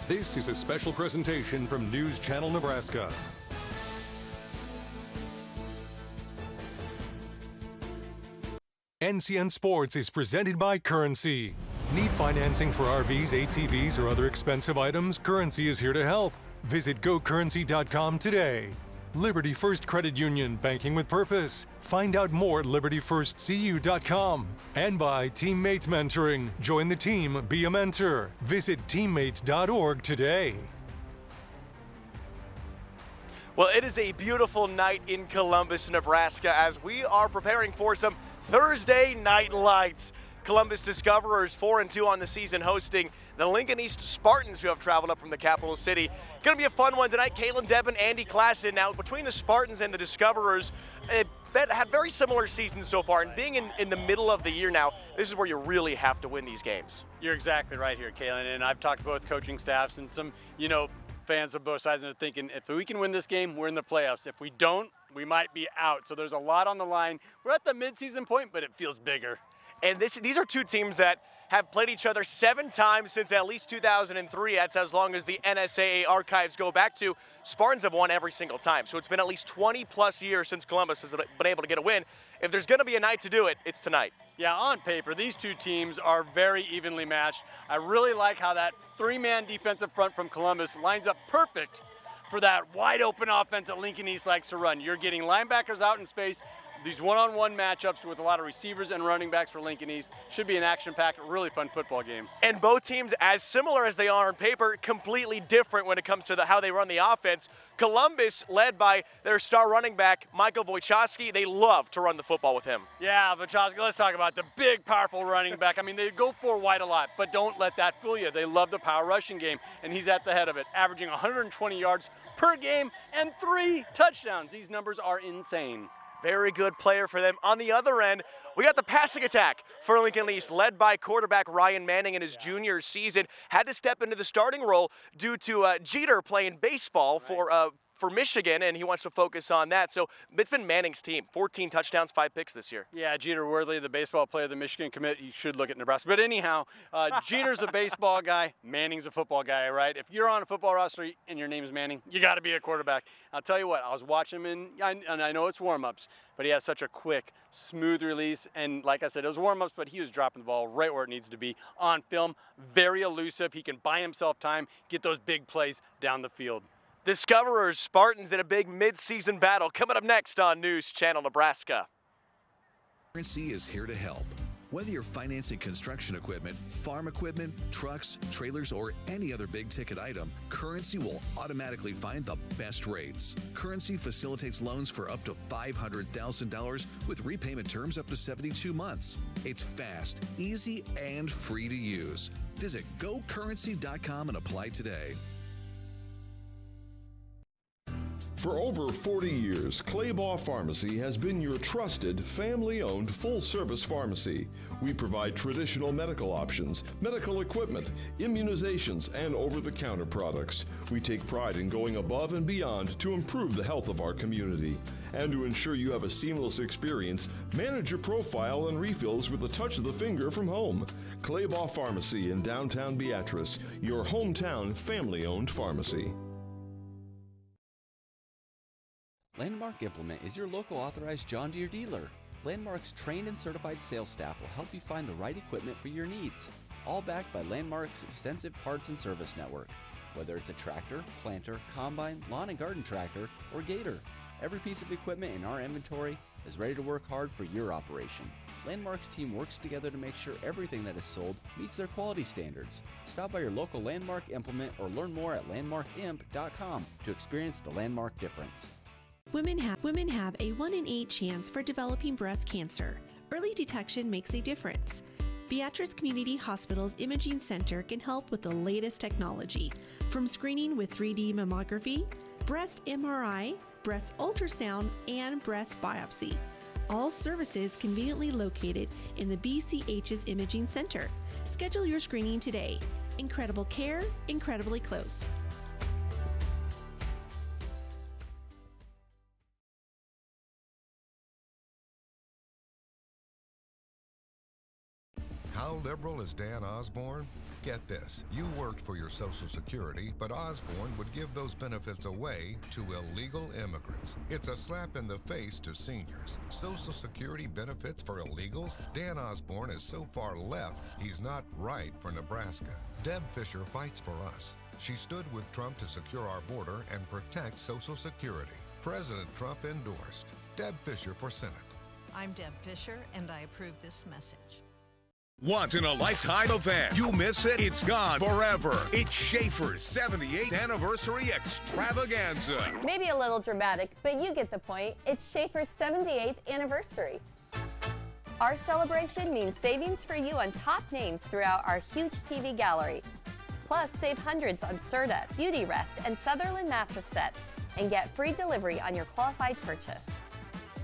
This is a special presentation from News Channel Nebraska. NCN Sports is presented by Currency. Need financing for RVs, ATVs, or other expensive items? Currency is here to help. Visit GoCurrency.com today. Liberty First Credit Union, banking with purpose. Find out more at LibertyFirstCU.com. And by Teammates Mentoring. Join the team, be a mentor. Visit teammates.org today. Well, it is a beautiful night in Columbus, Nebraska, as we are preparing for some Thursday night lights. Columbus Discoverers 4-2 on the season, hosting the Lincoln East Spartans, who have traveled up from the capital city. Going to be a fun one tonight. Caitlin Devin, Andy Klassen. Now, between the Spartans and the Discoverers, that had very similar seasons so far, and being in the middle of the year now, this is where you really have to win these games. You're exactly right here, Caitlin, and I've talked to both coaching staffs and some, fans of both sides, and they're thinking, if we can win this game, we're in the playoffs. If we don't, we might be out. So there's a lot on the line. We're at the midseason point, but it feels bigger. And these are two teams that have played each other 7 times since at least 2003. That's as long as the NSAA archives go back to. Spartans have won every single time. So it's been at least 20-plus years since Columbus has been able to get a win. If there's going to be a night to do it, it's tonight. Yeah, on paper, these two teams are very evenly matched. I really like how that 3-man defensive front from Columbus lines up perfect for that wide-open offense that Lincoln East likes to run. You're getting linebackers out in space. These one-on-one matchups with a lot of receivers and running backs for Lincoln East should be an action-packed, really fun football game. And both teams, as similar as they are on paper, completely different when it comes to how they run the offense. Columbus, led by their star running back, Michael Wojciechowski, they love to run the football with him. Yeah, Wojciechowski, let's talk about the big, powerful running back. I mean, they go 4 wide a lot, but don't let that fool you. They love the power rushing game, and he's at the head of it, averaging 120 yards per game and 3 touchdowns. These numbers are insane. Very good player for them. On the other end, we got the passing attack for Lincoln East, led by quarterback Ryan Manning in his junior season. Had to step into the starting role due to Jeter playing baseball for Michigan, and he wants to focus on that. So it's been Manning's team. 14 touchdowns, 5 picks this year. Yeah, Jeter Worthy, the baseball player, the Michigan commit, you should look at Nebraska. But anyhow, Jeter's a baseball guy, Manning's a football guy, right? If you're on a football roster and your name is Manning, you got to be a quarterback. I'll tell you what, I was watching him, and I know it's warm-ups, but he has such a quick, smooth release. And like I said, it was warm-ups, but he was dropping the ball right where it needs to be on film. Very elusive. He can buy himself time, get those big plays down the field. Discoverers, Spartans in a big mid-season battle. Coming up next on News Channel Nebraska. Currency is here to help. Whether you're financing construction equipment, farm equipment, trucks, trailers, or any other big-ticket item, Currency will automatically find the best rates. Currency facilitates loans for up to $500,000 with repayment terms up to 72 months. It's fast, easy, and free to use. Visit GoCurrency.com and apply today. For over 40 years, Claybaugh Pharmacy has been your trusted, family-owned, full-service pharmacy. We provide traditional medical options, medical equipment, immunizations, and over-the-counter products. We take pride in going above and beyond to improve the health of our community. And to ensure you have a seamless experience, manage your profile and refills with a touch of the finger from home. Claybaugh Pharmacy in downtown Beatrice, your hometown family-owned pharmacy. Landmark Implement is your local authorized John Deere dealer. Landmark's trained and certified sales staff will help you find the right equipment for your needs, all backed by Landmark's extensive parts and service network. Whether it's a tractor, planter, combine, lawn and garden tractor, or gator, every piece of equipment in our inventory is ready to work hard for your operation. Landmark's team works together to make sure everything that is sold meets their quality standards. Stop by your local Landmark Implement or learn more at landmarkimp.com to experience the Landmark difference. Women have a 1 in 8 chance for developing breast cancer. Early detection makes a difference. Beatrice Community Hospital's Imaging Center can help with the latest technology, from screening with 3D mammography, breast MRI, breast ultrasound, and breast biopsy. All services conveniently located in the BCH's Imaging Center. Schedule your screening today. Incredible care, incredibly close. How liberal is Dan Osborne? Get this, you worked for your Social Security, but Osborne would give those benefits away to illegal immigrants. It's a slap in the face to seniors. Social Security benefits for illegals? Dan Osborne is so far left, he's not right for Nebraska. Deb Fischer fights for us. She stood with Trump to secure our border and protect Social Security. President Trump endorsed. Deb Fischer for Senate. I'm Deb Fischer, and I approve this message. Once in a lifetime event. You miss it, it's gone forever. It's Schaefer's 78th Anniversary Extravaganza. Maybe a little dramatic, but you get the point. It's Schaefer's 78th Anniversary. Our celebration means savings for you on top names throughout our huge TV gallery. Plus, save hundreds on Serta, Beauty Rest, and Sutherland mattress sets, and get free delivery on your qualified purchase.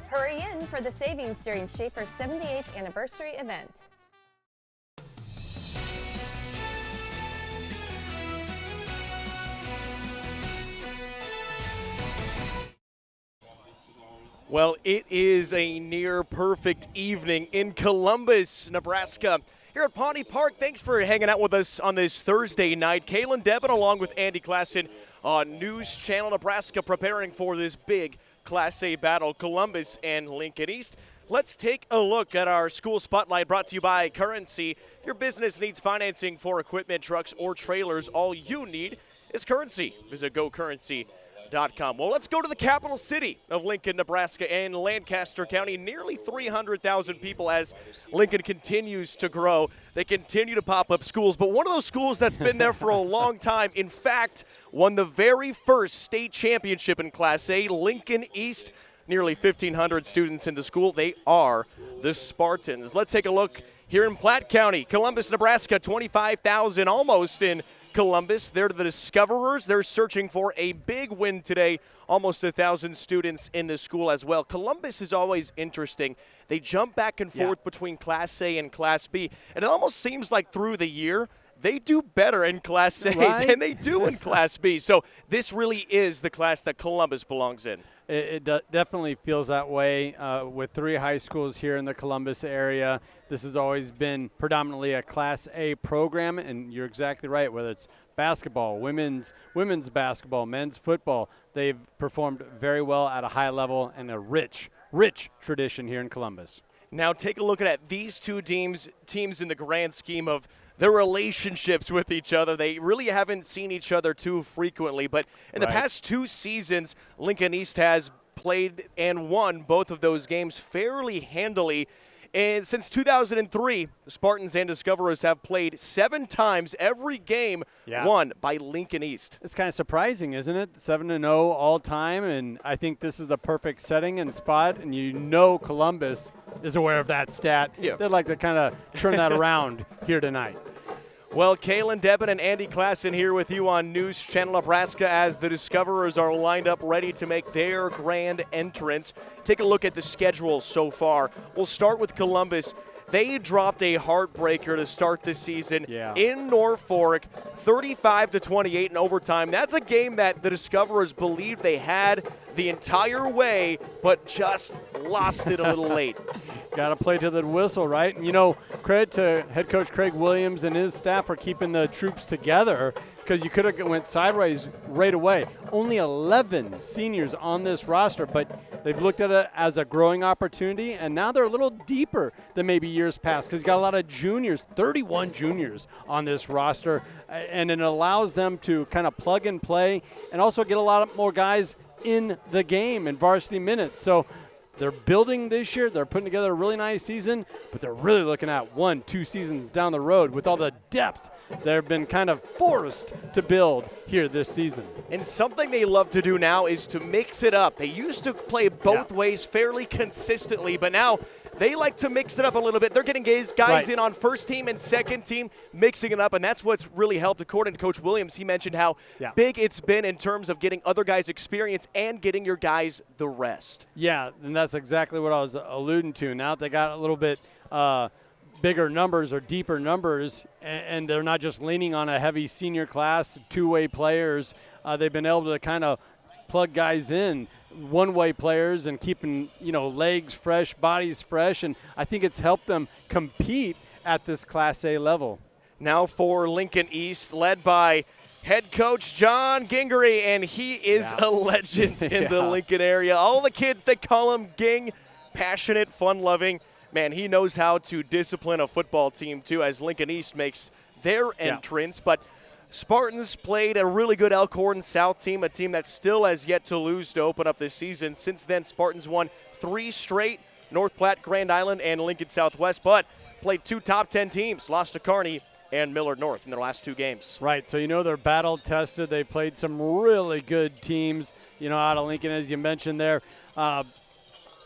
Hurry in for the savings during Schaefer's 78th Anniversary event. Well, it is a near perfect evening in Columbus, Nebraska. Here at Pawnee Park, thanks for hanging out with us on this Thursday night. Kaylin Devin along with Andy Klassen on News Channel Nebraska, preparing for this big Class A battle, Columbus and Lincoln East. Let's take a look at our school spotlight brought to you by Currency. If your business needs financing for equipment, trucks, or trailers, all you need is Currency. Visit GoCurrency.com. Well, let's go to the capital city of Lincoln, Nebraska, and Lancaster County. Nearly 300,000 people as Lincoln continues to grow. They continue to pop up schools, but one of those schools that's been there for a long time, in fact, won the very first state championship in Class A, Lincoln East. Nearly 1,500 students in the school. They are the Spartans. Let's take a look here in Platte County, Columbus, Nebraska, 25,000 almost in Columbus. They're the Discoverers. They're searching for a big win today. Almost 1,000 students in this school as well. Columbus is always interesting. They jump back and forth between Class A and Class B, and it almost seems like through the year they do better in Class A than they do in Class B. So this really is the class that Columbus belongs in. It definitely feels that way with 3 high schools here in the Columbus area. This has always been predominantly a Class A program, and you're exactly right. Whether it's basketball, women's basketball, men's football, they've performed very well at a high level and a rich tradition here in Columbus. Now take a look at these two teams in the grand scheme of their relationships with each other. They really haven't seen each other too frequently, but in the past 2 seasons, Lincoln East has played and won both of those games fairly handily. And since 2003, the Spartans and Discoverers have played 7 times, every game won by Lincoln East. It's kind of surprising, isn't it? 7-0 all time, and I think this is the perfect setting and spot, and you know Columbus is aware of that stat. Yeah. They'd like to kind of turn that around here tonight. Well, Kaylin Devin and Andy Klassen here with you on News Channel Nebraska as the Discoverers are lined up ready to make their grand entrance. Take a look at the schedule so far. We'll start with Columbus. They dropped a heartbreaker to start this season in Norfolk, 35-28 in overtime. That's a game that the Discoverers believed they had the entire way, but just lost it a little late. Got to play to the whistle, right? And, you know, credit to head coach Craig Williams and his staff for keeping the troops together, because you could have went sideways right away. Only 11 seniors on this roster, but they've looked at it as a growing opportunity, and now they're a little deeper than maybe years past because you got a lot of juniors, 31 juniors on this roster, and it allows them to kind of plug and play and also get a lot more guys in the game in varsity minutes. So they're building this year. They're putting together a really nice season, but they're really looking at 1-2 seasons down the road with all the depth they've been kind of forced to build here this season. And something they love to do now is to mix it up. They used to play both ways fairly consistently, but now they like to mix it up a little bit. They're getting guys in on first team and second team, mixing it up, and that's what's really helped. According to Coach Williams, he mentioned how big it's been in terms of getting other guys experience and getting your guys the rest. Yeah, and that's exactly what I was alluding to. Now they got a little bit bigger numbers or deeper numbers, and they're not just leaning on a heavy senior class, 2-way players. They've been able to kind of plug guys in, one-way players, and keeping legs fresh, bodies fresh, and I think it's helped them compete at this Class A level. Now for Lincoln East, led by head coach John Gingery, and he is a legend in the Lincoln area. All the kids that call him Ging, passionate, fun-loving. Man, he knows how to discipline a football team, too, as Lincoln East makes their entrance. But Spartans played a really good Elkhorn South team, a team that still has yet to lose to open up this season. Since then, Spartans won 3 straight, North Platte, Grand Island, and Lincoln Southwest, but played 2 top 10 teams, lost to Kearney and Millard North in their last 2 games. Right, so they're battle-tested. They played some really good teams, out of Lincoln, as you mentioned there. I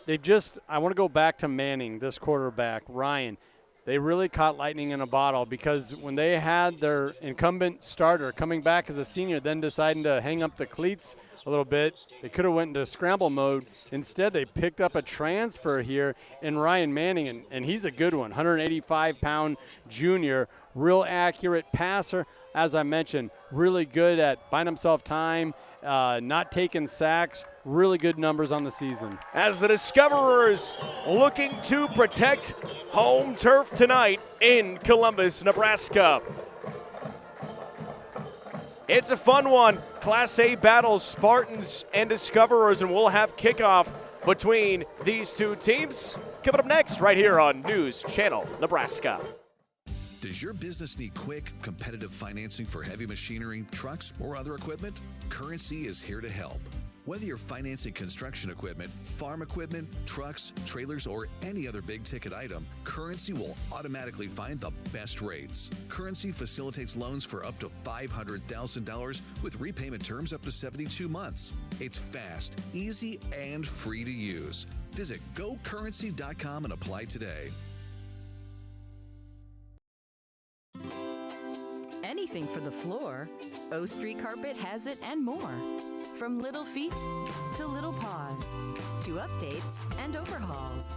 want to go back to Manning, this quarterback, Ryan. They really caught lightning in a bottle because when they had their incumbent starter coming back as a senior, then deciding to hang up the cleats a little bit, they could have went into scramble mode. Instead, they picked up a transfer here in Ryan Manning, and he's a good one, 185-pound junior, real accurate passer. As I mentioned, really good at buying himself time, not taking sacks, really good numbers on the season. As the Discoverers looking to protect home turf tonight in Columbus, Nebraska. It's a fun one. Class A battles, Spartans and Discoverers, and we'll have kickoff between these 2 teams. Coming up next right here on News Channel Nebraska. Does your business need quick, competitive financing for heavy machinery, trucks, or other equipment? Currency is here to help. Whether you're financing construction equipment, farm equipment, trucks, trailers, or any other big-ticket item, Currency will automatically find the best rates. Currency facilitates loans for up to $500,000 with repayment terms up to 72 months. It's fast, easy, and free to use. Visit GoCurrency.com and apply today. Anything for the floor, O Street Carpet has it and more. From little feet to little paws, to updates and overhauls.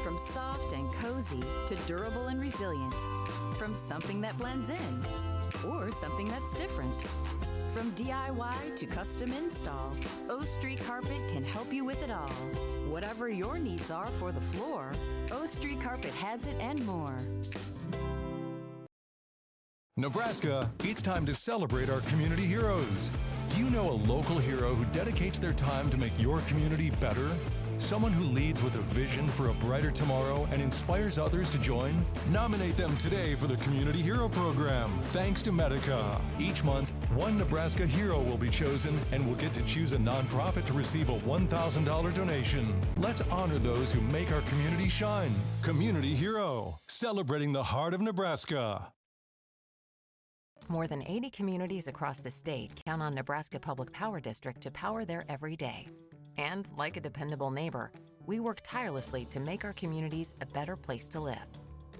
From soft and cozy to durable and resilient. From something that blends in or something that's different. From DIY to custom install, O Street Carpet can help you with it all. Whatever your needs are for the floor, O Street Carpet has it and more. Nebraska, it's time to celebrate our community heroes. Do you know a local hero who dedicates their time to make your community better? Someone who leads with a vision for a brighter tomorrow and inspires others to join? Nominate them today for the Community Hero Program, thanks to Medica. Each month, one Nebraska hero will be chosen and will get to choose a nonprofit to receive a $1,000 donation. Let's honor those who make our community shine. Community Hero, celebrating the heart of Nebraska. More than 80 communities across the state count on Nebraska Public Power District to power their every day. And like a dependable neighbor, we work tirelessly to make our communities a better place to live.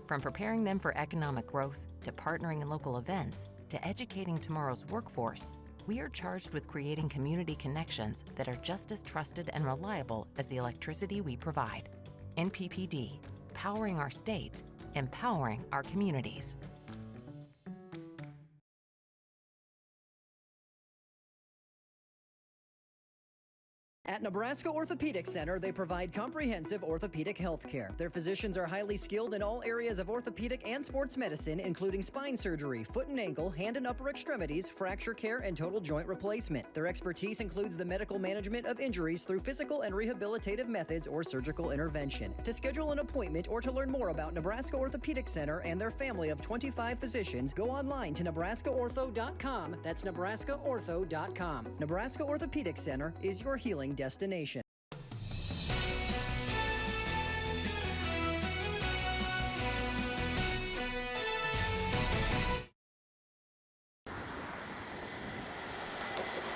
From preparing them for economic growth, to partnering in local events, to educating tomorrow's workforce, we are charged with creating community connections that are just as trusted and reliable as the electricity we provide. NPPD, powering our state, empowering our communities. At Nebraska Orthopedic Center, they provide comprehensive orthopedic health care. Their physicians are highly skilled in all areas of orthopedic and sports medicine, including spine surgery, foot and ankle, hand and upper extremities, fracture care, and total joint replacement. Their expertise includes the medical management of injuries through physical and rehabilitative methods or surgical intervention. To schedule an appointment or to learn more about Nebraska Orthopedic Center and their family of 25 physicians, go online to NebraskaOrtho.com. That's NebraskaOrtho.com. Nebraska Orthopedic Center is your healing destination.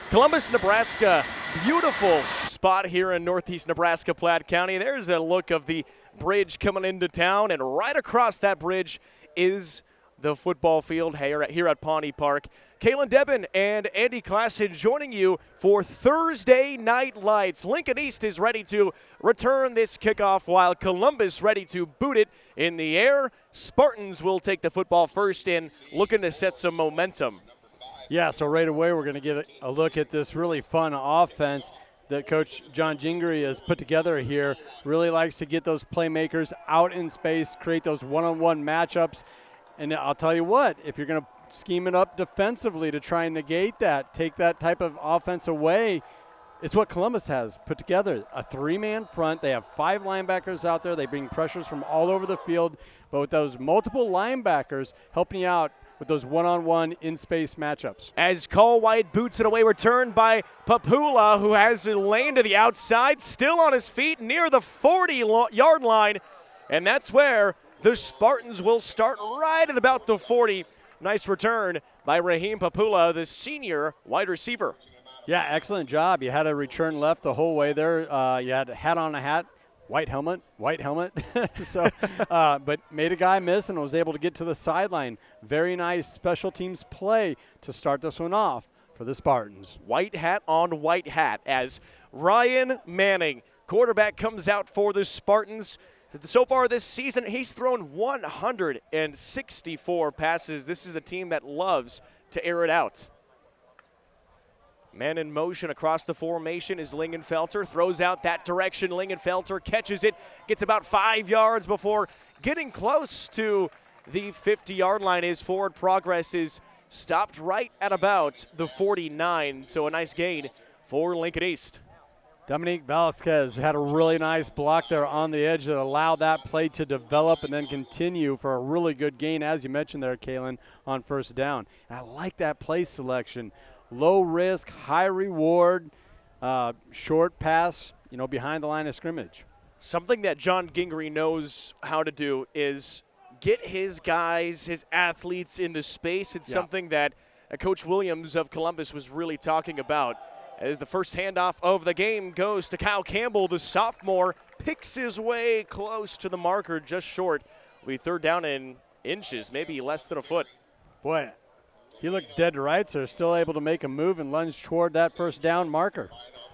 Columbus, Nebraska, beautiful spot here in northeast Nebraska, Platte County. There's a look of the bridge coming into town, and right across that bridge is the football field here at Pawnee Park. Kalen Debin and Andy Klassen joining you for Thursday Night Lights. Lincoln East is ready to return this kickoff while Columbus ready to boot it in the air. Spartans will take the football first and looking to set some momentum. Yeah, so right away we're going to get a look at this really fun offense. that Coach John Gingery has put together here. Really likes to get those playmakers out in space, create those one-on-one matchups. And I'll tell you what, if you're going to scheme it up defensively to try and negate that, take that type of offense away, it's what Columbus has put together. A 3-man front. They have 5 linebackers out there. They bring pressures from all over the field. But with those multiple linebackers helping you out with those one-on-one in-space matchups. As Cole White boots it away, returned by Papula, who has a lane to the outside, still on his feet near the 40-yard line. And that's where the Spartans will start right at about the 40. Nice return by Raheem Papula, the senior wide receiver. Yeah, excellent job. You had a return left the whole way there. You had a hat on a hat. White helmet. So, but made a guy miss and was able to get to the sideline. Very nice special teams play to start this one off for the Spartans. White hat on white hat as Ryan Manning, quarterback, comes out for the Spartans. So far this season, he's thrown 164 passes. This is a team that loves to air it out. Man in motion across the formation is Lingenfelter. Throws out that direction. Lingenfelter catches it, gets about 5 yards before getting close to the 50-yard line. His forward progress is stopped right at about the 49. So a nice gain for Lincoln East. Dominique Velasquez had a really nice block there on the edge that allowed that play to develop and then continue for a really good gain, as you mentioned there, Kalen, on first down. And I like that play selection. Low risk, high reward, short pass, behind the line of scrimmage. Something that John Gingery knows how to do is get his guys, his athletes in the space. It's something that Coach Williams of Columbus was really talking about. As the first handoff of the game goes to Kyle Campbell, the sophomore picks his way close to the marker, just short. Will be third down in inches, maybe less than a foot. Boy, he looked dead to rights. They're still able to make a move and lunge toward that first down marker.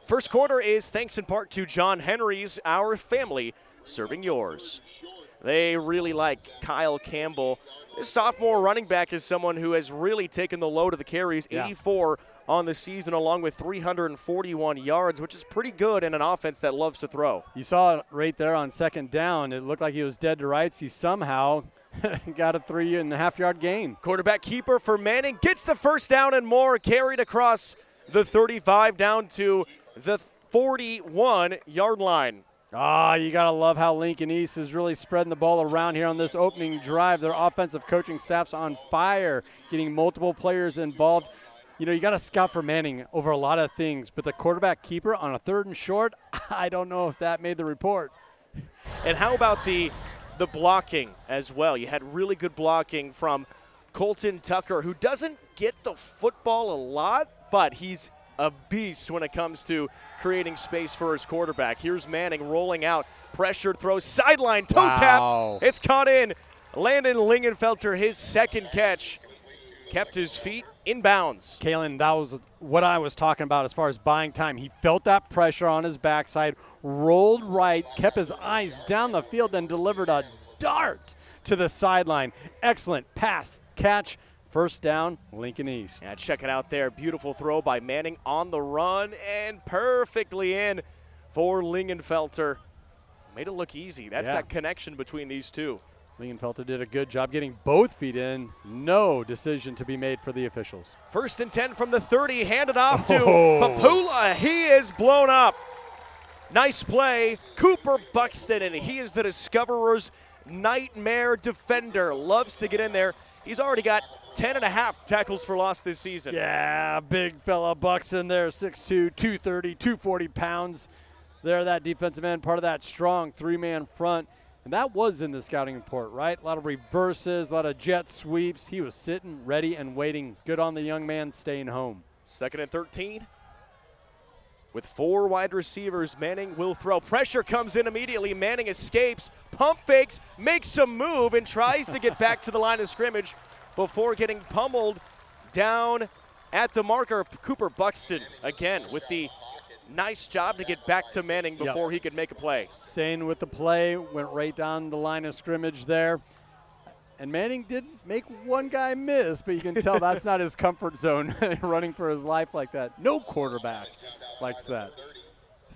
First quarter is thanks in part to John Henry's Our Family Serving Yours. They really like Kyle Campbell. This sophomore running back is someone who has really taken the load of the carries, 84 on the season, along with 341 yards, which is pretty good in an offense that loves to throw. You saw it right there on second down. It looked like he was dead to rights. He somehow got a 3.5-yard gain. Quarterback keeper for Manning gets the first down and more, carried across the 35 down to the 41-yard line. You got to love how Lincoln East is really spreading the ball around here on this opening drive. Their offensive coaching staff's on fire, getting multiple players involved. You got to scout for Manning over a lot of things, but the quarterback keeper on a 3rd and short, I don't know if that made the report. And how about the blocking as well? You had really good blocking from Colton Tucker, who doesn't get the football a lot, but he's a beast when it comes to creating space for his quarterback. Here's Manning rolling out, pressured throw, sideline, toe tap. It's caught in. Landon Lingenfelter, his second catch, kept his feet in bounds. Kalen, that was what I was talking about as far as buying time. He felt that pressure on his backside, rolled right, kept his eyes down the field, then delivered a dart to the sideline. Excellent pass, catch, first down, Lincoln East. Yeah, check it out there. Beautiful throw by Manning on the run and perfectly in for Lingenfelter. Made it look easy. That's that connection between these two. Lingenfelter did a good job getting both feet in. No decision to be made for the officials. 1st and 10 from the 30, handed off to Papula. He is blown up. Nice play. Cooper Buxton, and he is the Discoverers' nightmare defender. Loves to get in there. He's already got 10.5 tackles for loss this season. Yeah, big fella Buxton there, 6'2", 230, 240 pounds. There, that defensive end, part of that strong 3-man front. And that was in the scouting report, right? A lot of reverses, a lot of jet sweeps. He was sitting, ready, and waiting. Good on the young man staying home. 2nd and 13. With 4 wide receivers, Manning will throw. Pressure comes in immediately. Manning escapes, pump fakes, makes a move, and tries to get back to the line of scrimmage before getting pummeled down at the marker. Cooper Buxton, again, with the nice job to get back to Manning before he could make a play. Staying with the play, went right down the line of scrimmage there. And Manning did make one guy miss, but you can tell that's not his comfort zone, running for his life like that. No quarterback likes that.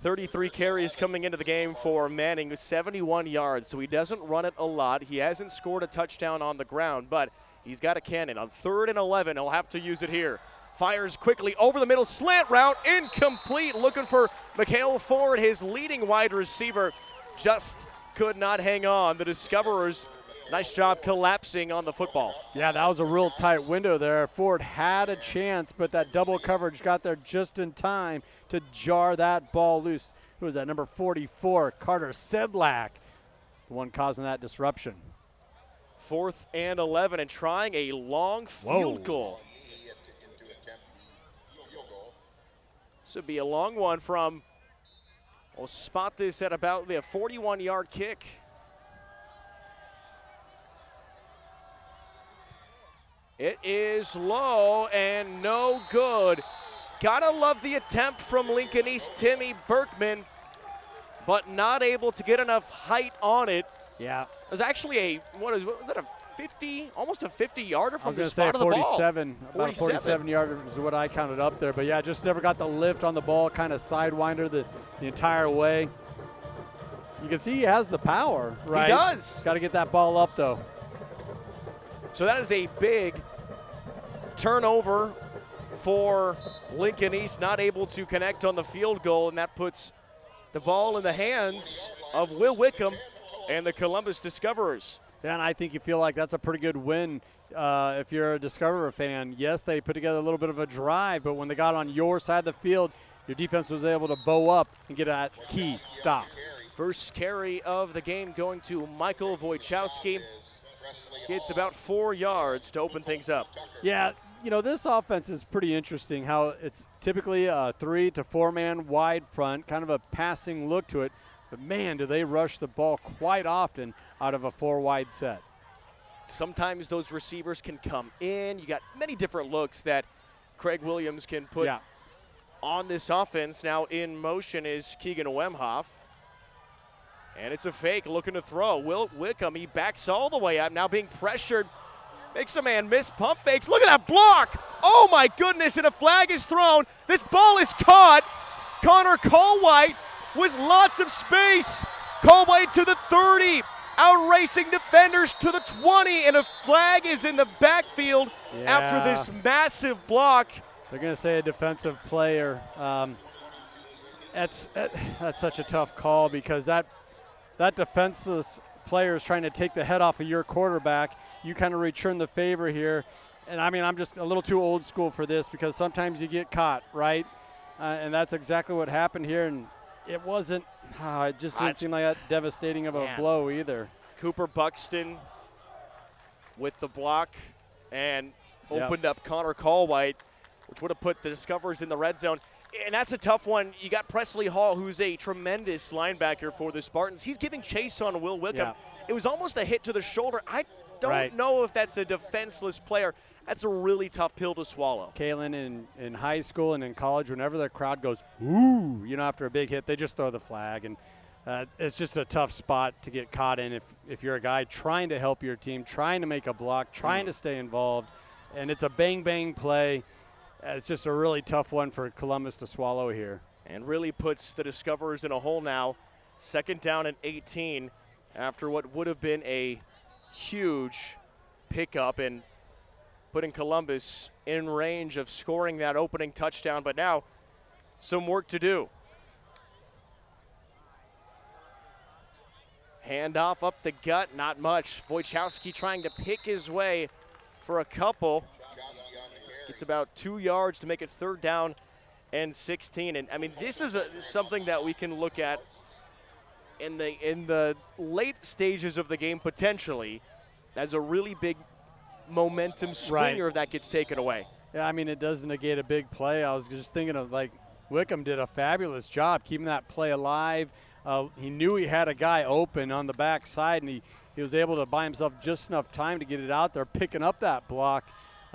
33 carries coming into the game for Manning, 71 yards, so he doesn't run it a lot. He hasn't scored a touchdown on the ground, but he's got a cannon. On 3rd and 11, he'll have to use it here. Fires quickly over the middle, slant route, incomplete. Looking for Mikhail Ford, his leading wide receiver, just could not hang on. The Discoverers, nice job collapsing on the football. Yeah, that was a real tight window there. Ford had a chance, but that double coverage got there just in time to jar that ball loose. Who was that, number 44, Carter Sedlak, the one causing that disruption. 4th and 11 and trying a long field goal. This would be a long one from, we'll spot this at about a 41-yard kick. It is low and no good. Gotta love the attempt from Lincoln East Timmy Berkman, but not able to get enough height on it. Yeah. It was actually a, was that a 50, almost a 50-yarder from the say spot of the ball. 47, about a 47-yarder is what I counted up there. But yeah, just never got the lift on the ball, kind of sidewinder the entire way. You can see he has the power, right? He does. Got to get that ball up, though. So that is a big turnover for Lincoln East, not able to connect on the field goal, and that puts the ball in the hands of Will Wickham and the Columbus Discoverers. Yeah, and I think you feel like that's a pretty good win if you're a Discoverer fan. Yes, they put together a little bit of a drive, but when they got on your side of the field, your defense was able to bow up and get that key stop. First carry of the game going to Michael Wojciechowski. Gets about 4 yards to open things up. Yeah, you know, this offense is pretty interesting how it's typically a 3 to 4 man wide front, kind of a passing look to it. But man, do they rush the ball quite often out of a 4 wide set. Sometimes those receivers can come in. You got many different looks that Craig Williams can put on this offense. Now in motion is Keegan Wemhoff. And it's a fake, looking to throw. Will Wickham, he backs all the way up, now being pressured. Makes a man miss, pump fakes. Look at that block. Oh my goodness, and a flag is thrown. This ball is caught. Connor Colwhite with lots of space. Colwhite to the 30, out racing defenders to the 20, and a flag is in the backfield after this massive block. They're going to say a defensive player. That's such a tough call because that defenseless player is trying to take the head off of your quarterback. You kind of return the favor here. And I mean, I'm just a little too old school for this because sometimes you get caught, right? And that's exactly what happened here. And it wasn't, it just didn't seem like that devastating of a blow either. Cooper Buxton with the block and opened up Connor Colwhite, which would have put the Discoverers in the red zone. And that's a tough one. You got Presley Hall, who's a tremendous linebacker for the Spartans. He's giving chase on Will Wickham. It was almost a hit to the shoulder. I don't know if that's a defenseless player. That's a really tough pill to swallow. Kalen, in high school and in college, whenever the crowd goes, ooh, you know, after a big hit, they just throw the flag. And it's just a tough spot to get caught in if you're a guy trying to help your team, trying to make a block, trying to stay involved. And it's a bang-bang play. It's just a really tough one for Columbus to swallow here. And really puts the Discoverers in a hole now. 2nd down and 18 after what would have been a huge pickup and putting Columbus in range of scoring that opening touchdown. But now some work to do. Handoff up the gut, not much. Wojciechowski trying to pick his way for a couple. Gets about 2 yards to make it 3rd down and 16. And I mean, this is something that we can look at in the late stages of the game potentially as a really big momentum swinger if that gets taken away. Yeah, I mean, it does negate a big play. I was just thinking of, like, Wickham did a fabulous job keeping that play alive. He knew he had a guy open on the backside, and he was able to buy himself just enough time to get it out there, picking up that block.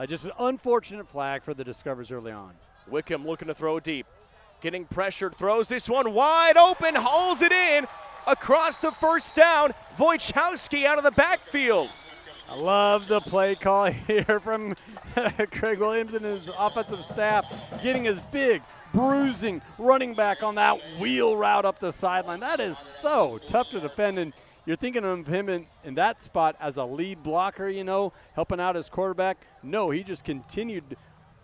Just an unfortunate flag for the Discoverers early on. Wickham looking to throw deep. Getting pressured, throws this one wide open, hauls it in across the 1st down. Wojciechowski out of the backfield. I love the play call here from Craig Williams and his offensive staff, getting his big, bruising running back on that wheel route up the sideline. That is so tough to defend, and you're thinking of him in that spot as a lead blocker, helping out his quarterback. No, he just continued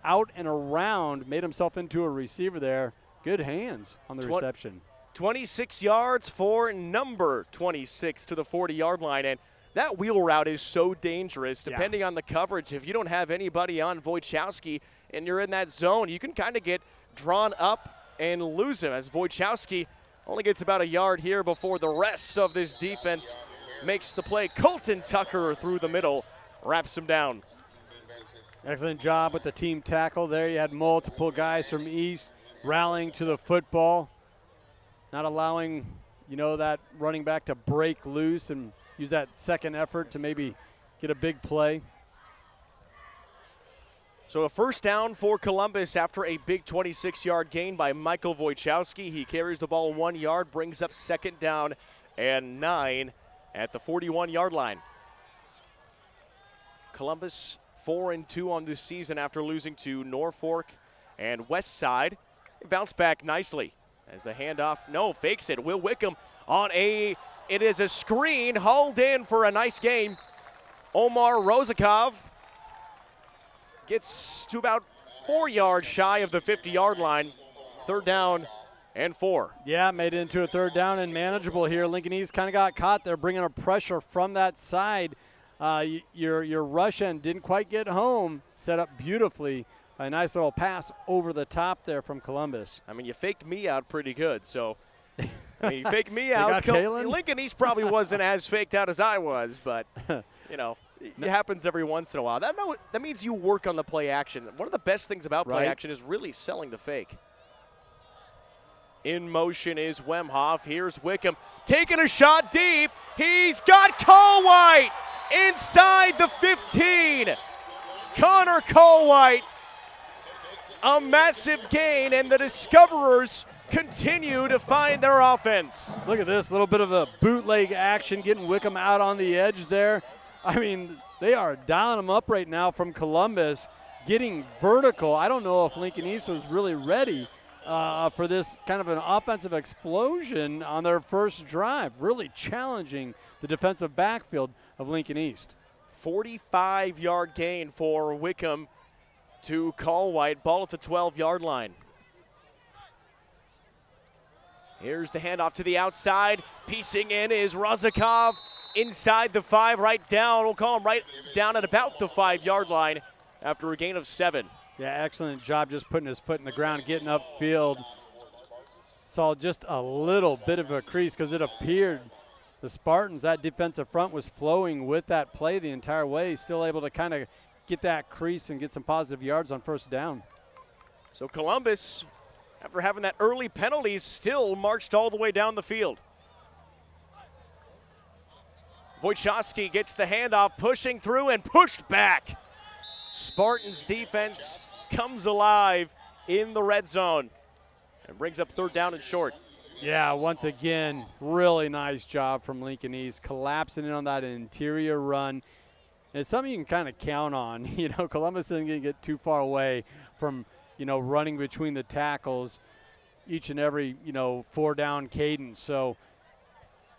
out and around, made himself into a receiver there. Good hands on the reception. 26 yards for number 26 to the 40-yard line, and that wheel route is so dangerous depending on the coverage. If you don't have anybody on Wojciechowski and you're in that zone, you can kind of get drawn up and lose him, as Wojciechowski only gets about a yard here before the rest of this defense makes the play. Colton Tucker through the middle wraps him down. Excellent job with the team tackle there. You had multiple guys from East rallying to the football, not allowing, that running back to break loose and use that second effort to maybe get a big play. So a first down for Columbus after a big 26-yard gain by Michael Wojciechowski. He carries the ball 1 yard, brings up second down and 9 at the 41-yard line. Columbus 4-2 on this season after losing to Norfolk and Westside. They bounce back nicely as the handoff, fakes it. Will Wickham it is a screen, hauled in for a nice game. Omar Rozakov gets to about 4 yards shy of the 50-yard line. Third down and 4. Yeah, made it into a third down and manageable here. Lincoln East kind of got caught there, bringing a pressure from that side. Your rush end didn't quite get home. Set up beautifully. A nice little pass over the top there from Columbus. I mean, you faked me out pretty good, so you faked me out. Lincoln East probably wasn't as faked out as I was, but, it happens every once in a while. That means you work on the play action. One of the best things about play action is really selling the fake. In motion is Wemhoff. Here's Wickham taking a shot deep. He's got Colwhite inside the 15. Connor Colwhite, a massive gain, and the Discoverers continue to find their offense. Look at this, little bit of a bootleg action, getting Wickham out on the edge there. I mean, they are dialing them up right now from Columbus, getting vertical. I don't know if Lincoln East was really ready for this kind of an offensive explosion on their first drive, really challenging the defensive backfield of Lincoln East. 45-yard gain for Wickham to Colwhite, ball at the 12-yard line. Here's the handoff to the outside. Piecing in is Rozakov inside the 5, right down. We'll call him right down at about the 5-yard line after a gain of 7. Yeah, excellent job just putting his foot in the ground, getting upfield. Saw just a little bit of a crease because it appeared the Spartans, that defensive front was flowing with that play the entire way, still able to kind of get that crease and get some positive yards on first down. So Columbus, after having that early penalty, still marched all the way down the field. Wojciechowski gets the handoff, pushing through and pushed back. Spartans defense comes alive in the red zone and brings up third down and short. Yeah, once again, really nice job from Lincoln East, collapsing in on that interior run. And it's something you can kind of count on. Columbus isn't going to get too far away from, running between the tackles each and every, 4-down cadence. So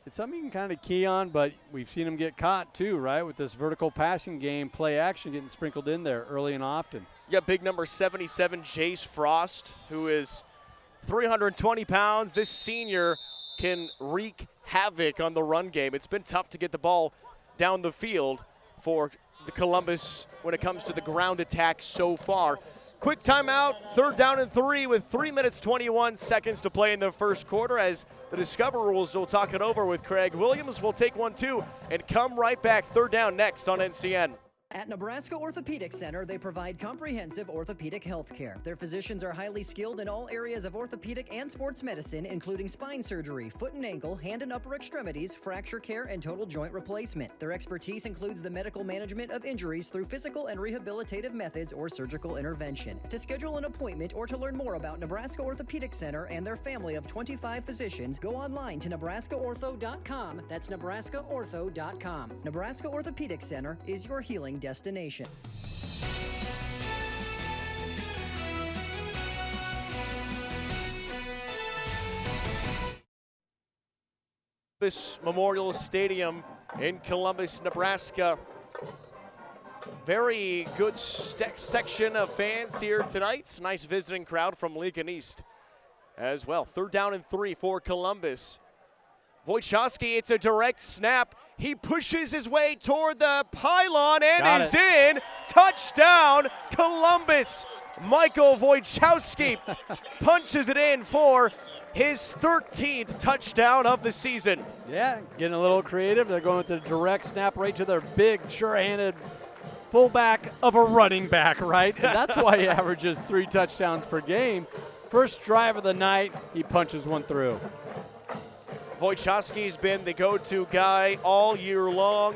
it's something you can kind of key on, but we've seen them get caught too, right, with this vertical passing game, play action getting sprinkled in there early and often. You got big number 77, Jace Frost, who is 320 pounds. This senior can wreak havoc on the run game. It's been tough to get the ball down the field for the Columbus when it comes to the ground attack so far. Quick timeout, third down and 3 with 3 minutes 21 seconds to play in the first quarter, as the Discoverers will talk it over with Craig Williams. We'll take 1-2 and come right back. Third down next on NCN. At Nebraska Orthopedic Center, they provide comprehensive orthopedic health care. Their physicians are highly skilled in all areas of orthopedic and sports medicine, including spine surgery, foot and ankle, hand and upper extremities, fracture care, and total joint replacement. Their expertise includes the medical management of injuries through physical and rehabilitative methods or surgical intervention. To schedule an appointment or to learn more about Nebraska Orthopedic Center and their family of 25 physicians, go online to nebraskaortho.com. That's nebraskaortho.com. Nebraska Orthopedic Center is your healing destination. Columbus Memorial Stadium in Columbus, Nebraska. Very good section of fans here tonight. Nice visiting crowd from Lincoln East as well. 3rd down and 3 for Columbus. Wojciechowski, it's a direct snap. He pushes his way toward the pylon and is in. Touchdown, Columbus. Michael Wojciechowski punches it in for his 13th touchdown of the season. Yeah, getting a little creative. They're going with the direct snap right to their big, sure-handed fullback of a running back, right? And that's why he averages 3 touchdowns per game. First drive of the night, he punches one through. Wojciechowski's been the go-to guy all year long.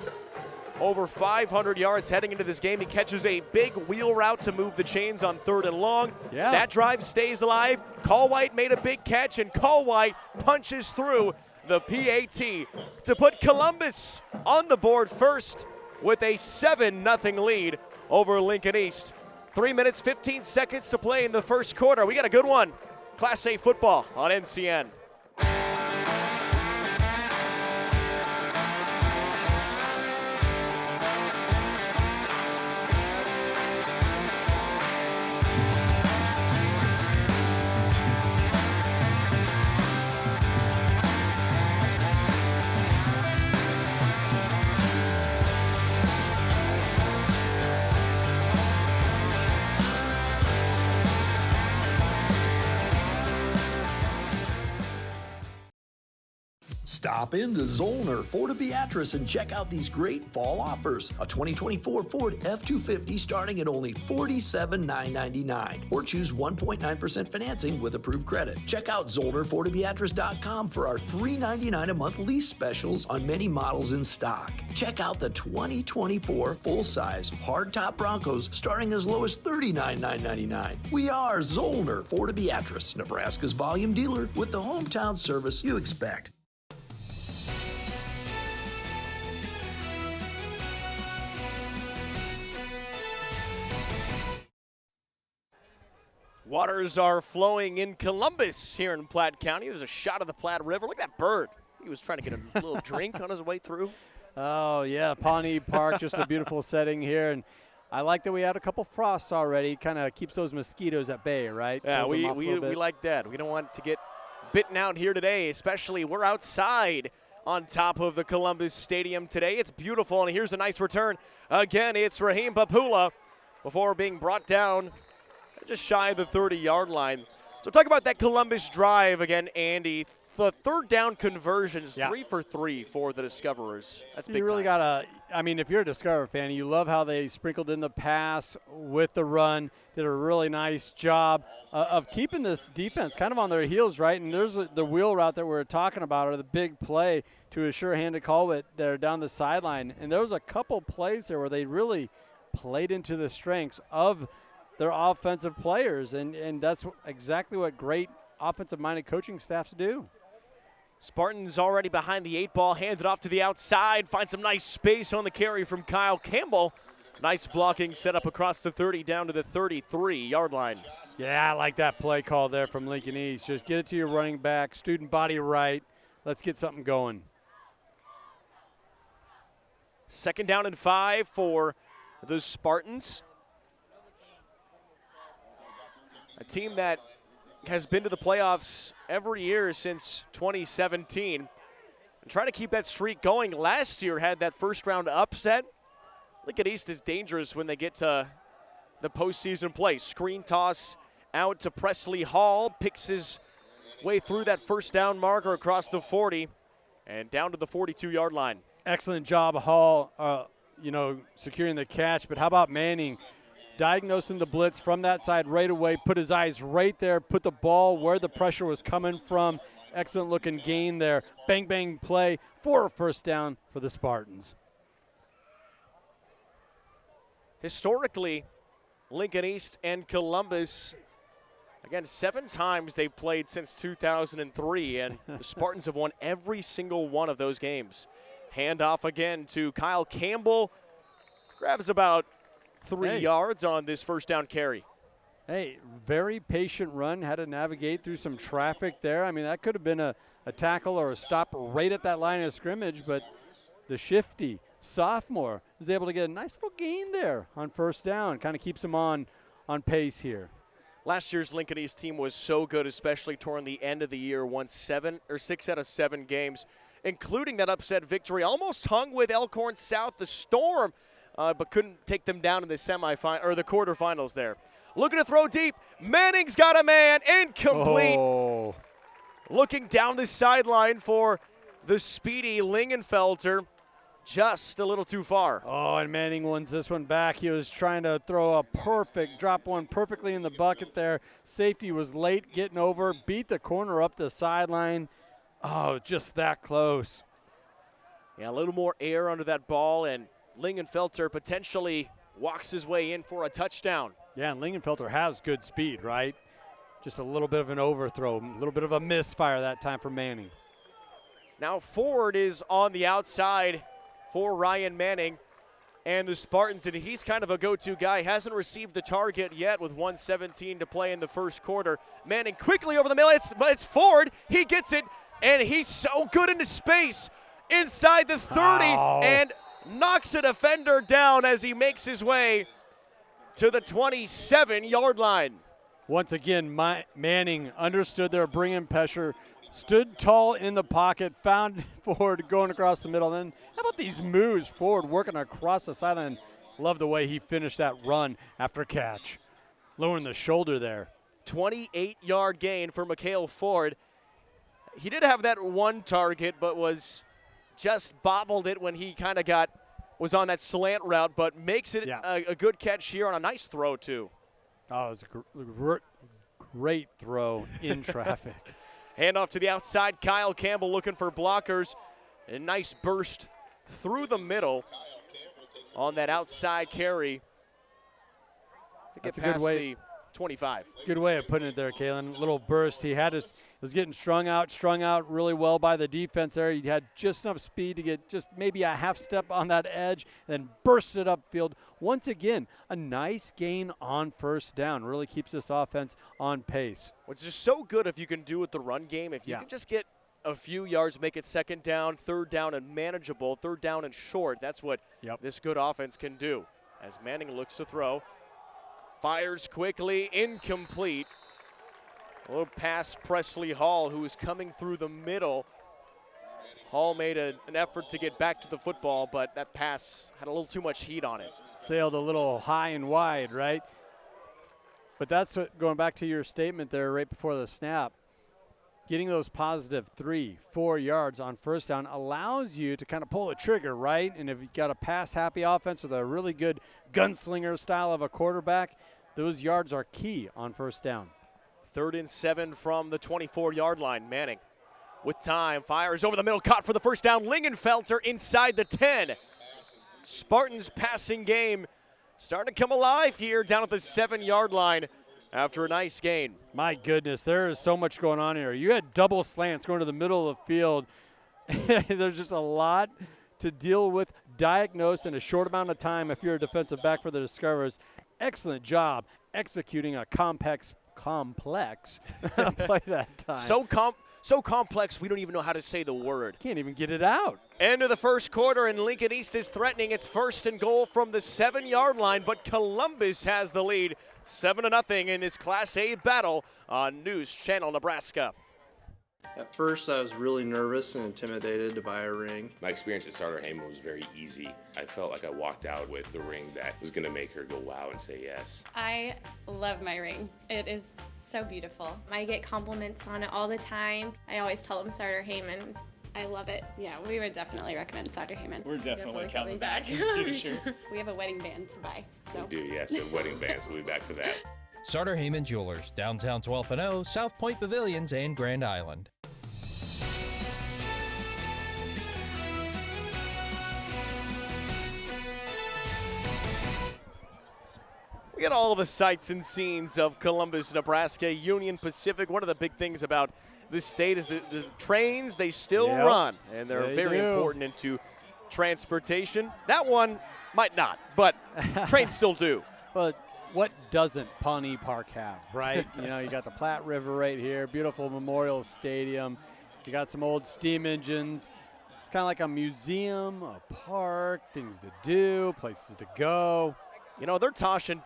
Over 500 yards heading into this game. He catches a big wheel route to move the chains on 3rd and long. Yeah. That drive stays alive. Colwhite made a big catch, and Colwhite punches through the PAT to put Columbus on the board first with a 7-0 lead over Lincoln East. 3 minutes, 15 seconds to play in the first quarter. We got a good one. Class A football on NCN. Stop into Zollner Ford of Beatrice and check out these great fall offers. A 2024 Ford F-250 starting at only $47,999, or choose 1.9% financing with approved credit. Check out ZollnerFordofBeatrice.com for our $399 a month lease specials on many models in stock. Check out the 2024 full-size hardtop Broncos starting as low as $39,999. We are Zollner Ford of Beatrice, Nebraska's volume dealer with the hometown service you expect. Waters are flowing in Columbus here in Platte County. There's a shot of the Platte River. Look at that bird. He was trying to get a little drink on his way through. Oh, yeah, Pawnee Park, just a beautiful setting here. And I like that we had a couple frosts already. Kind of keeps those mosquitoes at bay, right? Yeah, we like that. We don't want to get bitten out here today, especially we're outside on top of the Columbus Stadium today. It's beautiful, and here's a nice return. Again, it's Raheem Papula before being brought down just shy of the 30-yard line. So talk about that Columbus drive again, Andy. The 3rd down conversions, 3 for 3 for the Discoverers. That's big. You really got to, I mean, if you're a Discover fan, you love how they sprinkled in the pass with the run, did a really nice job of keeping this defense kind of on their heels, right? And there's the wheel route that we're talking about, or the big play to a sure-handed Colwhite there down the sideline. And there was a couple plays there where they really played into the strengths of their offensive players, and that's exactly what great offensive-minded coaching staffs do. Spartans already behind the 8 ball, hands it off to the outside, finds some nice space on the carry from Kyle Campbell. Nice blocking set up across the 30 down to the 33-yard line. Yeah, I like that play call there from Lincoln East. Just get it to your running back, student body right. Let's get something going. 2nd down and 5 for the Spartans. A team that has been to the playoffs every year since 2017. And trying to keep that streak going. Last year had that first-round upset. Lincoln East is dangerous when they get to the postseason play. Screen toss out to Presley Hall. Picks his way through that first down marker across the 40 and down to the 42-yard line. Excellent job, Hall. securing the catch. But how about Manning diagnosing the blitz from that side right away, put his eyes right there, put the ball where the pressure was coming from. Excellent looking gain there. Bang, bang play for a first down for the Spartans. Historically, Lincoln East and Columbus, again, 7 times they've played since 2003, and the Spartans have won every single one of those games. Handoff again to Kyle Campbell. Grabs about 3 yards on this first down carry. Hey, very patient run. Had to navigate through some traffic there. I mean, that could have been a tackle or a stop right at that line of scrimmage, but the shifty sophomore is able to get a nice little gain there on first down. Kind of keeps him on pace here. Last year's Lincoln East team was so good, especially toward the end of the year, won 6 out of 7 games, including that upset victory. Almost hung with Elkhorn South, the Storm, but couldn't take them down in the the quarterfinals there. Looking to throw deep. Manning's got a man. Incomplete. Oh. Looking down the sideline for the speedy Lingenfelter. Just a little too far. Oh, and Manning wins this one back. He was trying to throw a drop one perfectly in the bucket there. Safety was late getting over, beat the corner up the sideline. Oh, just that close. Yeah, a little more air under that ball, and Lingenfelter potentially walks his way in for a touchdown. Yeah, and Lingenfelter has good speed, right? Just a little bit of an overthrow, a little bit of a misfire that time for Manning. Now Ford is on the outside for Ryan Manning and the Spartans, and he's kind of a go-to guy. Hasn't received the target yet with 1:17 to play in the first quarter. Manning quickly over the middle. It's Ford. He gets it, and he's so good into space inside the 30 and knocks a defender down as he makes his way to the 27-yard line. Once again, Manning understood they were bringing pressure, stood tall in the pocket, found Ford going across the middle. Then how about these moves? Ford working across the sideline. Love the way he finished that run after catch. Lowering the shoulder there. 28-yard gain for Mikhail Ford. He did have that one target, but was just bobbled it when he kind of was on that slant route, but makes it a good catch here on a nice throw too. Oh, it was a great throw in traffic. Handoff to the outside. Kyle Campbell looking for blockers. A nice burst through the middle on that outside carry to get past the 25. Good way of putting it there, Kalen. Little burst. He was getting strung out really well by the defense there. He had just enough speed to get just maybe a half step on that edge, and then burst it upfield. Once again, a nice gain on first down. Really keeps this offense on pace. Which is so good if you can do with the run game. If you can just get a few yards, make it second down, third down, and manageable, third down and short. That's what this good offense can do. As Manning looks to throw, fires quickly, incomplete. A little past Presley Hall, who was coming through the middle. Hall made an effort to get back to the football, but that pass had a little too much heat on it. Sailed a little high and wide, right? But that's what, going back to your statement there right before the snap, getting those positive 3-4 yards on first down allows you to kind of pull the trigger, right? And if you've got a pass-happy offense with a really good gunslinger style of a quarterback, those yards are key on first down. 3rd and 7 from the 24-yard line. Manning with time, fires over the middle, caught for the first down. Lingenfelter inside the 10. Spartans passing game starting to come alive here down at the 7-yard line after a nice gain. My goodness, there is so much going on here. You had double slants going to the middle of the field. There's just a lot to deal with, diagnose in a short amount of time if you're a defensive back for the Discoverers. Excellent job executing a complex play that time. So complex we don't even know how to say the word. Can't even get it out. End of the first quarter, and Lincoln East is threatening its 1st and goal from the 7-yard line, but Columbus has the lead 7-0 in this Class A battle on News Channel Nebraska. At first, I was really nervous and intimidated to buy a ring. My experience at Starter Heyman was very easy. I felt like I walked out with the ring that was going to make her go wow and say yes. I love my ring. It is so beautiful. I get compliments on it all the time. I always tell them Starter Heyman, I love it. Yeah, we would definitely recommend Sauter Heyman. We're definitely coming back. Sure. We have a wedding band to buy. So. We do, yes, the wedding bands. We'll be back for that. Sauter Heyman Jewelers, downtown 12th and O, South Point Pavilions, and Grand Island. We got all the sights and scenes of Columbus, Nebraska, Union Pacific. One of the big things about this state is the trains, they still run, and they're very important into transportation. That one might not, but trains still do. But what doesn't Pawnee Park have, right? You know, you got the Platte River right here, beautiful Memorial Stadium. You got some old steam engines. It's kind of like a museum, a park, things to do, places to go. You know, they're tossing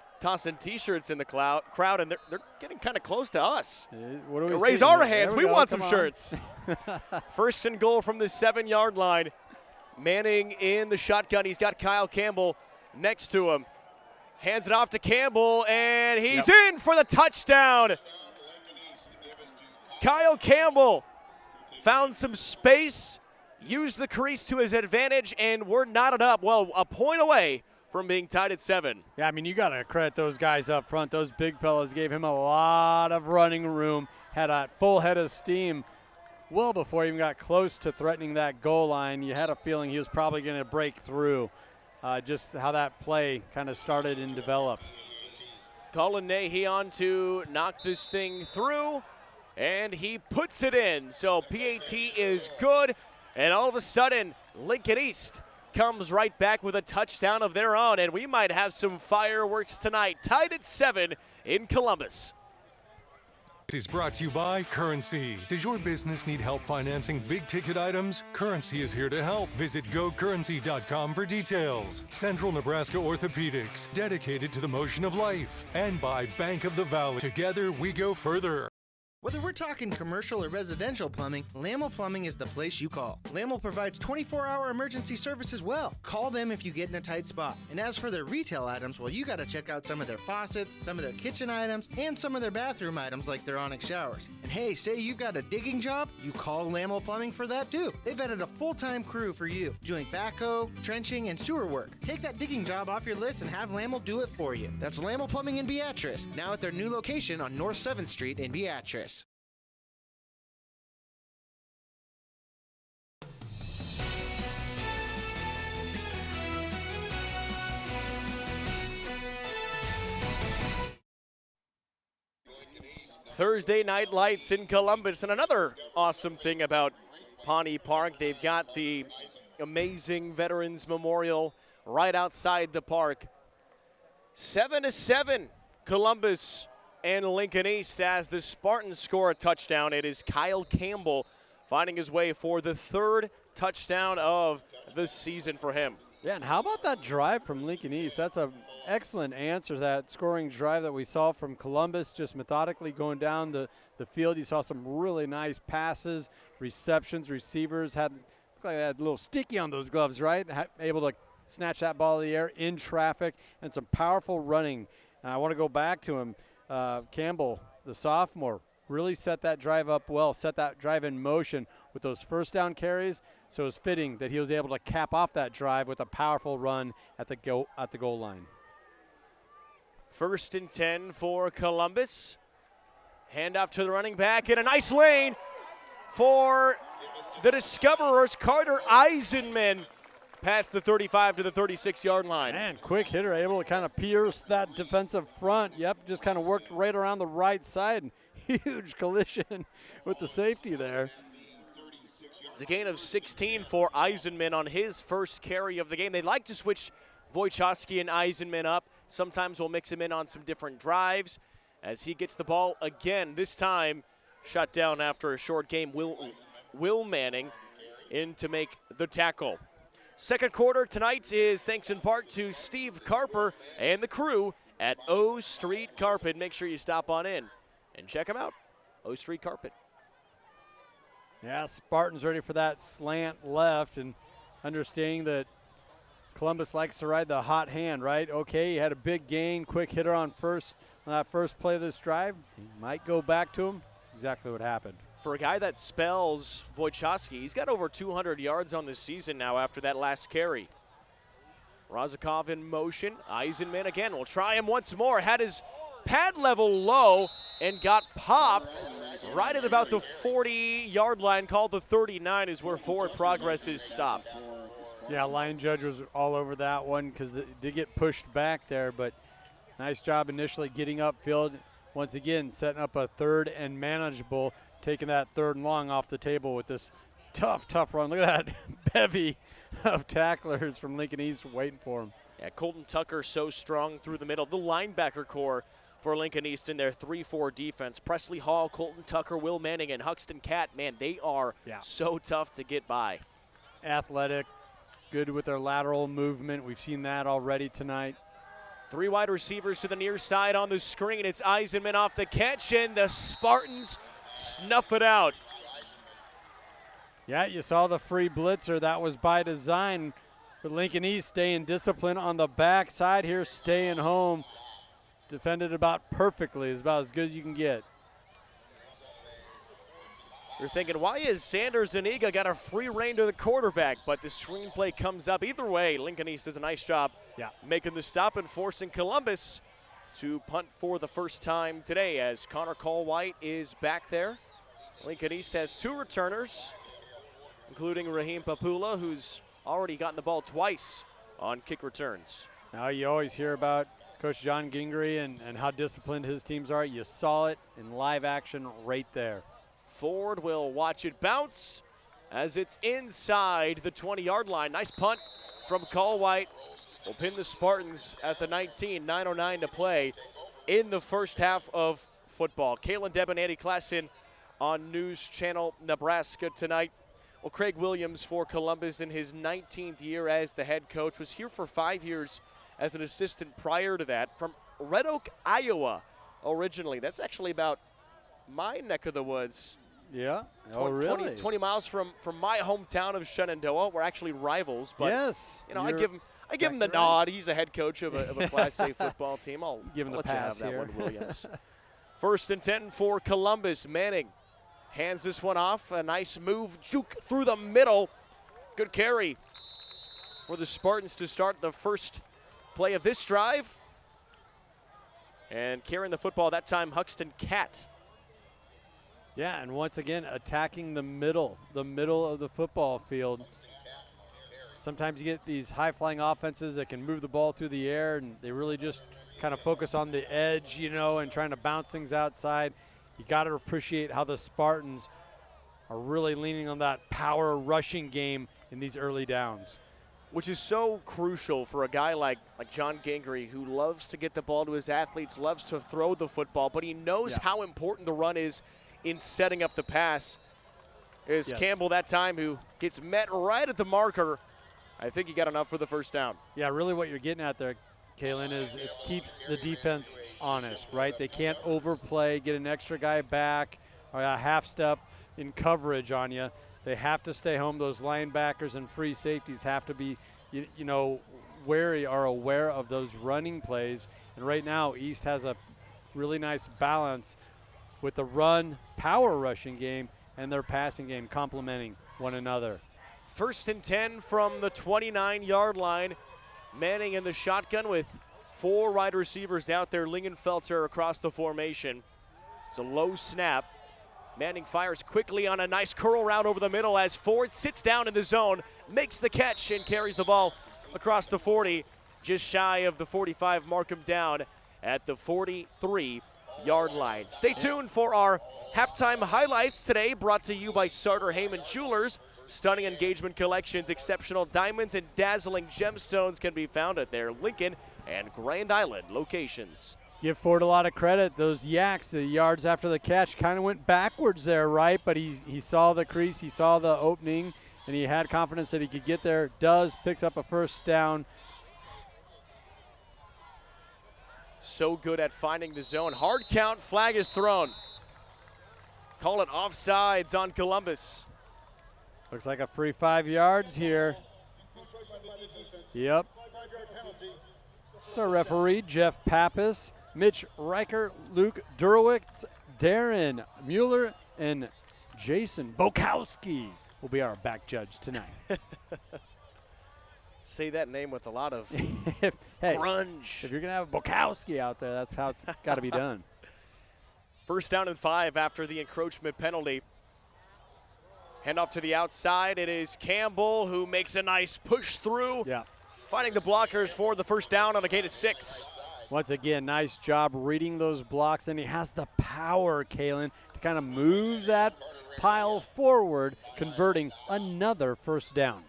T-shirts in the crowd, and they're getting kind of close to us. What do we raise see? our There hands. we We go. want Come some on. shirts. First and goal from the 7-yard line. Manning in the shotgun. He's got Kyle Campbell next to him. Hands it off to Campbell, and he's in for the touchdown. Kyle Campbell found some space, used the crease to his advantage, and we're knotted up. Well, a point away from being tied at 7. Yeah, I mean, you got to credit those guys up front. Those big fellas gave him a lot of running room, had a full head of steam well before he even got close to threatening that goal line. You had a feeling he was probably going to break through. Just how that play kind of started and developed. Colin Nahey on to knock this thing through, and he puts it in. So PAT is good, and all of a sudden, Lincoln East comes right back with a touchdown of their own, and we might have some fireworks tonight. Tied at 7 in Columbus. This is brought to you by Currency. Does your business need help financing big-ticket items? Currency is here to help. Visit GoCurrency.com for details. Central Nebraska Orthopedics, dedicated to the motion of life. And by Bank of the Valley. Together, we go further. Whether we're talking commercial or residential plumbing, Lamel Plumbing is the place you call. Lamel provides 24-hour emergency service as well. Call them if you get in a tight spot. And as for their retail items, well, you got to check out some of their faucets, some of their kitchen items, and some of their bathroom items like their Onyx showers. And hey, say you've got a digging job, you call Lamel Plumbing for that too. They've added a full-time crew for you, doing backhoe, trenching, and sewer work. Take that digging job off your list and have Lamel do it for you. That's Lamel Plumbing in Beatrice, now at their new location on North 7th Street in Beatrice. Thursday night lights in Columbus, and another awesome thing about Pawnee Park, they've got the amazing Veterans Memorial right outside the park. 7-7, Columbus and Lincoln East as the Spartans score a touchdown. It is Kyle Campbell finding his way for the 3rd touchdown of the season for him. Yeah, and how about that drive from Lincoln East? That's an excellent answer to that scoring drive that we saw from Columbus, just methodically going down the field. You saw some really nice passes, receptions, receivers. Looked like they had a little sticky on those gloves, right? Able to snatch that ball in the air in traffic, and some powerful running. And I want to go back to him. Campbell, the sophomore, really set that drive up well, set that drive in motion with those first down carries. So it was fitting that he was able to cap off that drive with a powerful run at the goal line. 1st and 10 for Columbus. Handoff to the running back in a nice lane for the Discoverers. Carter Eisenman past the 35 to the 36-yard line. Man, quick hitter, able to kind of pierce that defensive front. Yep, just kind of worked right around the right side. Huge collision with the safety there. It's a gain of 16 for Eisenman on his first carry of the game. They like to switch Wojciechowski and Eisenman up. Sometimes we'll mix him in on some different drives. As he gets the ball again, this time shut down after a short game. Will Manning in to make the tackle. Second quarter tonight is thanks in part to Steve Carper and the crew at O Street Carpet. Make sure you stop on in and check them out. O Street Carpet. Yeah, Spartans ready for that slant left, and understanding that Columbus likes to ride the hot hand, right? Okay, he had a big gain, quick hitter on that first play of this drive. He might go back to him. That's exactly what happened. for a guy that spells Wojciechowski, he's got over 200 yards on the season now after that last carry. Razakov in motion. Eisenman again will try him once more. Had his pad level low and got popped right at about the 40-yard line. Called the 39 is where forward progress is stopped. Yeah, line judge was all over that one because it did get pushed back there, but nice job initially getting upfield. Once again, setting up a third and manageable, taking that third and long off the table with this tough run. Look at that bevy of tacklers from Lincoln East waiting for him. Yeah, Colton Tucker so strong through the middle. The linebacker core for Lincoln East in their 3-4 defense. Presley Hall, Colton Tucker, Will Manning, and Huxton Cat. Man, they are so tough to get by. Athletic, good with their lateral movement. We've seen that already tonight. 3 wide receivers to the near side on the screen. It's Eisenman off the catch, and the Spartans snuff it out. Yeah, you saw the free blitzer. That was by design. But Lincoln East staying disciplined on the backside here, staying home. Defended about perfectly. It's about as good as you can get. You're thinking, why is Sanders Zuniga got a free rein to the quarterback? But the screenplay comes up. Either way, Lincoln East does a nice job making the stop and forcing Columbus to punt for the first time today as Connor Cole-White is back there. Lincoln East has 2 returners, including Raheem Papula, who's already gotten the ball twice on kick returns. Now you always hear about Coach John Gingrey and how disciplined his teams are. You saw it in live action right there. Ford will watch it bounce as it's inside the 20-yard line. Nice punt from Cole-White. Will pin the Spartans at the 19, 9:09 to play in the first half of football. Kalen Debb and Andy Klassen on News Channel Nebraska tonight. Well, Craig Williams for Columbus in his 19th year as the head coach. Was here for 5 years as an assistant prior to that. From Red Oak, Iowa originally. That's actually about my neck of the woods. Yeah? Oh, really? 20 miles from my hometown of Shenandoah. We're actually rivals. But, yes. You know, I give him the nod. He's a head coach of a Class A football team. I'll give him the let pass you have here. that one, Williams. First and 10 for Columbus. Manning hands this one off. A nice move. Juke through the middle. Good carry for the Spartans to start the first play of this drive. And carrying the football that time, Huxton Cat. Yeah, and once again, attacking the middle of the football field. Sometimes you get these high-flying offenses that can move the ball through the air, and they really just kind of focus on the edge, you know, and trying to bounce things outside. You got to appreciate how the Spartans are really leaning on that power rushing game in these early downs. Which is so crucial for a guy like John Gingrey, who loves to get the ball to his athletes, loves to throw the football, but he knows how important the run is in setting up the pass. Is Campbell that time, who gets met right at the marker. I think he got enough for the first down. Yeah, really what you're getting at there, Kalen, is it keeps the defense honest, right? They can't overplay, get an extra guy back, or a half step in coverage on you. They have to stay home. Those linebackers and free safeties have to be, you know, wary or aware of those running plays. And right now, East has a really nice balance with the run power rushing game and their passing game complementing one another. First and 10 from the 29-yard line. Manning in the shotgun with 4 wide receivers out there. Lingenfelter across the formation. It's a low snap. Manning fires quickly on a nice curl route over the middle as Ford sits down in the zone, makes the catch, and carries the ball across the 40. Just shy of the 45, mark him down at the 43-yard line. Stay tuned for our halftime highlights today, brought to you by Sartor Heyman Jewelers. Stunning engagement collections, exceptional diamonds, and dazzling gemstones can be found at their Lincoln and Grand Island locations. Give Ford a lot of credit. Those yaks, the yards after the catch, kind of went backwards there, right? But he saw the crease, he saw the opening, and he had confidence that he could get there. Picks up a first down. So good at finding the zone. Hard count, flag is thrown. Call it offsides on Columbus. Looks like a free 5 yards here. Yep. It's our referee, Jeff Pappas, Mitch Riker, Luke Durowitz, Darren Mueller, and Jason Bokowski will be our back judge tonight. Say that name with a lot of Hey, grunge. if you're going to have Bokowski out there, that's how it's got to be done. First down and 5 after the encroachment penalty. Handoff to the outside. It is Campbell who makes a nice push through. Yeah. Finding the blockers for the first down on a gain of 6. Once again, nice job reading those blocks, and he has the power, Kalen, to kind of move that pile forward, converting another first down.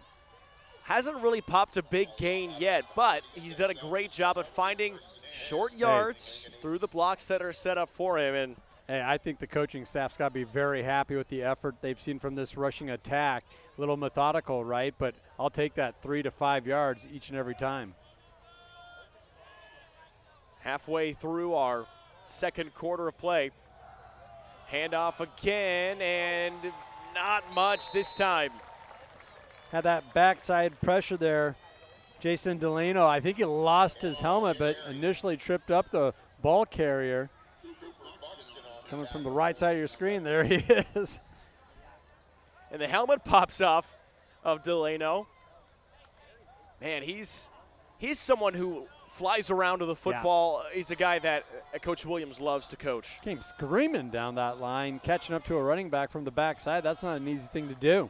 Hasn't really popped a big gain yet, but he's done a great job at finding short yards through the blocks that are set up for him. And hey, I think the coaching staff's got to be very happy with the effort they've seen from this rushing attack. A little methodical, right? But I'll take that 3 to 5 yards each and every time. halfway through our second quarter of play. Handoff again, and not much this time. Had that backside pressure there. Jason Delano, I think he lost his helmet, but initially tripped up the ball carrier. Coming from the right side of your screen, there he is. And the helmet pops off of Delano. Man, he's someone who flies around to the football. Yeah. He's a guy that Coach Williams loves to coach. Came screaming down that line, catching up to a running back from the backside. That's not an easy thing to do.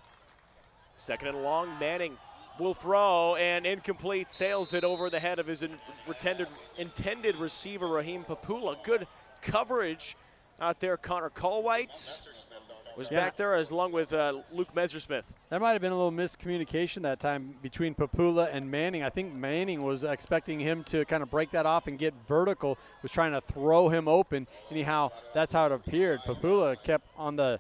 Second and long, Manning will throw, and incomplete, sails it over the head of his intended receiver, Raheem Papula. Good coverage out there. Connor Colwhite was back there along with Luke Messersmith. There might have been a little miscommunication that time between Papula and Manning. I think Manning was expecting him to kind of break that off and get vertical, was trying to throw him open. Anyhow, that's how it appeared. Papula kept on the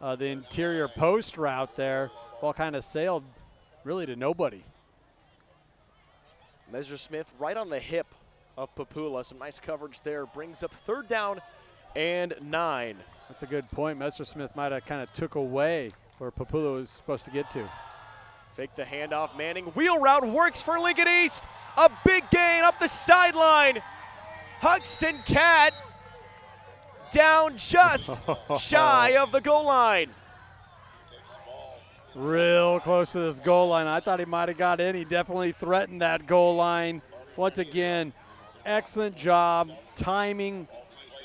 interior post route there. Ball kind of sailed really to nobody. Messersmith right on the hip of Papula. Some nice coverage there. Brings up third down and 9. That's a good point. Messersmith might have kind of took away where Papula was supposed to get to. Fake the handoff. Manning wheel route works for Lincoln East. A big gain up the sideline. Huxton Cat down just shy of the goal line. Real close to this goal line. I thought he might have got in. He definitely threatened that goal line. Once again, excellent job. Timing,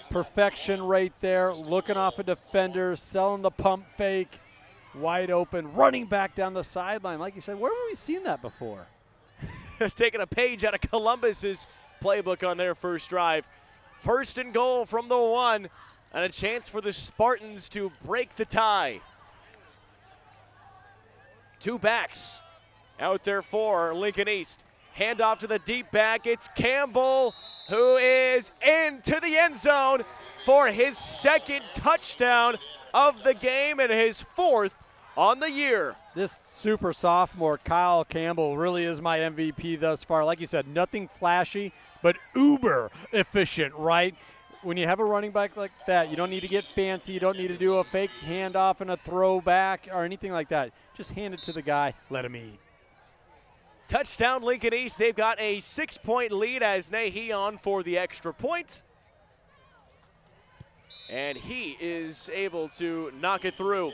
perfection right there. Looking off a defender, selling the pump fake. Wide open, running back down the sideline. Like you said, where have we seen that before? Taking a page out of Columbus's playbook on their first drive. First and goal from the 1, and a chance for the Spartans to break the tie. 2 backs out there for Lincoln East. Handoff to the deep back. It's Campbell who is into the end zone for his second touchdown of the game and his 4th on the year. This super sophomore, Kyle Campbell, really is my MVP thus far. Like you said, nothing flashy, but uber efficient, right? When you have a running back like that, you don't need to get fancy. You don't need to do a fake handoff and a throwback or anything like that. Just hand it to the guy, let him eat. Touchdown Lincoln East. They've got a 6-point lead as Nahi on for the extra point. And he is able to knock it through.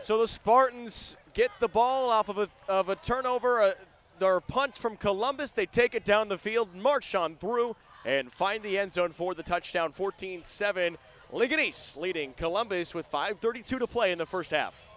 So the Spartans get the ball off of a turnover, their punt from Columbus. They take it down the field, march on through, and find the end zone for the touchdown. 14-7, Lincoln East leading Columbus with 5:32 to play in the first half.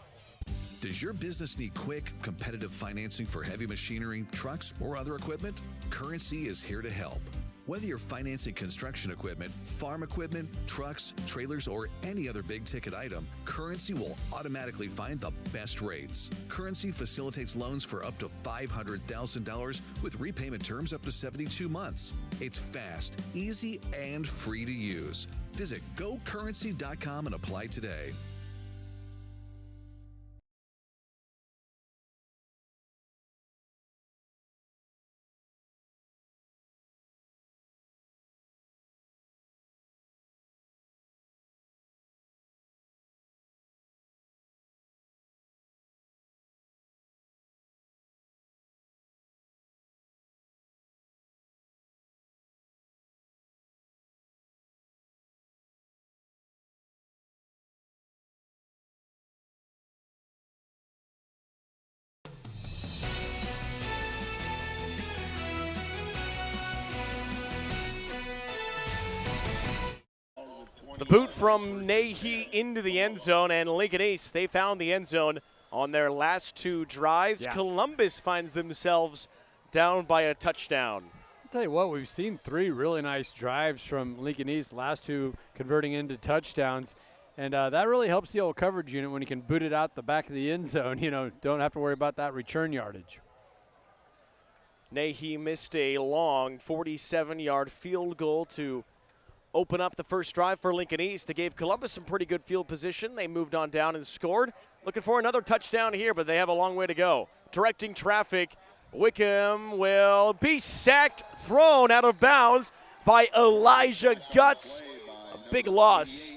Does your business need quick, competitive financing for heavy machinery, trucks, or other equipment? Currency is here to help. Whether you're financing construction equipment, farm equipment, trucks, trailers, or any other big-ticket item, Currency will automatically find the best rates. Currency facilitates loans for up to $500,000 with repayment terms up to 72 months. It's fast, easy, and free to use. Visit GoCurrency.com and apply today. The boot from Nahi into the end zone, and Lincoln East, they found the end zone on their last 2 drives. Yeah. Columbus finds themselves down by a touchdown. I'll tell you what, we've seen 3 really nice drives from Lincoln East, last 2 converting into touchdowns. And that really helps the old coverage unit when you can boot it out the back of the end zone. Don't have to worry about that return yardage. Nahi missed a long 47-yard field goal to open up the first drive for Lincoln East. They gave Columbus some pretty good field position. They moved on down and scored. Looking for another touchdown here, but they have a long way to go. Directing traffic, Wickham will be sacked, thrown out of bounds by Elijah Guts. A big loss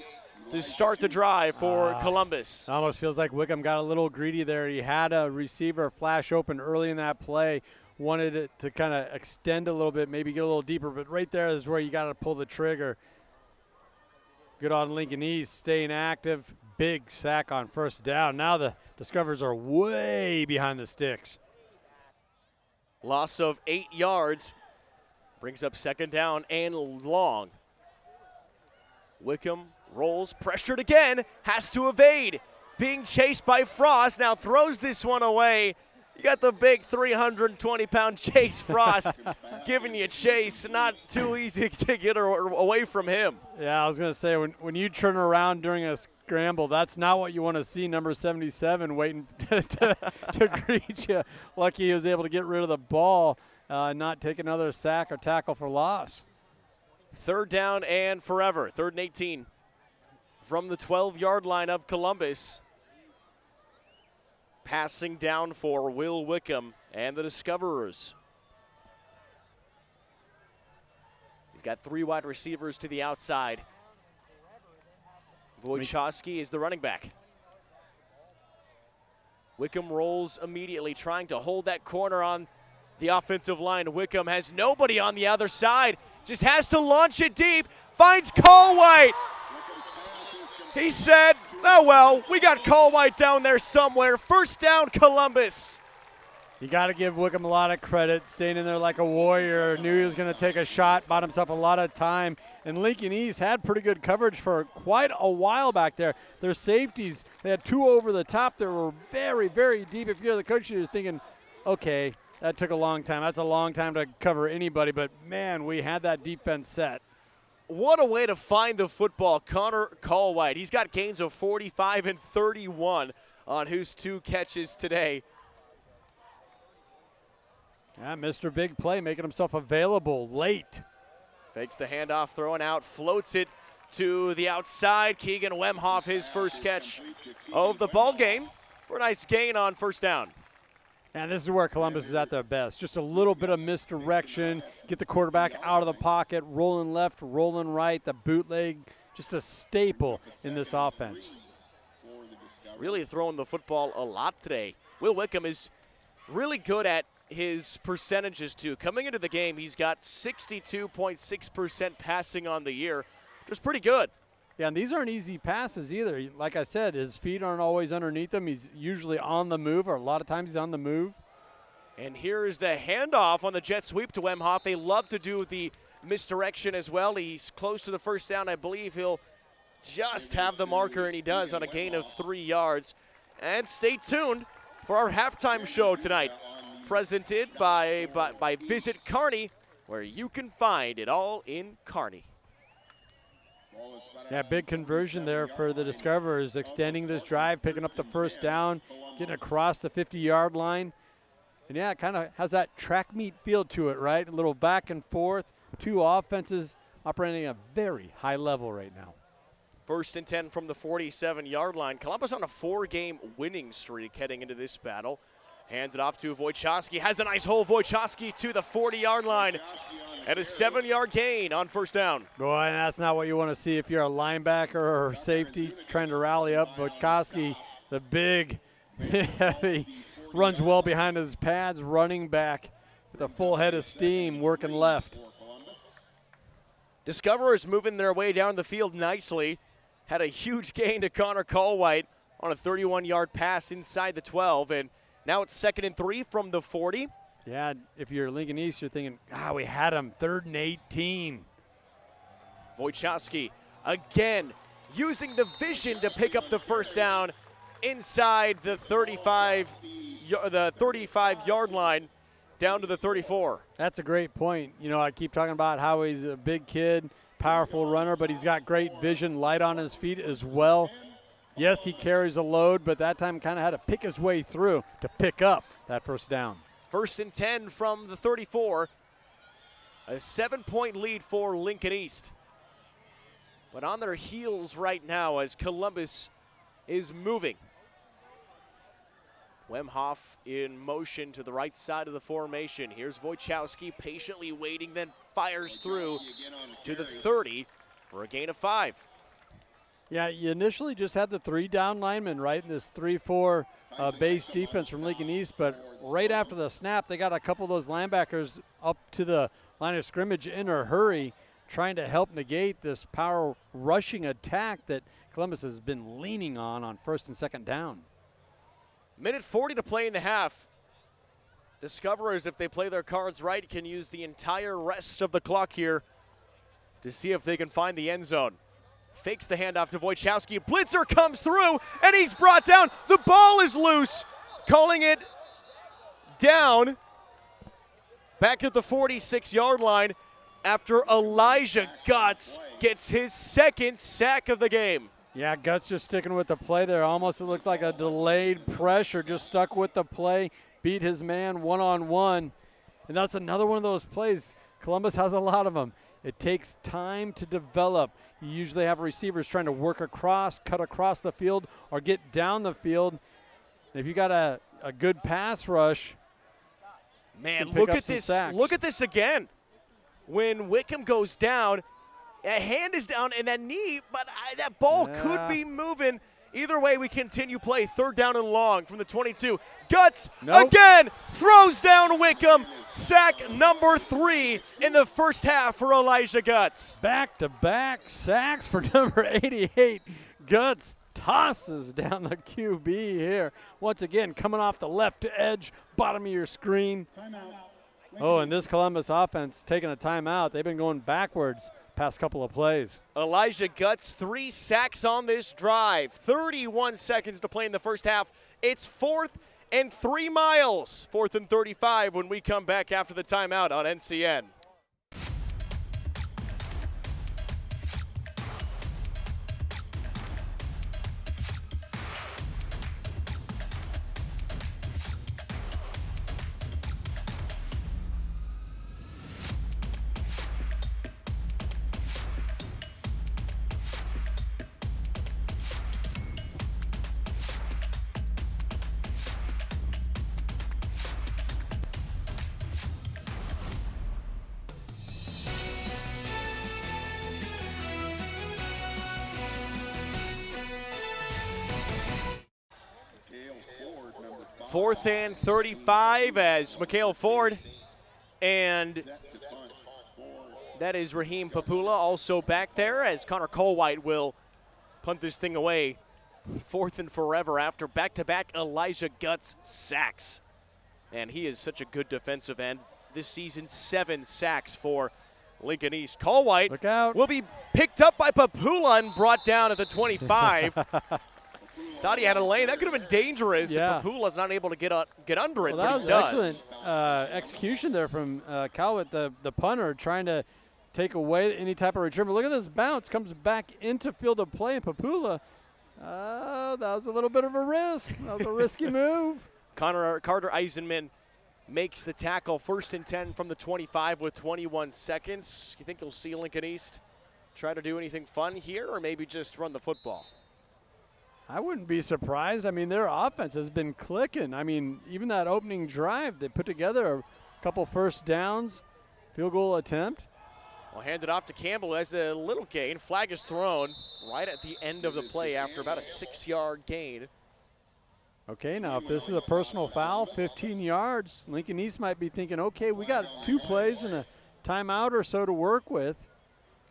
to start the drive for Columbus. It almost feels like Wickham got a little greedy there. He had a receiver flash open early in that play, wanted it to kind of extend a little bit, maybe get a little deeper, but right there is where you got to pull the trigger. Good on Lincoln East, staying active. Big sack on first down. Now the Discoverers are way behind the sticks. Loss of 8 yards brings up second down and long. Wickham rolls, pressured again, has to evade. Being chased by Frost, now throws this one away. You got the big 320-pound Chase Frost giving you a chase. Not too easy to get away from him. Yeah, I was going to say, when you turn around during a scramble, that's not what you want to see. Number 77 waiting to greet you. Lucky he was able to get rid of the ball, not take another sack or tackle for loss. Third down and forever. 3rd and 18 from the 12-yard line of Columbus. Passing down for Will Wickham and the Discoverers. He's got 3 wide receivers to the outside. Wojciechowski is the running back. Wickham rolls immediately, trying to hold that corner on the offensive line. Wickham has nobody on the other side. Just has to launch it deep. Finds Colwhite. He said, oh, well, we got Colwhite down there somewhere. First down, Columbus. You got to give Wickham a lot of credit, staying in there like a warrior. Knew he was going to take a shot, bought himself a lot of time. And Lincoln East had pretty good coverage for quite a while back there. Their safeties, they had 2 over the top that were very, very deep. If you're the coach, you're thinking, okay, that took a long time. That's a long time to cover anybody. But, man, we had that defense set. What a way to find the football, Connor Colwhite. He's got gains of 45 and 31 on whose 2 catches today. Yeah, Mr. Big Play making himself available late. Fakes the handoff, throwing out, floats it to the outside. Keegan Wemhoff, his first catch of the ball game for a nice gain on first down. And this is where Columbus is at their best. Just a little bit of misdirection, get the quarterback out of the pocket, rolling left, rolling right, the bootleg, just a staple in this offense. Really throwing the football a lot today. Will Wickham is really good at his percentages too. Coming into the game, he's got 62.6% passing on the year, which is pretty good. Yeah, and these aren't easy passes either. Like I said, his feet aren't always underneath him. He's usually on the move, or a lot of times he's on the move. And here's the handoff on the jet sweep to Wemhoff. They love to do the misdirection as well. He's close to the first down. I believe he'll just have the marker, and he does on a gain of 3 yards. And stay tuned for our halftime show tonight, presented by Visit Kearney, where you can find it all in Kearney. Yeah, big conversion there for the Discoverers, extending this drive, picking up the first down, getting across the 50-yard line. And, yeah, it kind of has that track meet feel to it, right? A little back and forth, 2 offenses operating at a very high level right now. 1st and 10 from the 47-yard line. Columbus on a 4-game winning streak heading into this battle. Hands it off to Wojciechowski. Has a nice hole. Wojciechowski to the 40-yard line. And a 7-yard gain on first down. Boy, and that's not what you want to see if you're a linebacker or safety trying to rally up. Wojciechowski, the big, heavy, runs well behind his pads, running back with a full head of steam, working left. Discoverers moving their way down the field nicely. Had a huge gain to Connor Colwhite on a 31-yard pass inside the 12. And now it's 2nd and 3 from the 40. Yeah, if you're Lincoln East, you're thinking, we had him 3rd and 18. Wojciechowski again, using the vision to pick up the first down inside the 35-yard line down to the 34. That's a great point. You know, I keep talking about how he's a big kid, powerful runner, but he's got great vision, light on his feet as well. Yes, he carries a load, but that time kind of had to pick his way through to pick up that first down. 1st and 10 from the 34. A 7-point lead for Lincoln East. But on their heels right now as Columbus is moving. Wemhoff in motion to the right side of the formation. Here's Wojciechowski patiently waiting, then fires through to the 30 for a gain of 5. Yeah, you initially just had the 3 down linemen, right, in this 3-4 base defense from Lincoln East, but right after the snap, they got a couple of those linebackers up to the line of scrimmage in a hurry, trying to help negate this power rushing attack that Columbus has been leaning on 1st and 2nd down. Minute 40 to play in the half. Discoverers, if they play their cards right, can use the entire rest of the clock here to see if they can find the end zone. Fakes the handoff to Wojciechowski. Blitzer comes through, and he's brought down. The ball is loose. Calling it down back at the 46-yard line after Elijah Guts gets his 2nd sack of the game. Yeah, Guts just sticking with the play there. Almost it looked like a delayed pressure, just stuck with the play, beat his man one-on-one. And that's another one of those plays. Columbus has a lot of them. It takes time to develop. You usually have receivers trying to work across, cut across the field, or get down the field. And if you got a good pass rush, man, look at this. Sacks. Look at this again. When Wickham goes down, a hand is down and that knee, but that ball could be moving. Either way, we continue play. 3rd down and long from the 22. Guts again throws down Wickham. Sack number 3 in the first half for Elijah Guts. Back-to-back sacks for number 88. Guts tosses down the QB here. Once again, coming off the left edge, bottom of your screen. Oh, and this Columbus offense taking a timeout. They've been going backwards past couple of plays. Elijah Guts, 3 sacks on this drive. 31 seconds to play in the first half. It's 4th and 3 miles. 4th and 35 when we come back after the timeout on NCN. Fourth and 35 as Mikhail Ford and that is Raheem Papula also back there as Connor Colwhite will punt this thing away. 4th and forever after back-to-back Elijah Guts sacks. And he is such a good defensive end. This season, 7 sacks for Lincoln East. Colwhite will be picked up by Papula and brought down at the 25. Thought he had a lane. That could have been dangerous if Papula's not able to get under it, well, but he that was does. Excellent execution there from Colwhite, the punter, trying to take away any type of return. But look at this bounce. Comes back into field of play, and Papula, that was a little bit of a risk. That was a risky move. Carter Eisenman makes the tackle. 1st and 10 from the 25 with 21 seconds. You think you'll see Lincoln East try to do anything fun here or maybe just run the football? I wouldn't be surprised. I mean, their offense has been clicking. I mean, even that opening drive, they put together a couple first downs, field goal attempt. Well, hand it off to Campbell as a little gain. Flag is thrown right at the end of the play after about a 6-yard gain. Okay, now if this is a personal foul, 15 yards, Lincoln East might be thinking, okay, we got 2 plays and a timeout or so to work with.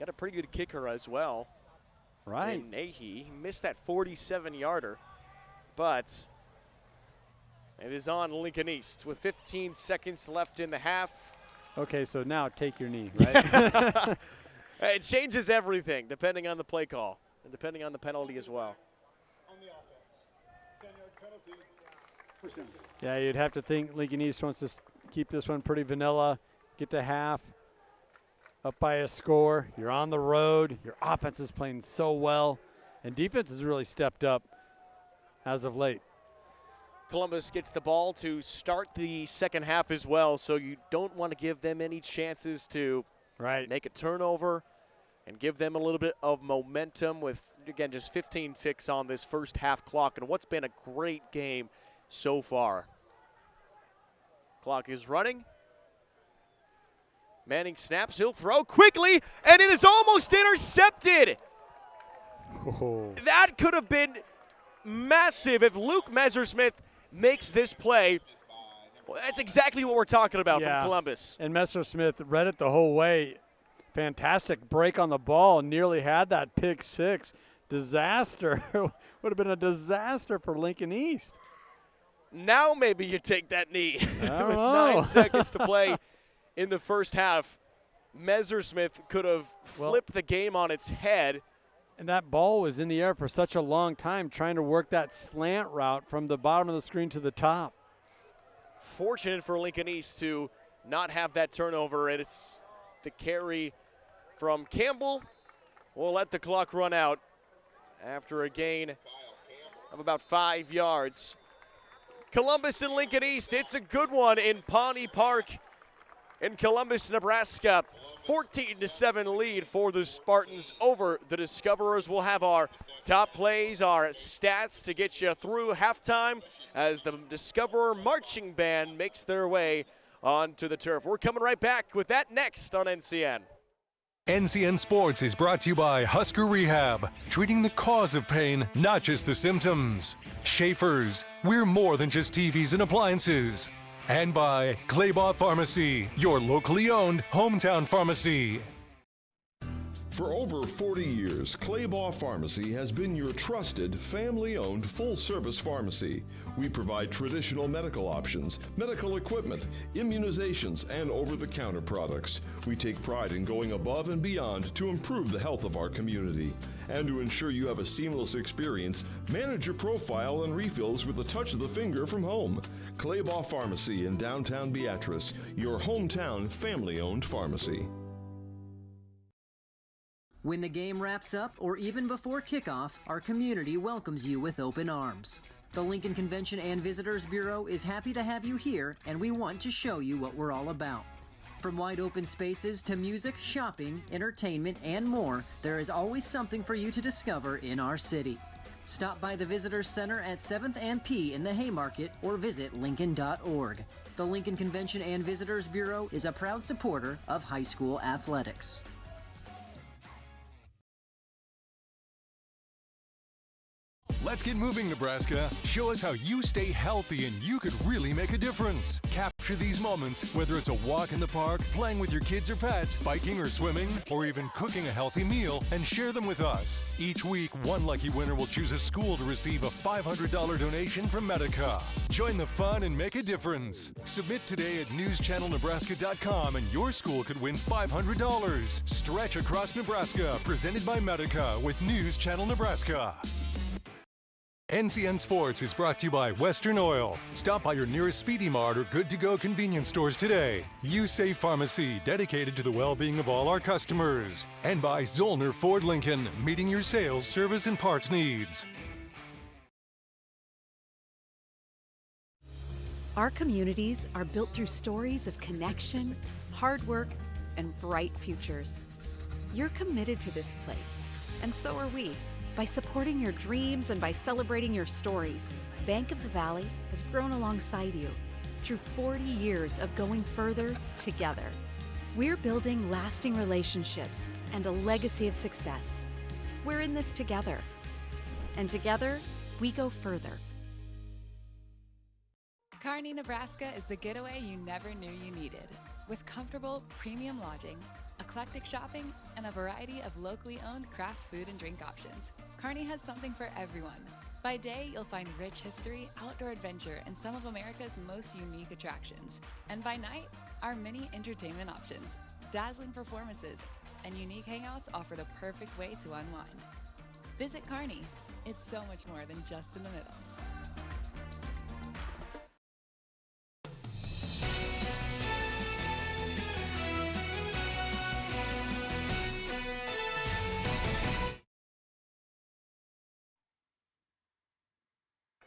Got a pretty good kicker as well. Right. Nahi. He missed that 47-yarder, but it is on Lincoln East with 15 seconds left in the half. Okay, so now take your knee, right? It changes everything depending on the play call and depending on the penalty as well. Yeah, you'd have to think Lincoln East wants to keep this one pretty vanilla, get to half, up by a score. You're on the road. Your offense is playing so well, and defense has really stepped up as of late. Columbus gets the ball to start the second half as well, so you don't want to give them any chances to make a turnover and give them a little bit of momentum with, again, just 15 ticks on this first half clock and what's been a great game so far. Clock is running. Manning snaps, he'll throw quickly, and it is almost intercepted. Oh. That could have been massive if Luke Messersmith makes this play. Well, that's exactly what we're talking about from Columbus. And Messersmith read it the whole way. Fantastic break on the ball, nearly had that pick six. Disaster. Would have been a disaster for Lincoln East. Now maybe you take that knee with I don't know. 9 seconds to play in the first half. Messersmith could have flipped the game on its head. And that ball was in the air for such a long time, trying to work that slant route from the bottom of the screen to the top. Fortunate for Lincoln East to not have that turnover. It's the carry from Campbell. We'll let the clock run out after a gain of about 5 yards. Columbus and Lincoln East, it's a good one in Pawnee Park in Columbus, Nebraska. 14-7 lead for the Spartans over the Discoverers. We'll have our top plays, our stats to get you through halftime as the Discoverer Marching Band makes their way onto the turf. We're coming right back with that next on NCN. NCN Sports is brought to you by Husker Rehab, treating the cause of pain, not just the symptoms. Schaefer's, we're more than just TVs and appliances. And by Claybaugh Pharmacy, your locally owned hometown pharmacy. For over 40 years, Claybaugh Pharmacy has been your trusted, family-owned, full-service pharmacy. We provide traditional medical options, medical equipment, immunizations, and over-the-counter products. We take pride in going above and beyond to improve the health of our community. And to ensure you have a seamless experience, manage your profile and refills with a touch of the finger from home. Claybaugh Pharmacy in downtown Beatrice, your hometown family-owned pharmacy. When the game wraps up, or even before kickoff, our community welcomes you with open arms. The Lincoln Convention and Visitors Bureau is happy to have you here, and we want to show you what we're all about. From wide open spaces to music, shopping, entertainment, and more, there is always something for you to discover in our city. Stop by the Visitors Center at 7th and P in the Haymarket or visit Lincoln.org. The Lincoln Convention and Visitors Bureau is a proud supporter of high school athletics. Let's get moving, Nebraska. Show us how you stay healthy and you could really make a difference. Capture these moments, whether it's a walk in the park, playing with your kids or pets, biking or swimming, or even cooking a healthy meal, and share them with us. Each week, one lucky winner will choose a school to receive a $500 donation from Medica. Join the fun and make a difference. Submit today at newschannelnebraska.com and your school could win $500. Stretch Across Nebraska, presented by Medica with News Channel Nebraska. NCN Sports is brought to you by Western Oil. Stop by your nearest Speedy Mart or Good to Go convenience stores today. USafe Pharmacy, dedicated to the well-being of all our customers. And by Zollner Ford Lincoln, meeting your sales, service, and parts needs. Our communities are built through stories of connection, hard work, and bright futures. You're committed to this place, and so are we. By supporting your dreams and by celebrating your stories, Bank of the Valley has grown alongside you through 40 years of going further together. We're building lasting relationships and a legacy of success. We're in this together. And together, we go further. Kearney, Nebraska is the getaway you never knew you needed. With comfortable, premium lodging, eclectic shopping, and a variety of locally owned craft food and drink options, Kearney has something for everyone. By day, you'll find rich history, outdoor adventure, and some of America's most unique attractions. And by night, our many entertainment options, dazzling performances, and unique hangouts offer the perfect way to unwind. Visit Kearney. It's so much more than just in the middle.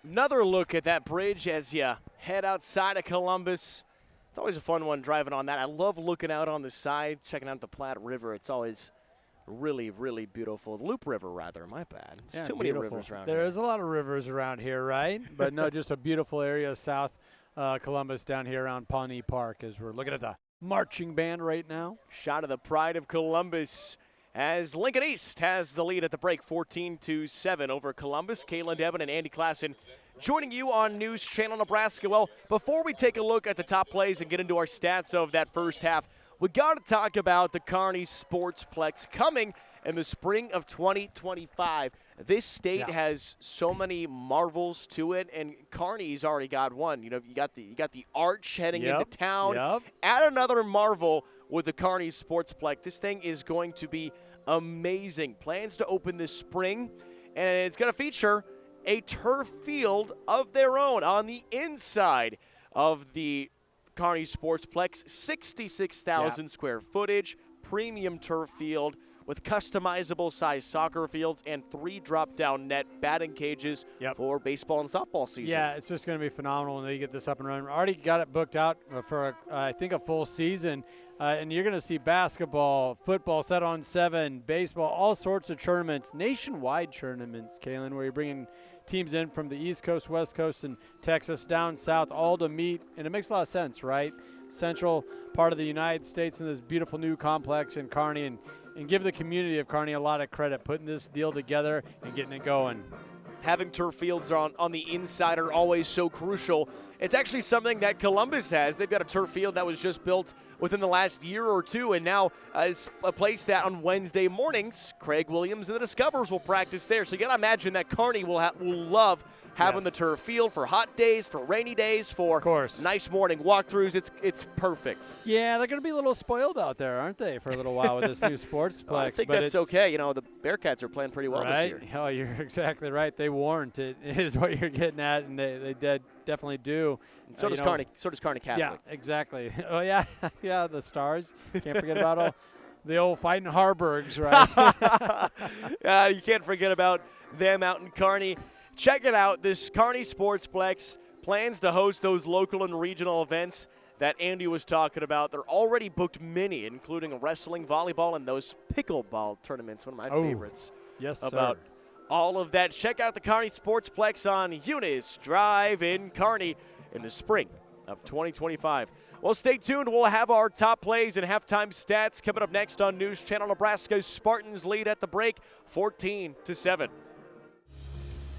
Another look at that bridge as you head outside of Columbus. It's always a fun one driving on that. I love looking out on the side, checking out the Platte River. It's always really, really beautiful. The Loop River, rather. My bad. There's too many rivers around here. There's a lot of rivers around here, right? But no, just a beautiful area, South Columbus down here around Pawnee Park as we're looking at the marching band right now. Shot of the pride of Columbus as Lincoln East has the lead at the break, 14-7 over Columbus. Kaylin Devin and Andy Klassen joining you on News Channel Nebraska. Well, before we take a look at the top plays and get into our stats of that first half, we got to talk about the Kearney Sportsplex coming in the spring of 2025. This state has so many marvels to it, and Kearney's already got one. You know, you got the arch heading into town. Add another marvel with the Kearney Sportsplex. This thing is going to be amazing. Plans to open this spring, and it's going to feature a turf field of their own on the inside of the Kearney Sportsplex. 66,000 square footage, premium turf field with customizable size soccer fields and 3 drop-down net batting cages for baseball and softball season. Yeah, it's just going to be phenomenal when they get this up and running. Already got it booked out for, I think, a full season. And you're going to see basketball, football, 7-on-7, baseball, all sorts of tournaments, nationwide tournaments, Kaylin, where you're bringing teams in from the East Coast, West Coast, and Texas down south, all to meet. And it makes a lot of sense, right? Central part of the United States in this beautiful new complex in Kearney, and give the community of Kearney a lot of credit putting this deal together and getting it going. Having turf fields on the inside are always so crucial. It's actually something that Columbus has. They've got a turf field that was just built within the last year or two, and now it's a place that on Wednesday mornings, Craig Williams and the Discoverers will practice there. So you got to imagine that Kearney will love having the turf field for hot days, for rainy days, for nice morning walkthroughs. It's perfect. Yeah, they're going to be a little spoiled out there, aren't they, for a little while with this new Sportsplex? I think that's okay. You know, the Bearcats are playing pretty well this year. Oh, you're exactly right. They warrant it is what you're getting at, and they definitely do. And so does Kearney. So does Kearney Catholic. Yeah, exactly. Oh, yeah. Yeah, the Stars. Can't forget about all the old Fighting Harburgs, right? You can't forget about them out in Kearney. Check it out. This Kearney Sportsplex plans to host those local and regional events that Andy was talking about. They're already booked many, including wrestling, volleyball, and those pickleball tournaments, one of my favorites. Yes, about all of that. Check out the Kearney Sportsplex on Eunice Drive in Kearney in the spring of 2025. Well, stay tuned. We'll have our top plays and halftime stats coming up next on News Channel Nebraska. Spartans lead at the break, 14-7.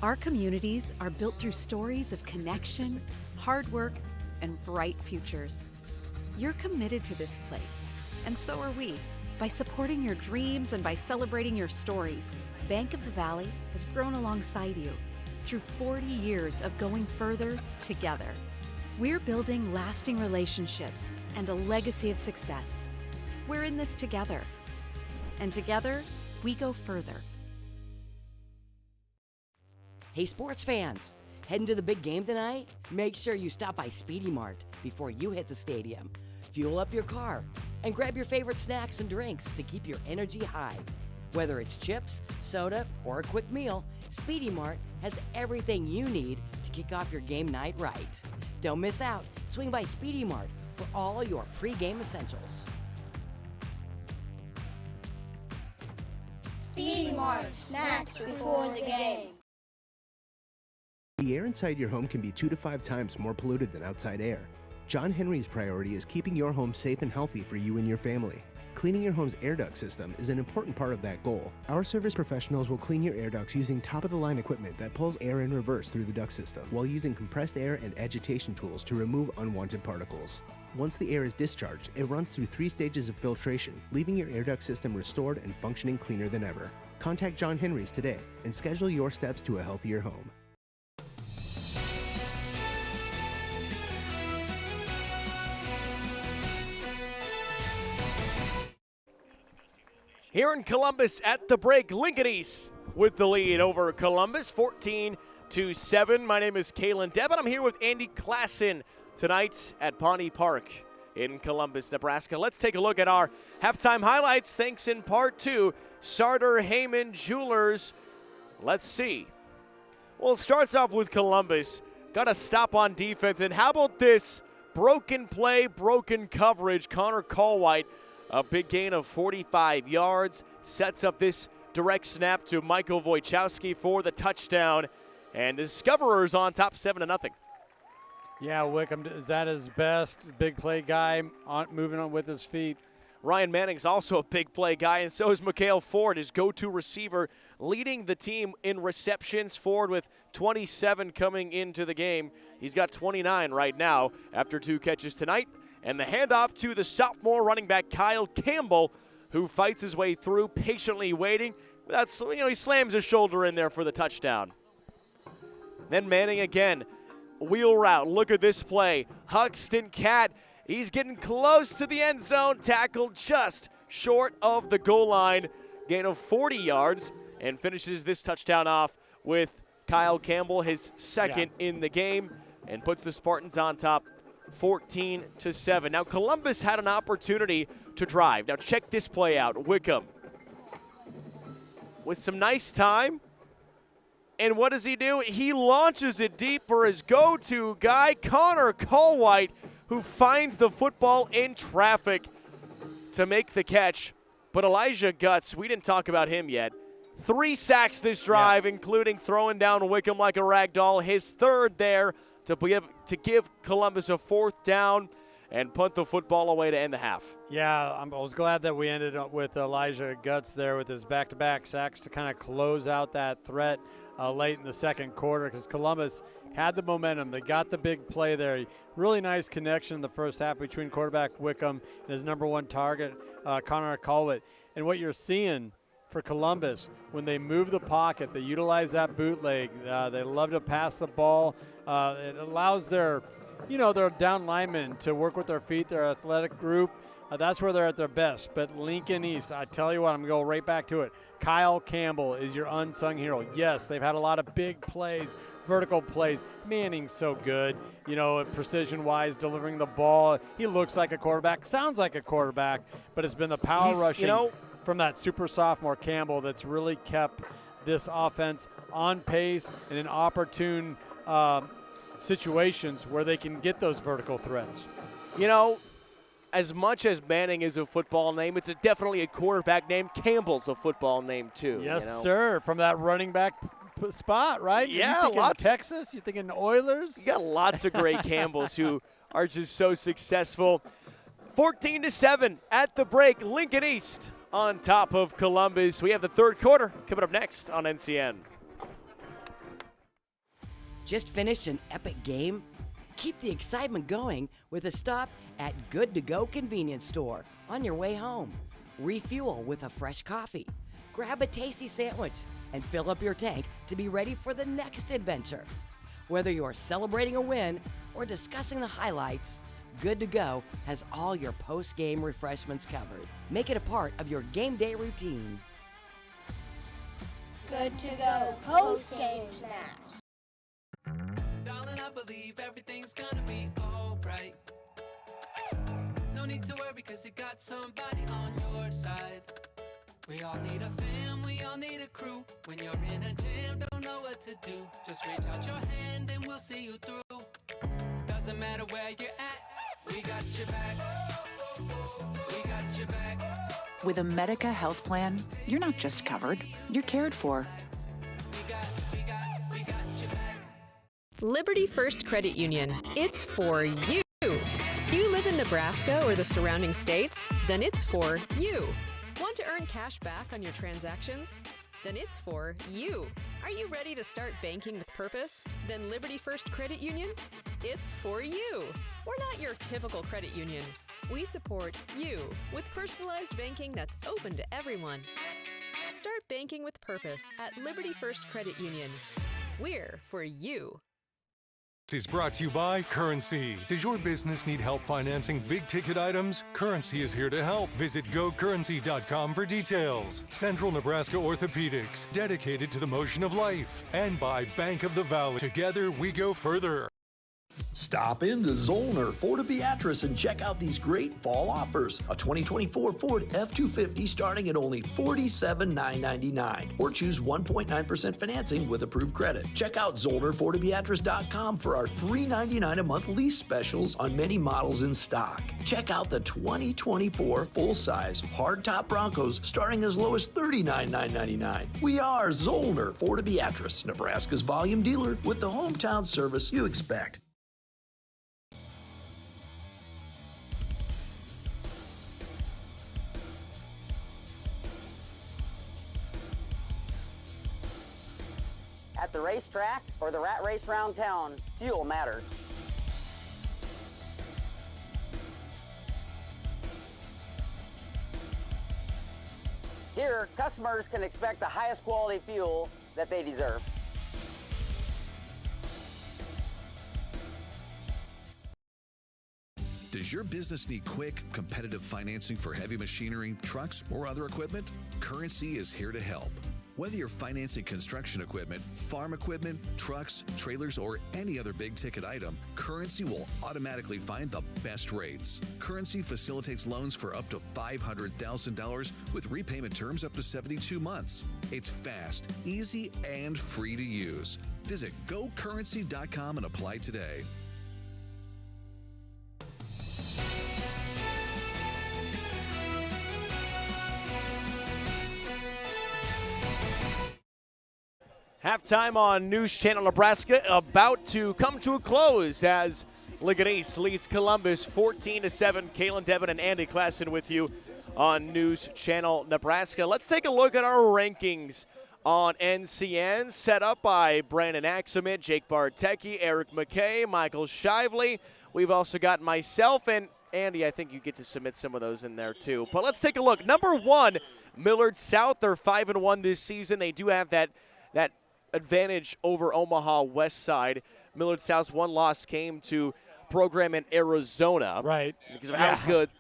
Our communities are built through stories of connection, hard work, and bright futures. You're committed to this place, and so are we. By supporting your dreams and by celebrating your stories, Bank of the Valley has grown alongside you through 40 years of going further together. We're building lasting relationships and a legacy of success. We're in this together, and together we go further. Hey sports fans, heading to the big game tonight? Make sure you stop by Speedy Mart before you hit the stadium. Fuel up your car and grab your favorite snacks and drinks to keep your energy high. Whether it's chips, soda, or a quick meal, Speedy Mart has everything you need to kick off your game night right. Don't miss out. Swing by Speedy Mart for all your pre-game essentials. Speedy Mart, snacks before the game. The air inside your home can be 2 to 5 times more polluted than outside air. John Henry's priority is keeping your home safe and healthy for you and your family. Cleaning your home's air duct system is an important part of that goal. Our service professionals will clean your air ducts using top-of-the-line equipment that pulls air in reverse through the duct system, while using compressed air and agitation tools to remove unwanted particles. Once the air is discharged, it runs through 3 stages of filtration, leaving your air duct system restored and functioning cleaner than ever. Contact John Henry's today and schedule your steps to a healthier home. Here in Columbus at the break, Lincoln East with the lead over Columbus, 14-7. My name is Kalen Debb, and I'm here with Andy Klassen tonight at Pawnee Park in Columbus, Nebraska. Let's take a look at our halftime highlights, thanks in part to Sartor Heyman Jewelers. Let's see. Well, it starts off with Columbus. Got a stop on defense, and how about this? Broken play, broken coverage. Connor Colwhite, a big gain of 45 yards, sets up this direct snap to Michael Wojciechowski for the touchdown. And the Discoverers on top 7-0. Yeah, Wickham is at his best. Big play guy, moving on with his feet. Ryan Manning's also a big play guy, and so is Mikhail Ford, his go-to receiver, leading the team in receptions. Ford with 27 coming into the game. He's got 29 right now after 2 catches tonight. And the handoff to the sophomore running back Kyle Campbell, who fights his way through, patiently waiting. He slams his shoulder in there for the touchdown. Then Manning again. Wheel route. Look at this play. Huxton Cat. He's getting close to the end zone. Tackled just short of the goal line. Gain of 40 yards. And finishes this touchdown off with Kyle Campbell, his second in the game. And puts the Spartans on top 14-7. Now Columbus had an opportunity to drive. Now check this play out. Wickham with some nice time. And what does he do? He launches it deep for his go-to guy, Connor Colwhite, who finds the football in traffic to make the catch. But Elijah Guts, we didn't talk about him yet. 3 sacks this drive, including throwing down Wickham like a rag doll. His third there to give Columbus a 4th down and punt the football away to end the half. Yeah, I was glad that we ended up with Elijah Guts there with his back-to-back sacks to kind of close out that threat late in the second quarter, because Columbus had the momentum. They got the big play there. Really nice connection in the first half between quarterback Wickham and his number 1 target, Connor Colwhite. And what you're seeing for Columbus, when they move the pocket, they utilize that bootleg. They love to pass the ball. It allows their down linemen to work with their feet, their athletic group. That's where they're at their best. But Lincoln East, I tell you what, I'm going to go right back to it. Kyle Campbell is your unsung hero. Yes, they've had a lot of big plays, vertical plays. Manning's so good, precision-wise, delivering the ball. He looks like a quarterback, sounds like a quarterback, but it's been the power rushing from that super sophomore Campbell that's really kept this offense on pace and in opportune situations where they can get those vertical threats. As much as Manning is a football name, it's definitely a quarterback name. Campbell's a football name, too. Yes, sir. From that running back spot, right? Yeah, you thinking Texas? You thinking Oilers? You got lots of great Campbells who are just so successful. 14-7 at the break. Lincoln East on top of Columbus. We have the third quarter coming up next on NCN. Just finished an epic game? Keep the excitement going with a stop at Good To Go convenience store on your way home. Refuel with a fresh coffee. Grab a tasty sandwich and fill up your tank to be ready for the next adventure. Whether you're celebrating a win or discussing the highlights, Good To Go has all your post-game refreshments covered. Make it a part of your game day routine. Good To Go post-game snacks. Darling, I believe everything's gonna be alright. No need to worry, cause you got somebody on your side. We all need a fam, we all need a crew. When you're in a jam, don't know what to do. Just reach out your hand and we'll see you through. Doesn't matter where you're at, we got your back. We got your back. With a Medica health plan, you're not just covered, you're cared for. Liberty First Credit Union. It's for you. You live in Nebraska or the surrounding states? Then it's for you. Want to earn cash back on your transactions? Then it's for you. Are you ready to start banking with purpose? Then Liberty First Credit Union? It's for you. We're not your typical credit union. We support you with personalized banking that's open to everyone. Start banking with purpose at Liberty First Credit Union. We're for you. Is brought to you by Currency. Does your business need help financing big-ticket items? Currency is here to help. Visit gocurrency.com for details. Central Nebraska Orthopedics, dedicated to the motion of life. And by Bank of the Valley. Together, we go further. Stop into Zollner Ford Beatrice and check out these great fall offers. A 2024 Ford F-250 starting at only $47,999. Or choose 1.9% financing with approved credit. Check out ZollnerFordBeatrice.com for our $399 a month lease specials on many models in stock. Check out the 2024 full-size hardtop Broncos starting as low as $39,999. We are Zollner Ford Beatrice, Nebraska's volume dealer with the hometown service you expect. At the racetrack or the rat race round town, fuel matters. Here, customers can expect the highest quality fuel that they deserve. Does your business need quick, competitive financing for heavy machinery, trucks, or other equipment? Currency is here to help. Whether you're financing construction equipment, farm equipment, trucks, trailers, or any other big-ticket item, Currency will automatically find the best rates. Currency facilitates loans for up to $500,000 with repayment terms up to 72 months. It's fast, easy, and free to use. Visit gocurrency.com and apply today. Halftime on News Channel Nebraska about to come to a close as Lincoln East leads Columbus 14-7. Kalen Devin and Andy Klassen with you on News Channel Nebraska. Let's take a look at our rankings on NCN, set up by Brandon Axelman, Jake Bartecki, Eric McKay, Michael Shively. We've also got myself and Andy. I think you get to submit some of those in there too. But let's take a look. Number one, Millard South. They're 5-1 this season. They do have that advantage over Omaha West Side. Millard South's one loss came to program in Arizona. Right. Because of how good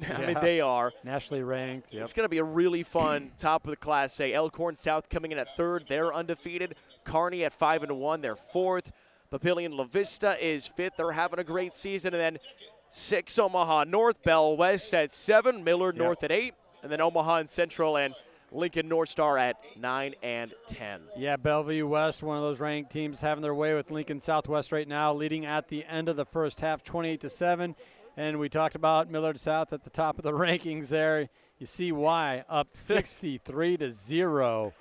they are. Nationally ranked. Yep. It's going to be a really fun top of the Class A. Elkhorn South coming in at third. They're undefeated. Kearney at 5-1. They're fourth. Papillion La Vista is fifth. They're having a great season. And then 6 Omaha North. Bell West at 7. Millard North at 8. And then Omaha and Central and Lincoln North Star at 9 and 10. Yeah, Bellevue West, one of those ranked teams, having their way with Lincoln Southwest right now, leading at the end of the first half, 28-7. And we talked about Millard South at the top of the rankings there. You see why, up 63-0.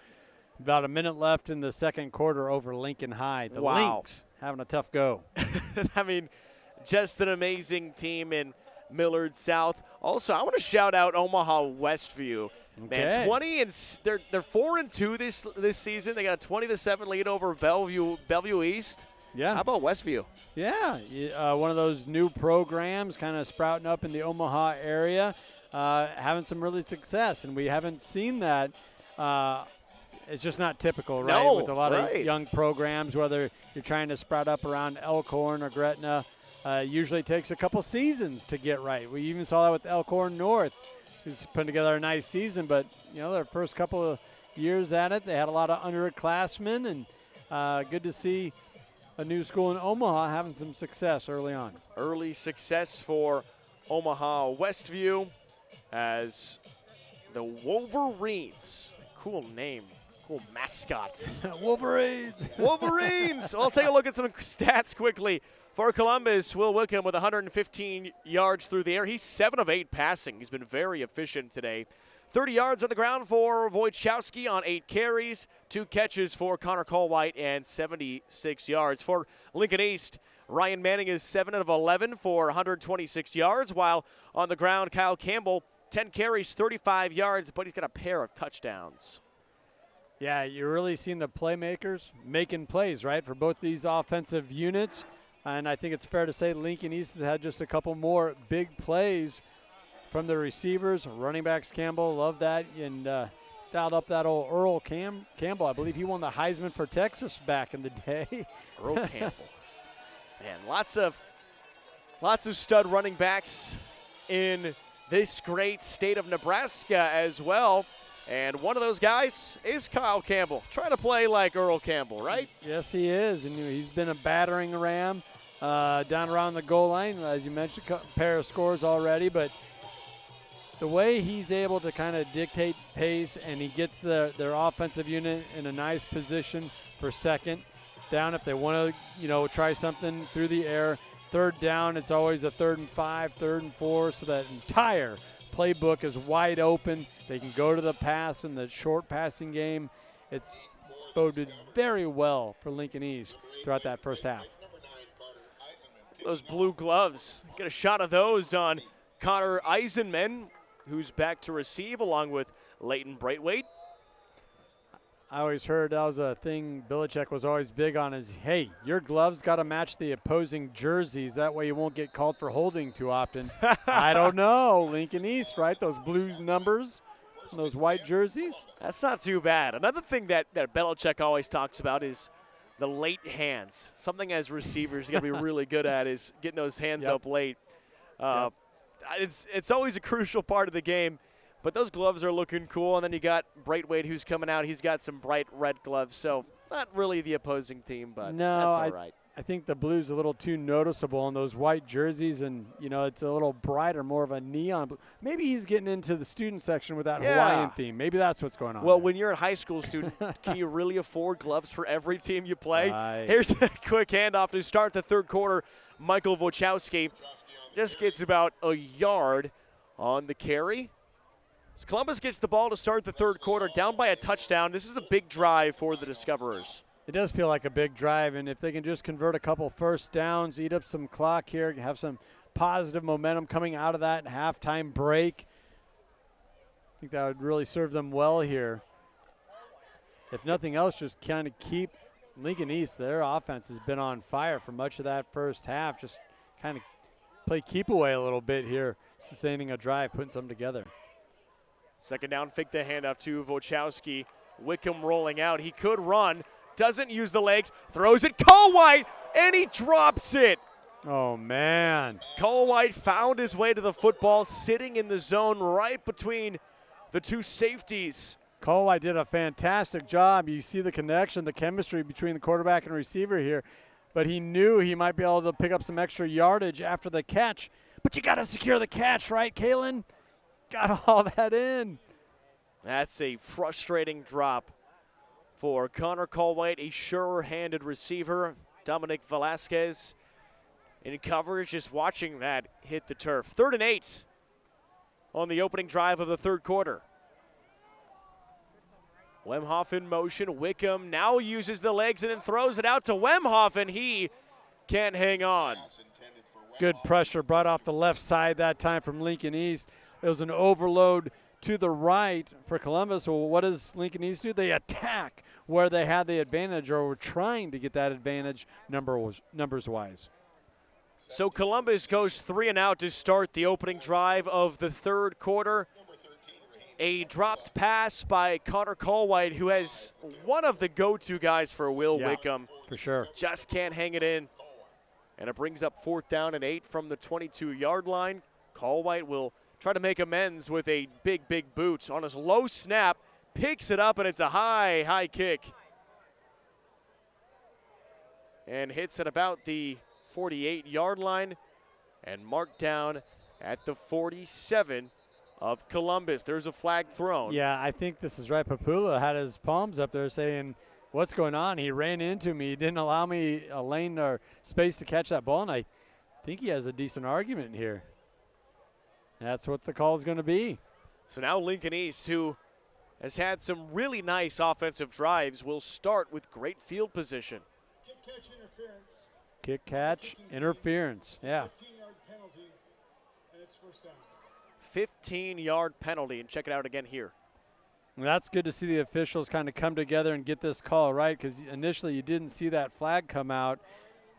About a minute left in the second quarter over Lincoln High. The Lynx having a tough go. I mean, just an amazing team in Millard South. Also, I want to shout out Omaha Westview. Man, 20 and they're 4-2 this season. They got a 20-7 lead over Bellevue East. Yeah. How about Westview? Yeah, one of those new programs kind of sprouting up in the Omaha area, having some really success, and we haven't seen that. It's just not typical, right? No, with a lot of young programs, whether you're trying to sprout up around Elkhorn or Gretna, usually takes a couple seasons to get right. We even saw that with Elkhorn North, who's putting together a nice season, but their first couple of years at it, they had a lot of underclassmen, and good to see a new school in Omaha having some success early on. Early success for Omaha Westview as the Wolverines. Cool name, cool mascot. Wolverines. Wolverines. I'll take a look at some stats quickly. For Columbus, Will Wickham with 115 yards through the air. He's 7 of 8 passing. He's been very efficient today. 30 yards on the ground for Wojciechowski on 8 carries. 2 catches for Connor Colwhite and 76 yards. For Lincoln East, Ryan Manning is 7 of 11 for 126 yards, while on the ground, Kyle Campbell, 10 carries, 35 yards, but he's got a pair of touchdowns. Yeah, you're really seeing the playmakers making plays, right, for both these offensive units. And I think it's fair to say Lincoln East has had just a couple more big plays from the receivers. Running backs, Campbell, love that. And dialed up that old Earl Campbell. I believe he won the Heisman for Texas back in the day. Earl Campbell. Man, lots of stud running backs in this great state of Nebraska as well. And one of those guys is Kyle Campbell, trying to play like Earl Campbell, right? Yes, he is. And he's been a battering ram down around the goal line. As you mentioned, a pair of scores already. But the way he's able to kind of dictate pace, and he gets their offensive unit in a nice position for second down if they want to, try something through the air. Third down, it's always a 3rd and 5, 3rd and 4, so that entire playbook is wide open. They can go to the pass in the short passing game. It's boded very well for Lincoln East throughout that first half. Those blue gloves, get a shot of those on Connor Eisenman, who's back to receive along with Leighton Braithwaite. I always heard that was a thing Belichick was always big on is, hey, your gloves got to match the opposing jerseys. That way you won't get called for holding too often. I don't know. Lincoln East, right? Those blue numbers, those white jerseys. That's not too bad. Another thing that Belichick always talks about is the late hands. Something as receivers you got to be really good at is getting those hands up late. It's always a crucial part of the game. But those gloves are looking cool, and then you got Braithwaite who's coming out. He's got some bright red gloves, so not really the opposing team, but that's all right. I think the blue's a little too noticeable in those white jerseys, and, it's a little brighter, more of a neon blue. Maybe he's getting into the student section with that Hawaiian theme. Maybe that's what's going on. Well, when you're a high school student, can you really afford gloves for every team you play? Right. Here's a quick handoff to start the third quarter. Michael Wojciechowski just gets about a yard on the carry. As Columbus gets the ball to start the third quarter, down by a touchdown. This is a big drive for the Discoverers. It does feel like a big drive, and if they can just convert a couple first downs, eat up some clock here, have some positive momentum coming out of that halftime break, I think that would really serve them well here. If nothing else, just kind of keep Lincoln East, their offense has been on fire for much of that first half. Just kind of play keep away a little bit here, sustaining a drive, putting something together. Second down, fake the handoff to Wojciechowski. Wickham rolling out. He could run, doesn't use the legs, throws it. Colwhite, and he drops it. Oh, man. Colwhite found his way to the football, sitting in the zone right between the two safeties. Colwhite did a fantastic job. You see the connection, the chemistry between the quarterback and receiver here. But he knew he might be able to pick up some extra yardage after the catch. But you got to secure the catch, right, Kalen? Got all that in. That's a frustrating drop for Connor Colwhite, a sure-handed receiver. Dominic Velasquez in coverage, just watching that hit the turf. 3rd and 8 on the opening drive of the third quarter. Wemhoff in motion. Wickham now uses the legs and then throws it out to Wemhoff, and he can't hang on. Good pressure brought off the left side that time from Lincoln East. It was an overload to the right for Columbus. Well, what does Lincoln East do? They attack where they had the advantage or were trying to get that advantage numbers-wise. So Columbus goes 3 and out to start the opening drive of the third quarter. A dropped pass by Connor Colwhite, who has one of the go-to guys for Will Wickham. For sure. Just can't hang it in. And it brings up 4th down and 8 from the 22-yard line. Colwhite will try to make amends with a big boot on his low snap, picks it up, and it's a high kick. And hits at about the 48-yard line and marked down at the 47 of Columbus. There's a flag thrown. Yeah, I think this is right. Papula had his palms up there saying, what's going on? He ran into me. He didn't allow me a lane or space to catch that ball, and I think he has a decent argument here. That's what the call is going to be. So now Lincoln East, who has had some really nice offensive drives, will start with great field position. Kick, catch, interference. Yeah. 15-yard penalty, and check it out again here. Well, that's good to see the officials kind of come together and get this call right, because initially you didn't see that flag come out.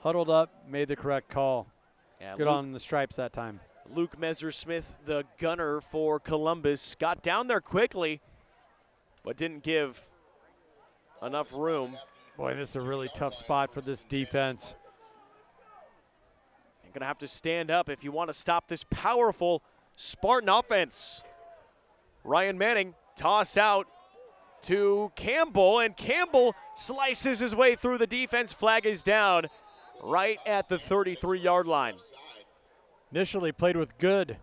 Huddled up, made the correct call. Yeah, good on the stripes that time. Luke Messersmith, the gunner for Columbus, got down there quickly, but didn't give enough room. Boy, this is a really tough spot for this defense. Going to have to stand up if you want to stop this powerful Spartan offense. Ryan Manning toss out to Campbell, and Campbell slices his way through the defense. Flag is down right at the 33-yard line. Initially played with good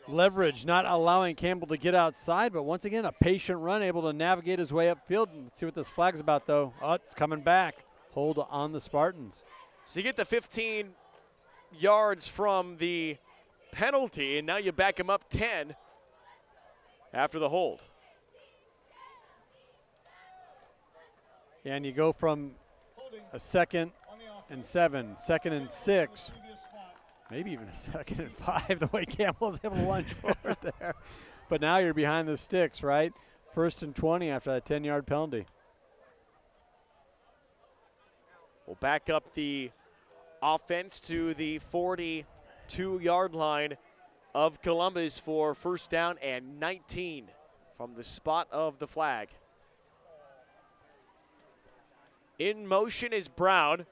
leverage, not allowing Campbell to get outside, but once again, a patient run, able to navigate his way upfield. Let's see what this flag's about, though. Oh, it's coming back. Hold on the Spartans. So you get the 15 yards from the penalty, and now you back him up 10 after the hold. Yeah, and you go from a 2nd and 7, 2nd and 6, maybe even a 2nd and 5, the way Campbell's able to lunge forward there. But now you're behind the sticks, right? 1st and 20 after that 10-yard penalty. We'll back up the offense to the 42-yard line of Columbus for first down and 19 from the spot of the flag. In motion is Brown.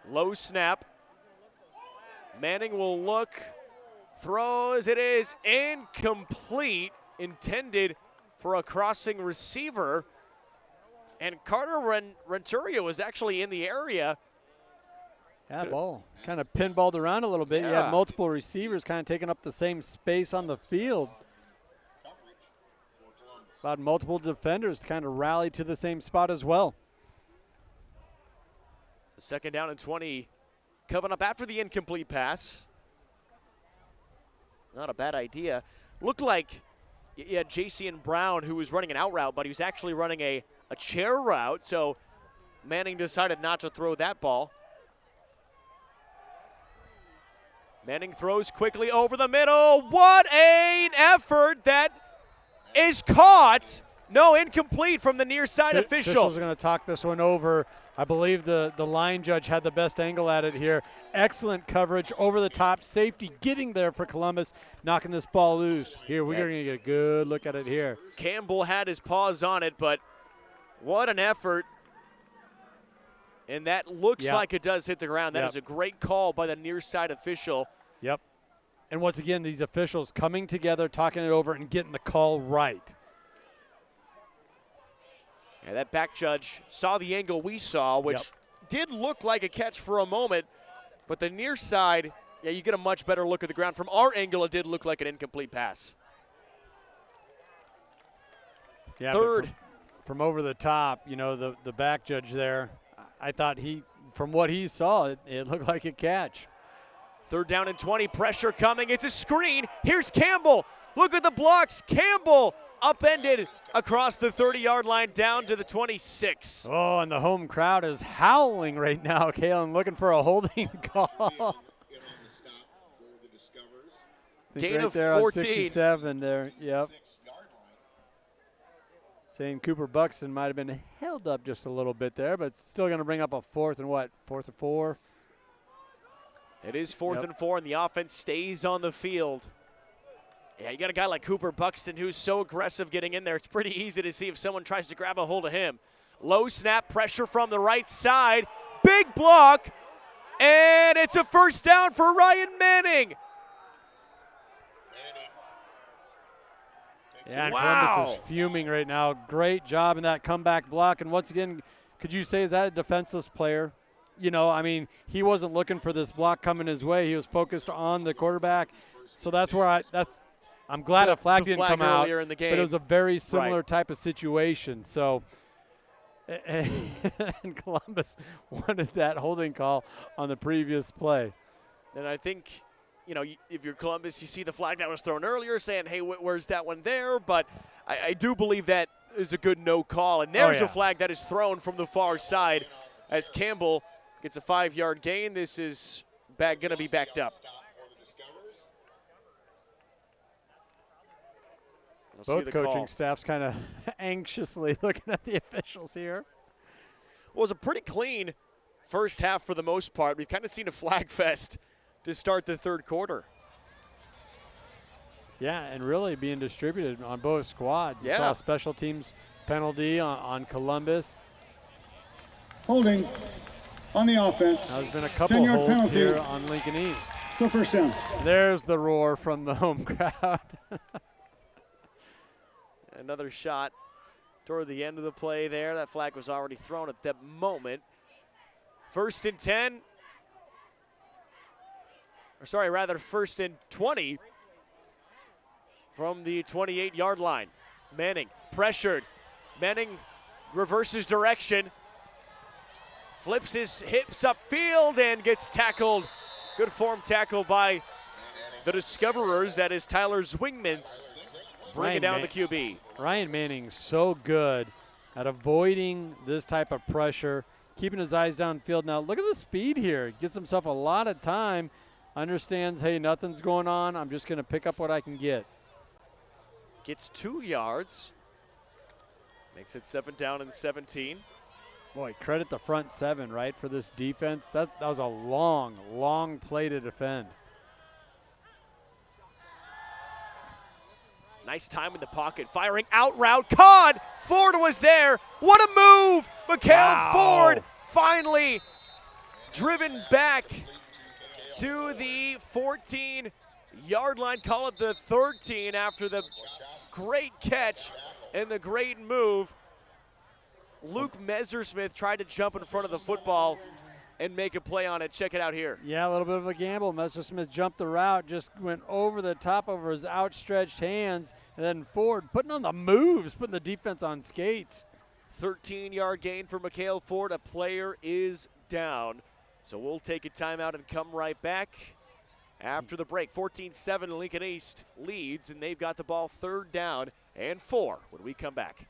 Low snap. Manning will look. Throws. It is incomplete. Intended for a crossing receiver. And Carter Renteria was actually in the area. That ball kind of pinballed around a little bit. Yeah. You had multiple receivers kind of taking up the same space on the field. About multiple defenders kind of rallied to the same spot as well. Second down and 20 coming up after the incomplete pass. Not a bad idea. Looked like you had Jason Brown who was running an out route, but he was actually running a chair route, so Manning decided not to throw that ball. Manning throws quickly over the middle. What an effort that is caught. No, incomplete from the near side official. Officials are going to talk this one over. I believe the line judge had the best angle at it here. Excellent coverage over the top. Safety getting there for Columbus, knocking this ball loose. Here, we're going to get a good look at it here. Campbell had his paws on it, but what an effort. And that looks like it does hit the ground. That is a great call by the near side official. Yep. And once again, these officials coming together, talking it over, and getting the call right. Yeah, that back judge saw the angle we saw, which did look like a catch for a moment, but the near side, yeah, you get a much better look at the ground. From our angle, it did look like an incomplete pass. Yeah, third. From over the top, you know, the back judge there, I thought from what he saw, it looked like a catch. Third down and 20, pressure coming. It's a screen. Here's Campbell. Look at the blocks. Campbell upended across the 30-yard line down to the 26. Oh, and the home crowd is howling right now, Kalen, looking for a holding call. Gain right of there 14. On 67 there, yep. Saying Cooper Buxton might have been held up just a little bit there, but still going to bring up a 4th and 4. It is 4th and 4, and the offense stays on the field. Yeah, you got a guy like Cooper Buxton who's so aggressive getting in there. It's pretty easy to see if someone tries to grab a hold of him. Low snap, pressure from the right side. Big block, and it's a first down for Ryan Manning. Yeah, and Columbus is fuming right now. Great job in that comeback block. And once again, could you say, is that a defenseless player? You know, I mean, he wasn't looking for this block coming his way. He was focused on the quarterback. So that's where I'm glad a flag didn't come out. In the game. But it was a very similar type of situation. So, and Columbus wanted that holding call on the previous play. And I think, you know, if you're Columbus, you see the flag that was thrown earlier saying, hey, where's that one there? But I do believe that is a good no call. And there's a flag that is thrown from the far side as Campbell gets a 5-yard gain. This is going to be backed up. Both coaching staffs kind of anxiously looking at the officials here. Well, it was a pretty clean first half for the most part. We've kind of seen a flag fest to start the third quarter. Yeah, and really being distributed on both squads. You saw a special teams penalty on Columbus. Holding. on the offense. There's been a couple 10-yard holds penalty. here on Lincoln East. So first down. There's the roar from the home crowd. Another shot toward the end of the play there. That flag was already thrown at that moment. 1st and 10. Or sorry, rather 1st and 20 from the 28-yard line. Manning pressured. Manning reverses direction. Flips his hips upfield and gets tackled. Good form tackle by the Discoverers. That is Tyler Zwingman bringing down the QB. Ryan Manning's so good at avoiding this type of pressure, keeping his eyes downfield. Now look at the speed here. Gets himself a lot of time. Understands, hey, nothing's going on. I'm just going to pick up what I can get. Gets 2 yards. Makes it 7th down and 17. Boy, credit the front 7, right, for this defense. That was a long, long play to defend. Nice time in the pocket, firing out route, caught. Ford was there. What a move! Mikael Ford finally driven back to the 14-yard line. Call it the 13 after the great catch and the great move. Luke Messersmith tried to jump in front of the football and make a play on it. Check it out here. Yeah, a little bit of a gamble. Messersmith jumped the route, just went over the top of his outstretched hands, and then Ford putting on the moves, putting the defense on skates. 13-yard gain for Mikael Ford. A player is down. So we'll take a timeout and come right back after the break. 14-7 Lincoln East leads, and they've got the ball 3rd down and 4 when we come back.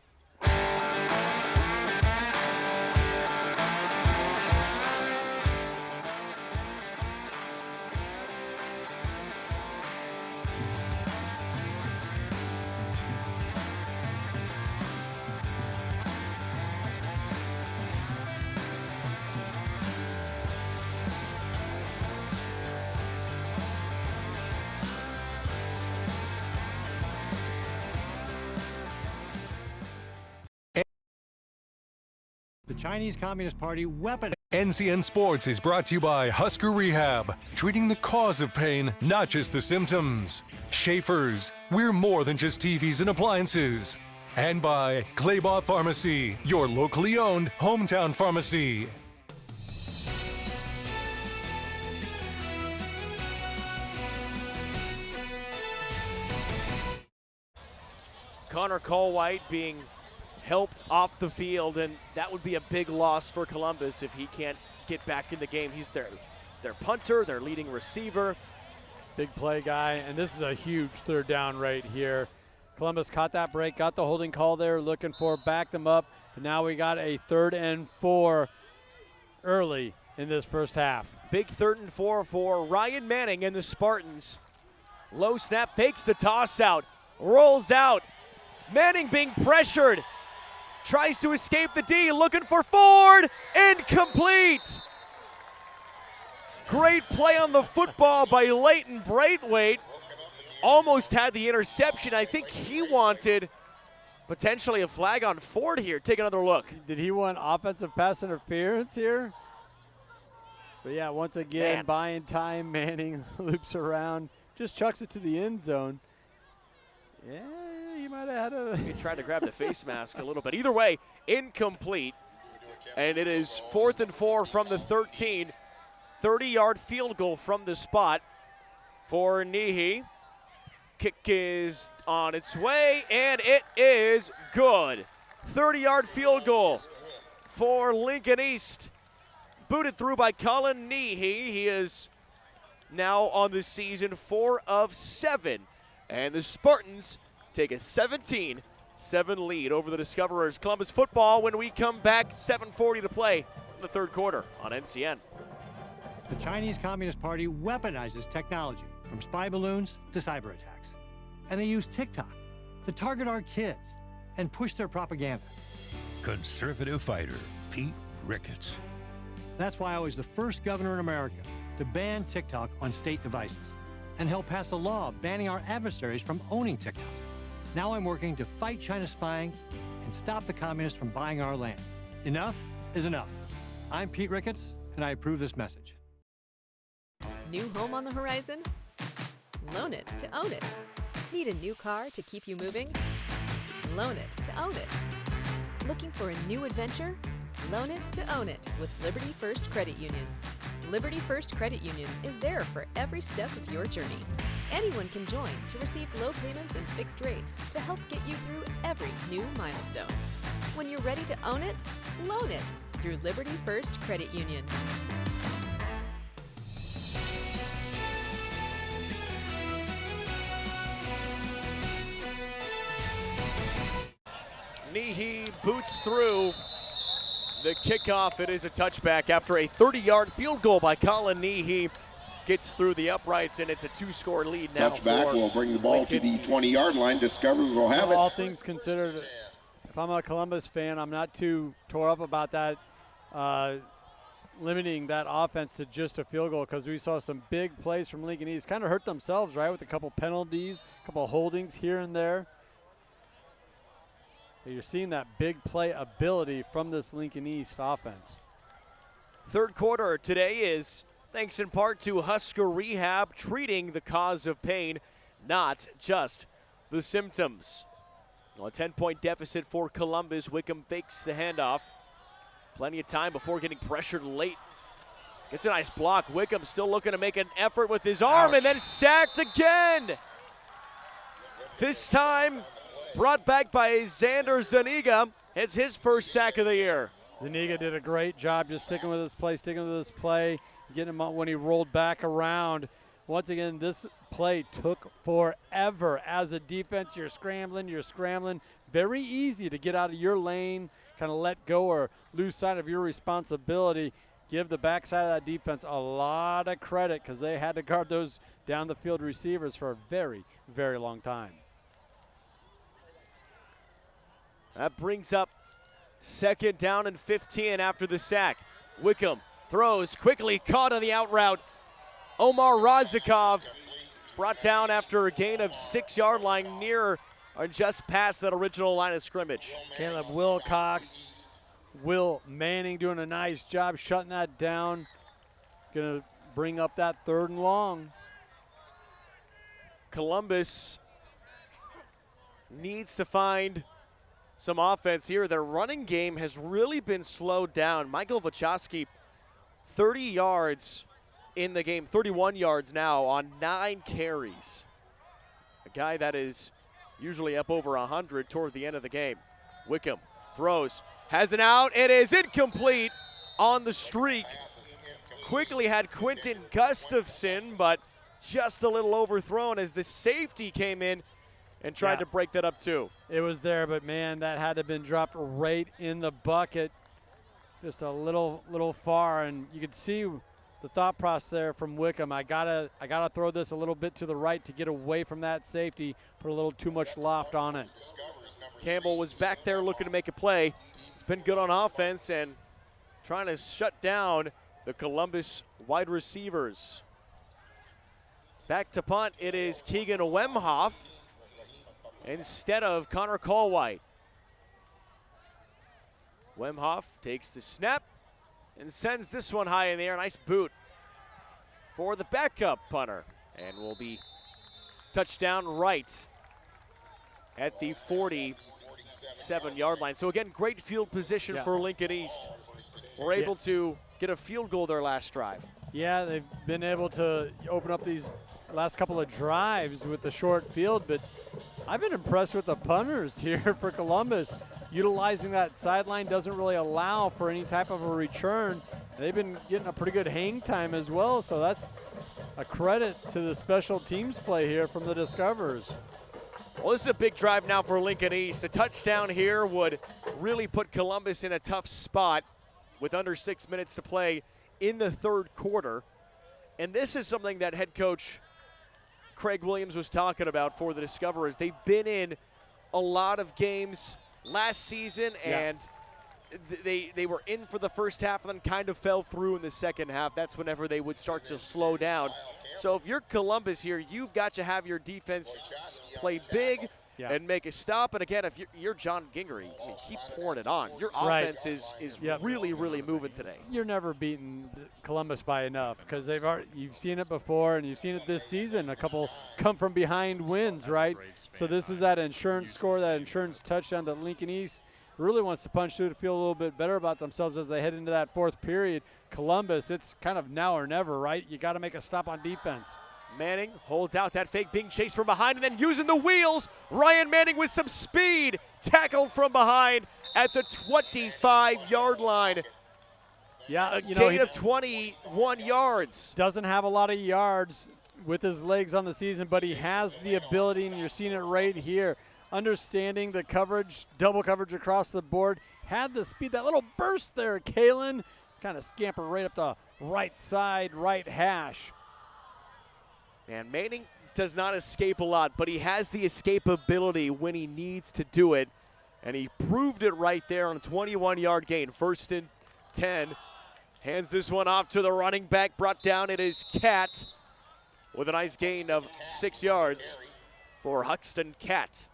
The Chinese Communist Party weaponized. NCN Sports is brought to you by Husker Rehab, treating the cause of pain, not just the symptoms. Schaefer's, we're more than just TVs and appliances. And by Claybaugh Pharmacy, your locally owned hometown pharmacy. Connor Colwhite being helped off the field, and that would be a big loss for Columbus if he can't get back in the game. He's their punter, their leading receiver. Big play guy, and this is a huge 3rd down right here. Columbus caught that break, got the holding call there, looking for, backed them up, and now we got a 3rd and 4 early in this first half. Big 3rd and 4 for Ryan Manning and the Spartans. Low snap, fakes the toss out, rolls out. Manning being pressured. Tries to escape the D, looking for Ford, incomplete. Great play on the football by Leighton Braithwaite. Almost had the interception. I think he wanted potentially a flag on Ford here. Take another look. Did he want offensive pass interference here? But yeah, once again, buying time, Manning loops around, just chucks it to the end zone. Yeah, he might have had a... He tried to grab the face mask a little bit. Either way, incomplete. And it is 4th and 4 from the 13. 30-yard field goal from the spot for Nehe. Kick is on its way, and it is good. 30-yard field goal for Lincoln East. Booted through by Colin Nehe. He is now on the season 4 of 7. And the Spartans take a 17-7 lead over the Discoverers. Columbus football when we come back, 7:40 to play in the 3rd quarter on NCN. The Chinese Communist Party weaponizes technology, from spy balloons to cyber attacks. And they use TikTok to target our kids and push their propaganda. Conservative fighter Pete Ricketts. That's why I was the first governor in America to ban TikTok on state devices and help pass a law banning our adversaries from owning TikTok. Now I'm working to fight China spying and stop the communists from buying our land. Enough is enough. I'm Pete Ricketts, and I approve this message. New home on the horizon? Loan it to own it. Need a new car to keep you moving? Loan it to own it. Looking for a new adventure? Loan it to own it with Liberty First Credit Union. Liberty First Credit Union is there for every step of your journey. Anyone can join to receive low payments and fixed rates to help get you through every new milestone. When you're ready to own it, loan it through Liberty First Credit Union. Nehe boots through the kickoff. It is a touchback after a 30-yard field goal by Colin Nehe. Gets through the uprights, and it's a 2-score lead now. Touchback will bring the ball to the 20-yard line. Discovery will have it. All things considered, if I'm a Columbus fan, I'm not too tore up about that, limiting that offense to just a field goal, because we saw some big plays from Lincoln East. Kind of hurt themselves, right, with a couple penalties, a couple holdings here and there. You're seeing that big play ability from this Lincoln East offense. Third quarter today is thanks in part to Husker Rehab, treating the cause of pain, not just the symptoms. Well, a 10-point deficit for Columbus. Wickham fakes the handoff. Plenty of time before getting pressured late. Gets a nice block. Wickham still looking to make an effort with his arm, and then sacked again. This time brought back by Xander Zuniga. It's his first sack of the year. Zuniga did a great job just sticking with his play, getting him out when he rolled back around. Once again, this play took forever. As a defense, you're scrambling. Very easy to get out of your lane, kind of let go or lose sight of your responsibility. Give the backside of that defense a lot of credit, because they had to guard those down the field receivers for a very, very long time. That brings up 2nd down and 15 after the sack. Wickham throws, quickly caught on the out route. Omar Razakov brought down after a gain of 6-yard line, near or just past that original line of scrimmage. Caleb Wilcox, Will Manning doing a nice job shutting that down. Going to bring up that 3rd and long. Columbus needs to find some offense here. Their running game has really been slowed down. Michael Wachowski, 30 yards in the game, 31 yards now on 9 carries. A guy that is usually up over 100 toward the end of the game. Wickham throws, has an out, it is incomplete on the streak. Quickly had Quentin Gustafson, but just a little overthrown as the safety came in and tried to break that up too. It was there, but man, that had to have been dropped right in the bucket. Just a little far, and you could see the thought process there from Wickham. I gotta throw this a little bit to the right to get away from that safety, put a little too much loft on it. Campbell was back there looking to make a play. He's been good on offense and trying to shut down the Columbus wide receivers. Back to punt, it is Keegan Wemhoff instead of Connor Colwhite. Wemhoff takes the snap and sends this one high in the air. Nice boot for the backup punter, and will be touchdown right at the 47-yard line. So again, great field position for Lincoln East. We're able to get a field goal their last drive. Yeah, they've been able to open up these last couple of drives with the short field, but I've been impressed with the punters here for Columbus. Utilizing that sideline doesn't really allow for any type of a return. They've been getting a pretty good hang time as well, so that's a credit to the special teams play here from the Discoverers. Well, this is a big drive now for Lincoln East. A touchdown here would really put Columbus in a tough spot with under 6 minutes to play in the third quarter. And this is something that head coach Craig Williams was talking about for the Discoverers. They've been in a lot of games last season, and they were in for the first half and then kind of fell through in the second half. That's whenever they would start to slow down. So if you're Columbus here, you've got to have your defense play big and make a stop. And again, if you're John Gingery, I mean, keep pouring it on. Your offense is really, really moving today. You're never beating Columbus by enough because you've seen it before and you've seen it this season. A couple come from behind wins, right? So this is that insurance score, that insurance touchdown that Lincoln East really wants to punch through to feel a little bit better about themselves as they head into that fourth period. Columbus, it's kind of now or never, right? You got to make a stop on defense. Manning holds out that fake, being chased from behind, and then using the wheels. Ryan Manning with some speed, tackled from behind at the 25-yard line. Yeah, a gain of 21 yards. Doesn't have a lot of yards with his legs on the season, but he has the ability, and you're seeing it right here. Understanding the coverage, double coverage across the board, had the speed, that little burst there, Kalen. Kind of scamper right up the right side, right hash. And Manning does not escape a lot, but he has the escapability when he needs to do it. And he proved it right there on a 21-yard gain. 1st and 10. Hands this one off to the running back. Brought down, it is Cat with a nice gain of 6 yards for Huxton Cat.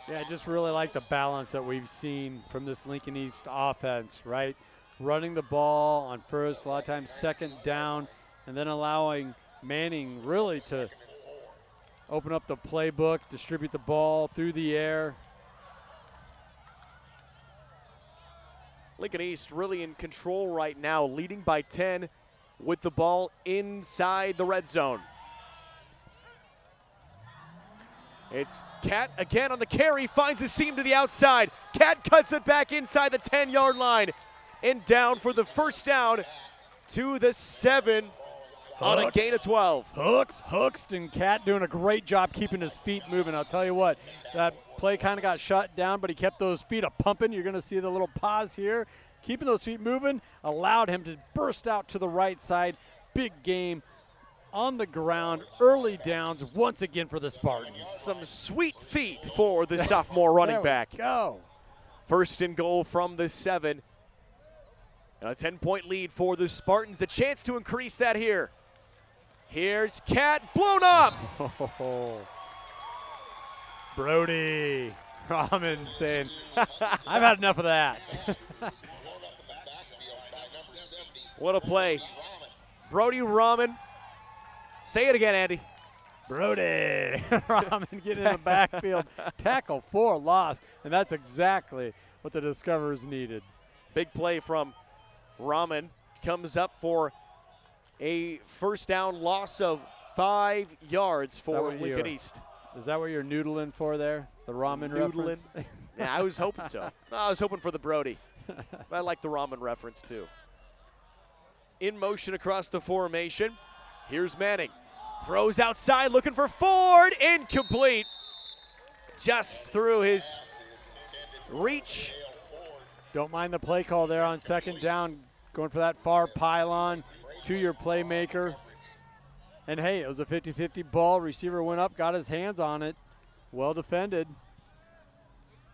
Yeah, I just really like the balance that we've seen from this Lincoln East offense, right? Running the ball on first, a lot of times second down, and then allowing Manning really to open up the playbook, distribute the ball through the air. Lincoln East really in control right now, leading by 10 with the ball inside the red zone. It's Cat again on the carry, finds a seam to the outside. Cat cuts it back inside the 10-yard line and down for the first down to the 7 on a gain of 12. Huxton Cat doing a great job keeping his feet moving. I'll tell you what, that play kind of got shut down, but he kept those feet pumping. You're going to see the little pause here. Keeping those feet moving allowed him to burst out to the right side. Big game on the ground, early downs once again for the Spartans. Some sweet feet for the sophomore running back. Go. 1st and goal from the 7. And a 10-point lead for the Spartans. A chance to increase that here. Here's Cat, blown up. Brody Rahman saying, I've had enough of that. What a play. Brody Rahman. Say it again, Andy. Brody Rahman getting in the backfield. Tackle for loss, and that's exactly what the Discoverers needed. Big play from Rahman. Comes up for a first down loss of 5 yards for Lincoln East. Is that what you're noodling for there? The Rahman reference? Yeah, I was hoping so. I was hoping for the Brody. I like the Rahman reference too. In motion across the formation. Here's Manning. Throws outside, looking for Ford. Incomplete. Just through his reach. Don't mind the play call there on 2nd down. Going for that far pylon to your playmaker. And hey, it was a 50-50 ball. Receiver went up, got his hands on it. Well defended.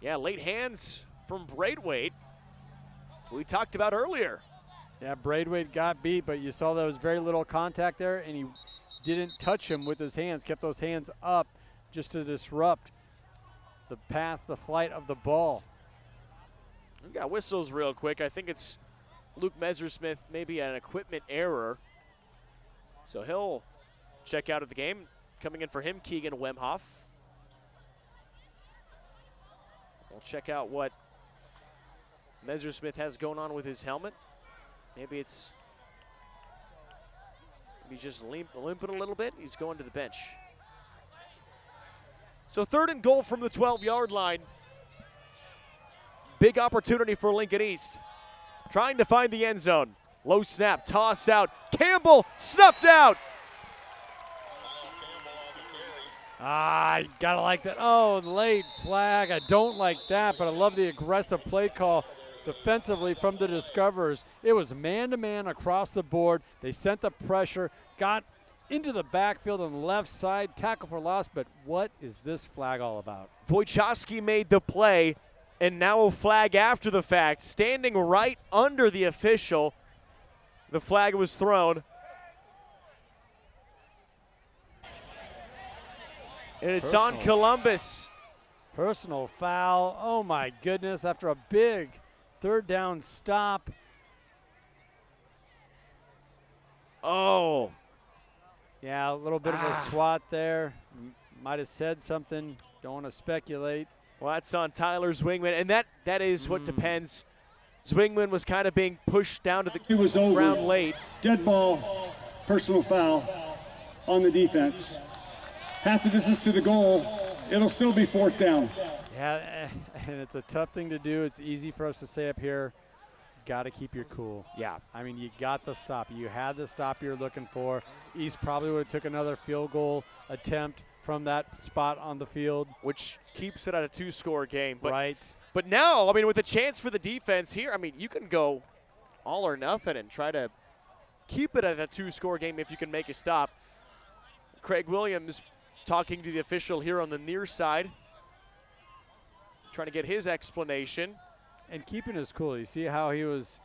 Yeah, late hands from Braithwaite. That's what we talked about earlier. Yeah, Braithwaite got beat, but you saw there was very little contact there, and he didn't touch him with his hands, kept those hands up just to disrupt the path, the flight of the ball. We got whistles real quick. I think it's Luke Messersmith, maybe an equipment error. So he'll check out of the game. Coming in for him, Keegan Wemhoff. We'll check out what Messersmith has going on with his helmet. Maybe it's just limping a little bit. He's going to the bench. So 3rd and goal from the 12-yard line. Big opportunity for Lincoln East. Trying to find the end zone. Low snap, toss out. Campbell snuffed out. You gotta like that. Oh, late flag. I don't like that, but I love the aggressive play call defensively from the Discoverers. It was man-to-man across the board. They sent the pressure, got into the backfield on the left side, tackle for loss, but what is this flag all about? Wojciechowski made the play, and now a flag after the fact. Standing right under the official, the flag was thrown. And it's on Columbus. Personal foul. Oh, my goodness. After a big third down stop. Oh. Yeah, a little bit of a swat there. Might have said something. Don't want to speculate. Well, that's on Tyler Zwingman, and that is what depends. Zwingman was kind of being pushed down to the ground late. Dead ball, personal foul on the defense. Half the distance to the goal, it'll still be 4th down. Yeah, and it's a tough thing to do. It's easy for us to say up here, got to keep your cool. Yeah. I mean, you got the stop. You had the stop you're looking for. East probably would have took another field goal attempt from that spot on the field. Which keeps it at a 2-score game. But, right. But now, I mean, with a chance for the defense here, I mean, you can go all or nothing and try to keep it at a 2-score game if you can make a stop. Craig Williams talking to the official here on the near side, trying to get his explanation. And keeping his cool. You see how he was,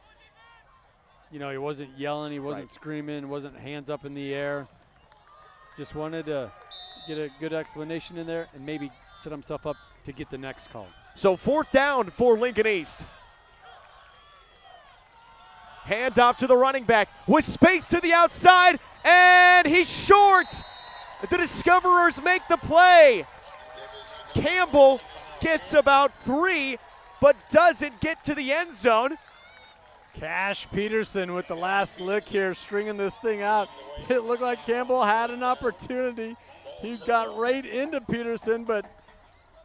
he wasn't yelling, he wasn't screaming, wasn't hands up in the air. Just wanted to get a good explanation in there and maybe set himself up to get the next call. So 4th down for Lincoln East. Hand off to the running back with space to the outside, and he's short. The Discoverers make the play. Campbell gets about 3, but doesn't get to the end zone. Cash Peterson with the last lick here, stringing this thing out. It looked like Campbell had an opportunity. He got right into Peterson, but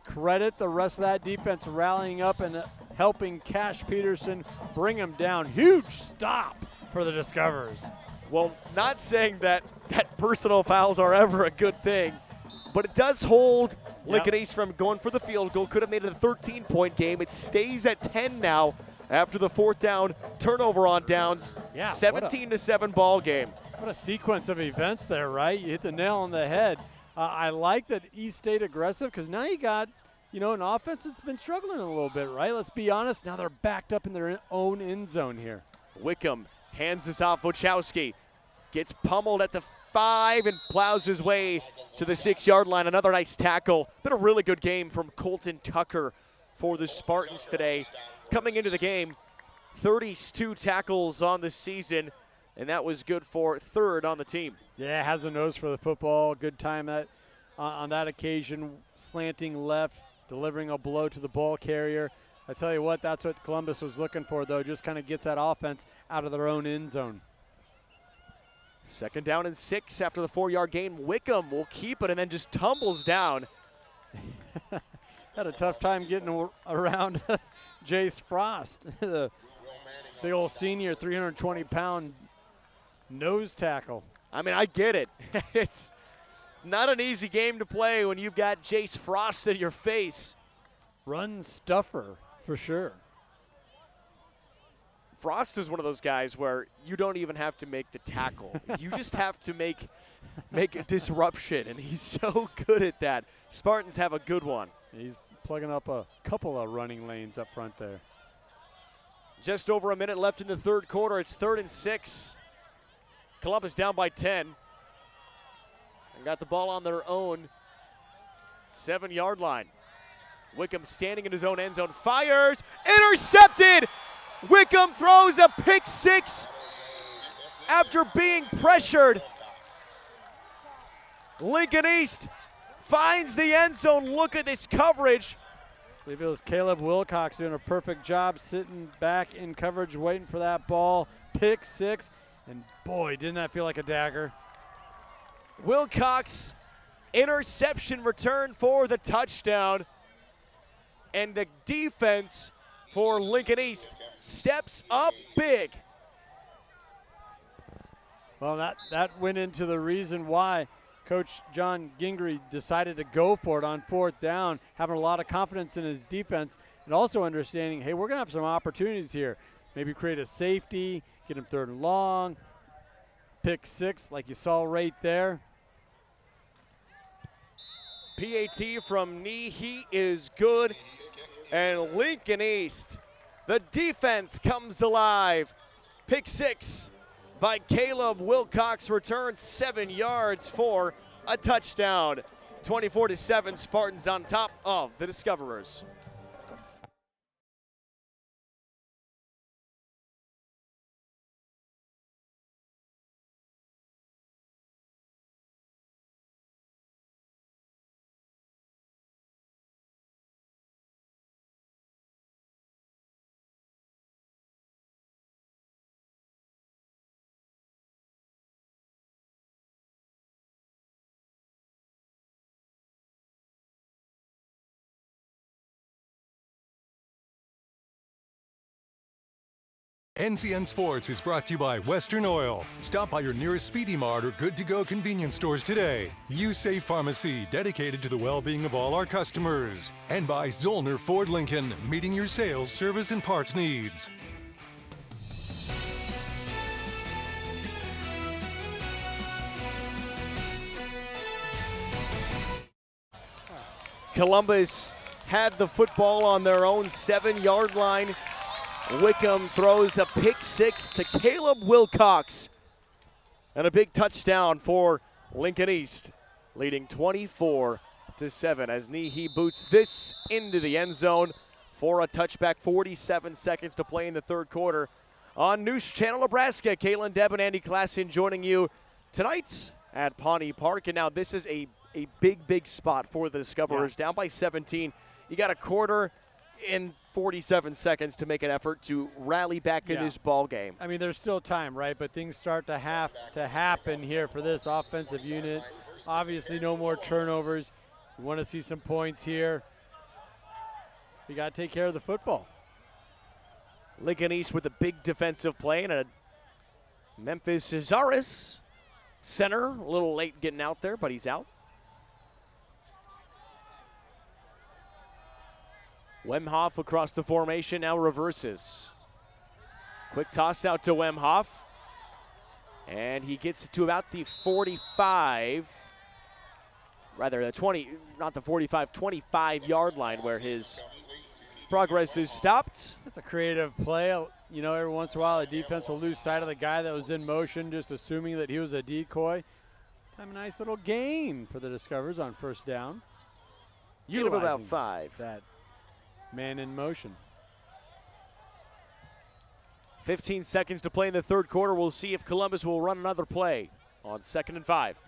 credit the rest of that defense rallying up and helping Cash Peterson bring him down. Huge stop for the Discoverers. Well, not saying that personal fouls are ever a good thing, but it does hold Lincoln East from going for the field goal. Could have made it a 13-point game. It stays at 10 now after the 4th down turnover on downs. Yeah, 17-7 ball game. What a sequence of events there, right? You hit the nail on the head. I like that East stayed aggressive because now you got, an offense that's been struggling a little bit, right? Let's be honest. Now they're backed up in their own end zone here. Wickham hands this off. Wachowski gets pummeled at the 5 and plows his way to the 6-yard line. Another nice tackle. Been a really good game from Colton Tucker for the Spartans today. Coming into the game, 32 tackles on the season, and that was good for 3rd on the team. Yeah, has a nose for the football. Good time on that occasion, slanting left, delivering a blow to the ball carrier. I tell you what, that's what Columbus was looking for, though. Just kind of gets that offense out of their own end zone. 2nd down and 6 after the 4-yard gain. Wickham will keep it and then just tumbles down. Had a tough time getting around Jace Frost, the big old senior, 320-pound nose tackle. I mean, I get it. It's not an easy game to play when you've got Jace Frost in your face. Run stuffer, for sure. Frost is one of those guys where you don't even have to make the tackle. You just have to make a disruption, and he's so good at that. Spartans have a good one. He's plugging up a couple of running lanes up front there. Just over a minute left in the 3rd quarter. It's 3rd and 6. Columbus down by 10. And got the ball on their own 7-yard line. Wickham standing in his own end zone, fires, intercepted! Wickham throws a pick 6 after being pressured. Lincoln East finds the end zone. Look at this coverage. I believe it was Caleb Wilcox doing a perfect job sitting back in coverage waiting for that ball. Pick 6, and boy, didn't that feel like a dagger. Wilcox, interception return for the touchdown. And the defense for Lincoln East steps up big. Well, that went into the reason why Coach John Gingrey decided to go for it on 4th down, having a lot of confidence in his defense and also understanding, hey, we're going to have some opportunities here. Maybe create a safety, get him 3rd and long, pick 6 like you saw right there. PAT from Nehe is good. And Lincoln East, the defense comes alive. Pick 6 by Caleb Wilcox, returns 7 yards for a touchdown. 24-7, Spartans on top of the Discoverers. NCN Sports is brought to you by Western Oil. Stop by your nearest Speedy Mart or Good to Go convenience stores today. USAFE Pharmacy, dedicated to the well-being of all our customers. And by Zollner Ford Lincoln, meeting your sales, service, and parts needs. Columbus had the football on their own 7-yard line. Wickham throws a pick six to Caleb Wilcox. And a big touchdown for Lincoln East, leading 24-7 as Nihi boots this into the end zone for a touchback. 47 seconds to play in the third quarter. On News Channel Nebraska, Caitlin Debb and Andy Klassen joining you tonight at Pawnee Park. And now this is a big spot for the Discoverers. Down by 17. You got a quarter in 47 seconds to make an effort to rally back in this ball game. I mean, there's still time, right? But things start to have to happen here for this offensive unit. Obviously, no more turnovers. We want to see some points here. You got to take care of the football. Lincoln East with a big defensive play and a Memphis Cesaris center. A little late getting out there, but he's out. Wemhoff across the formation, now reverses. Quick toss out to Wemhoff. And he gets to about the 45, rather the 20, not the 45, 25-yard line where his progress is stopped. That's a creative play. You know, every once in a while, the defense will lose sight of the guy that was in motion, just assuming that he was a decoy. A nice little gain for the Discoverers on first down. You have about 5. That man in motion. 15 seconds to play in the third quarter. We'll see if Columbus will run another play on 2nd and 5.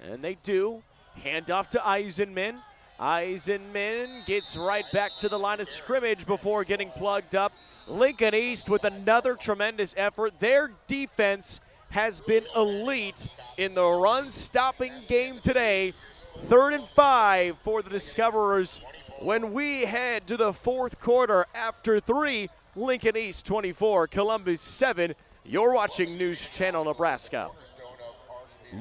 And they do. Handoff to Eisenman. Eisenman gets right back to the line of scrimmage before getting plugged up. Lincoln East with another tremendous effort. Their defense has been elite in the run-stopping game today. 3rd and 5 for the Discoverers when we head to the fourth quarter after 3. Lincoln East 24, Columbus 7. You're watching News Channel Nebraska.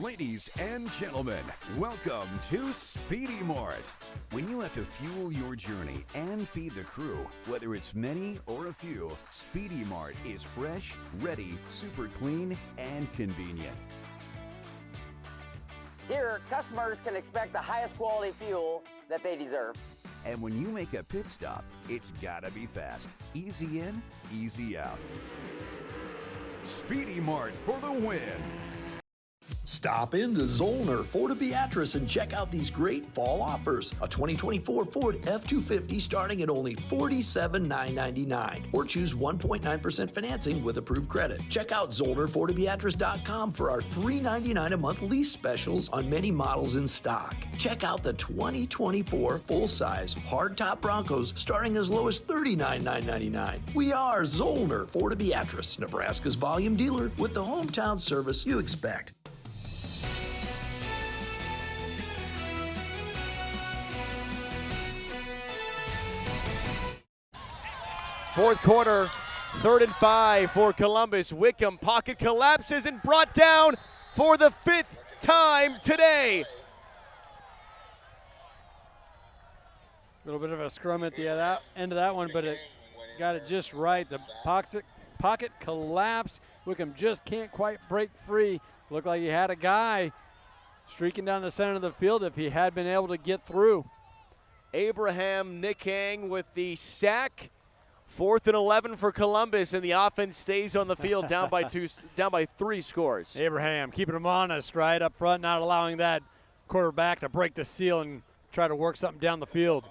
Ladies and gentlemen, welcome to Speedy Mart. When you have to fuel your journey and feed the crew, whether it's many or a few, Speedy Mart is fresh, ready, super clean, and convenient. Here, customers can expect the highest quality fuel that they deserve. And when you make a pit stop, it's gotta be fast. Easy in, easy out. Speedy Mart for the win. Stop into Zollner Ford Beatrice and check out these great fall offers. A 2024 Ford F-250 starting at only $47,999. Or choose 1.9% financing with approved credit. Check out ZollnerFordBeatrice.com for our $399 a month lease specials on many models in stock. Check out the 2024 full-size hardtop Broncos starting as low as $39,999. We are Zollner Ford Beatrice, Nebraska's volume dealer with the hometown service you expect. Fourth quarter, 3rd and 5 for Columbus. Wickham pocket collapses and brought down for the 5th time today. A little bit of a scrum at the end of that one, but it got it just right. The pocket collapse. Wickham just can't quite break free. Looked like he had a guy streaking down the center of the field if he had been able to get through. Abraham Nickang with the sack 4th and 11 for Columbus, and the offense stays on the field down by 3 scores. Abraham keeping them honest right up front, not allowing that quarterback to break the seal and try to work something down the field.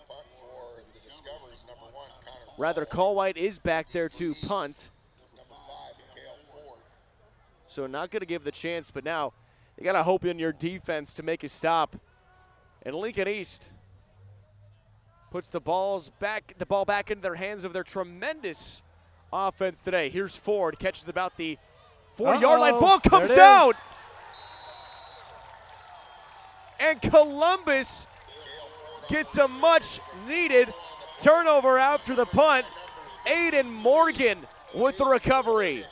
Rather, Colwhite is back there to punt. So not going to give the chance, but now you got to hope in your defense to make a stop. And Lincoln East puts the ball back into their hands of their tremendous offense today. Here's Ford, catches about the 40-yard line. Ball comes out. And Columbus gets a much-needed turnover after the punt. Aiden Morgan with the recovery.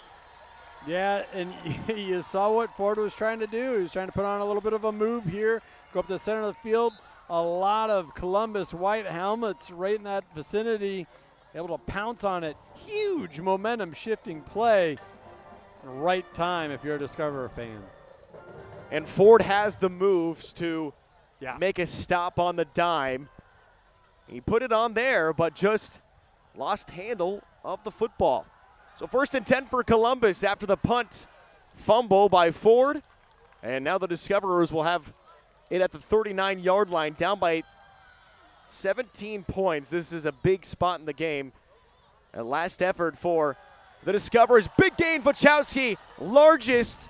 Yeah, and you saw what Ford was trying to do. He was trying to put on a little bit of a move here, go up the center of the field. A lot of Columbus white helmets right in that vicinity, able to pounce on it. Huge momentum shifting play. Right time if you're a Discoverer fan. And Ford has the moves to make a stop on the dime. He put it on there, but just lost handle of the football. So 1st and 10 for Columbus after the punt fumble by Ford. And now the Discoverers will have it at the 39-yard line, down by 17 points. This is a big spot in the game. A last effort for the Discoverers. Big gain, Wachowski. Largest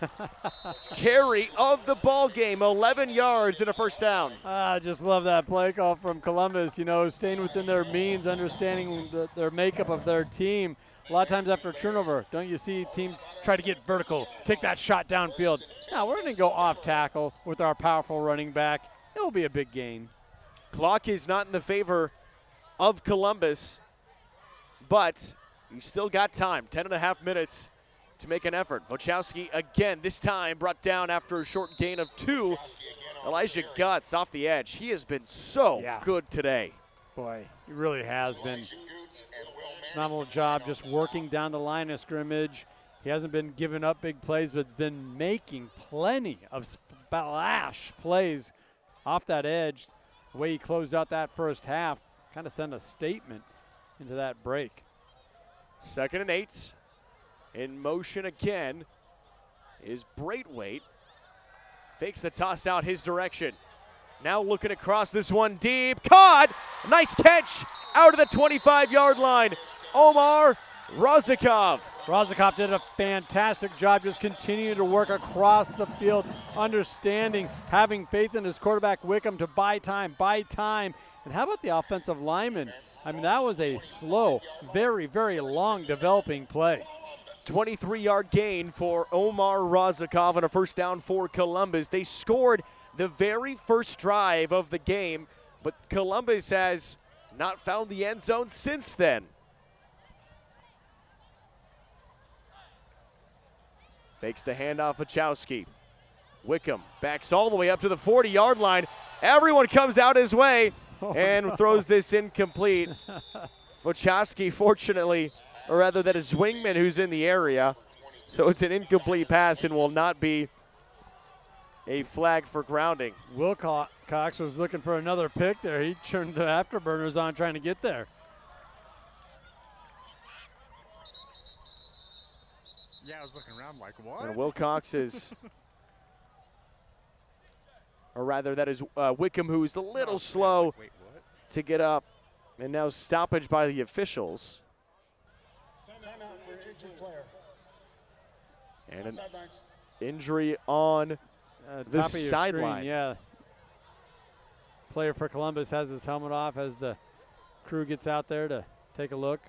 carry of the ball game. 11 yards and a first down. I just love that play call from Columbus. You know, staying within their means, understanding their makeup of their team. A lot of times after a turnover, don't you see teams try to get vertical, take that shot downfield? Now we're going to go off tackle with our powerful running back. It'll be a big gain. Clock is not in the favor of Columbus, but you still got time. 10.5 minutes to make an effort. Wachowski again, this time brought down after a short gain of 2. Elijah Guts off the edge. He has been so good today. Boy, he really has been. Phenomenal job just working down the line of scrimmage. He hasn't been giving up big plays, but has been making plenty of splash plays off that edge. The way he closed out that first half kind of sent a statement into that break. 2nd and 8. In motion again is Braithwaite. Fakes the toss out his direction. Now looking across this one deep. Caught! Nice catch out of the 25-yard line. Omar Rozikov. Rozikov did a fantastic job just continuing to work across the field, understanding, having faith in his quarterback Wickham to buy time. And how about the offensive lineman? I mean, that was a slow, very, very long developing play. 23-yard gain for Omar Rozikov and a first down for Columbus. They scored the very first drive of the game, but Columbus has not found the end zone since then. Fakes the handoff, Wachowski. Wickham backs all the way up to the 40-yard line. Everyone comes out his way and throws this incomplete. Wachowski, fortunately, or rather that is Zwingman who's in the area. So it's an incomplete pass and will not be a flag for grounding. Wilcox was looking for another pick there. He turned the afterburners on trying to get there. Yeah, I was looking around like, what? And Wilcox is, or rather that is Wickham, who's a little slow to get up. And now stoppage by the officials. And an injury on the sideline. Yeah. Player for Columbus has his helmet off as the crew gets out there to take a look.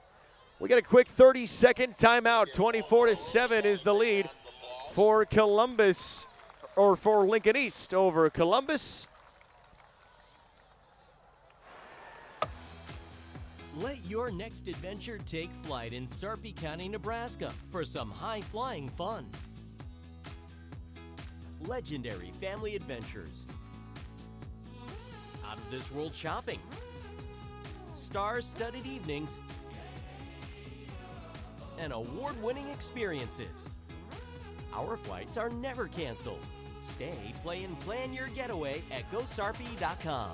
We got a quick 30-second timeout. 24-7 is the lead for Columbus, or for Lincoln East over Columbus. Let your next adventure take flight in Sarpy County, Nebraska for some high-flying fun. Legendary family adventures. Out-of-this-world shopping. Star-studded evenings. And award-winning experiences. Our flights are never canceled. Stay, play, and plan your getaway at GoSarpy.com.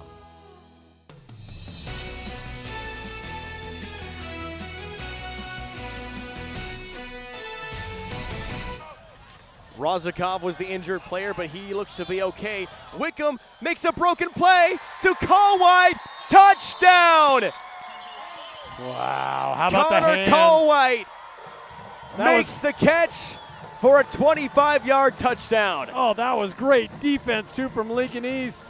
Rozakov was the injured player, but he looks to be okay. Wickham makes a broken play to Colwhite. Touchdown! Wow, how about the Connor hands? Colwhite That makes the catch for a 25-yard touchdown. Oh, that was great defense, too, from Lincoln East.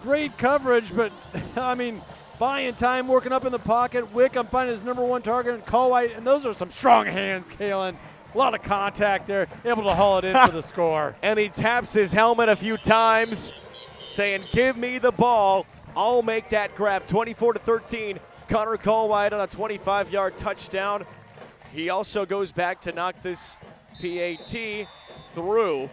Great coverage, but, I mean, buying time, working up in the pocket. Wickham finding his number one target, and Colwhite, and those are some strong hands, Kalen. A lot of contact there, able to haul it in for the score. And he taps his helmet a few times, saying, give me the ball. I'll make that grab. 24-13. Connor Colwhite on a 25-yard touchdown. He also goes back to knock this PAT through.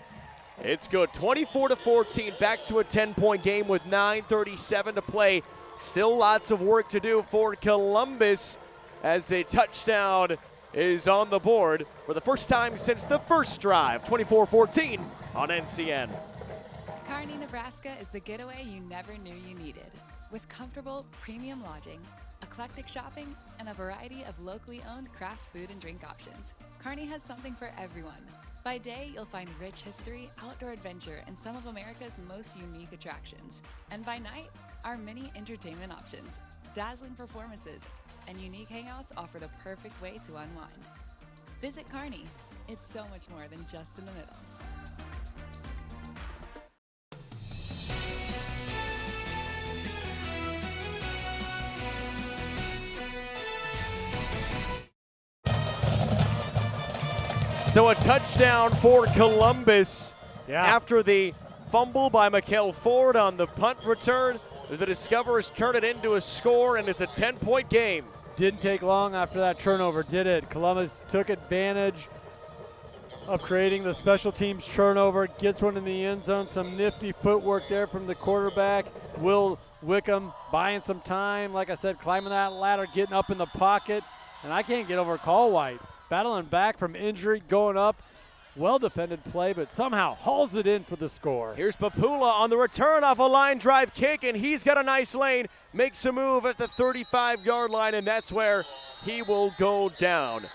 It's good. 24-14, back to a 10-point game with 9:37 to play. Still lots of work to do for Columbus as a touchdown is on the board for the first time since the first drive. 24-14 on NCN. Kearney, Nebraska is the getaway you never knew you needed. With comfortable, premium lodging, eclectic shopping, and a variety of locally owned craft food and drink options, Kearney has something for everyone. By day, you'll find rich history, outdoor adventure, and some of America's most unique attractions. And by night, our many entertainment options, dazzling performances, and unique hangouts offer the perfect way to unwind. Visit Kearney. It's so much more than just in the middle. So a touchdown for Columbus after the fumble by Mikael Ford on the punt return. The Discoverers turn it into a score, and it's a 10-point game. Didn't take long after that turnover, did it? Columbus took advantage of creating the special teams turnover, gets one in the end zone. Some nifty footwork there from the quarterback. Will Wickham buying some time, like I said, climbing that ladder, getting up in the pocket. And I can't get over Colwhite. Battling back from injury, going up. Well-defended play, but somehow hauls it in for the score. Here's Papula on the return off a line drive kick, and he's got a nice lane. Makes a move at the 35-yard line, and that's where he will go down.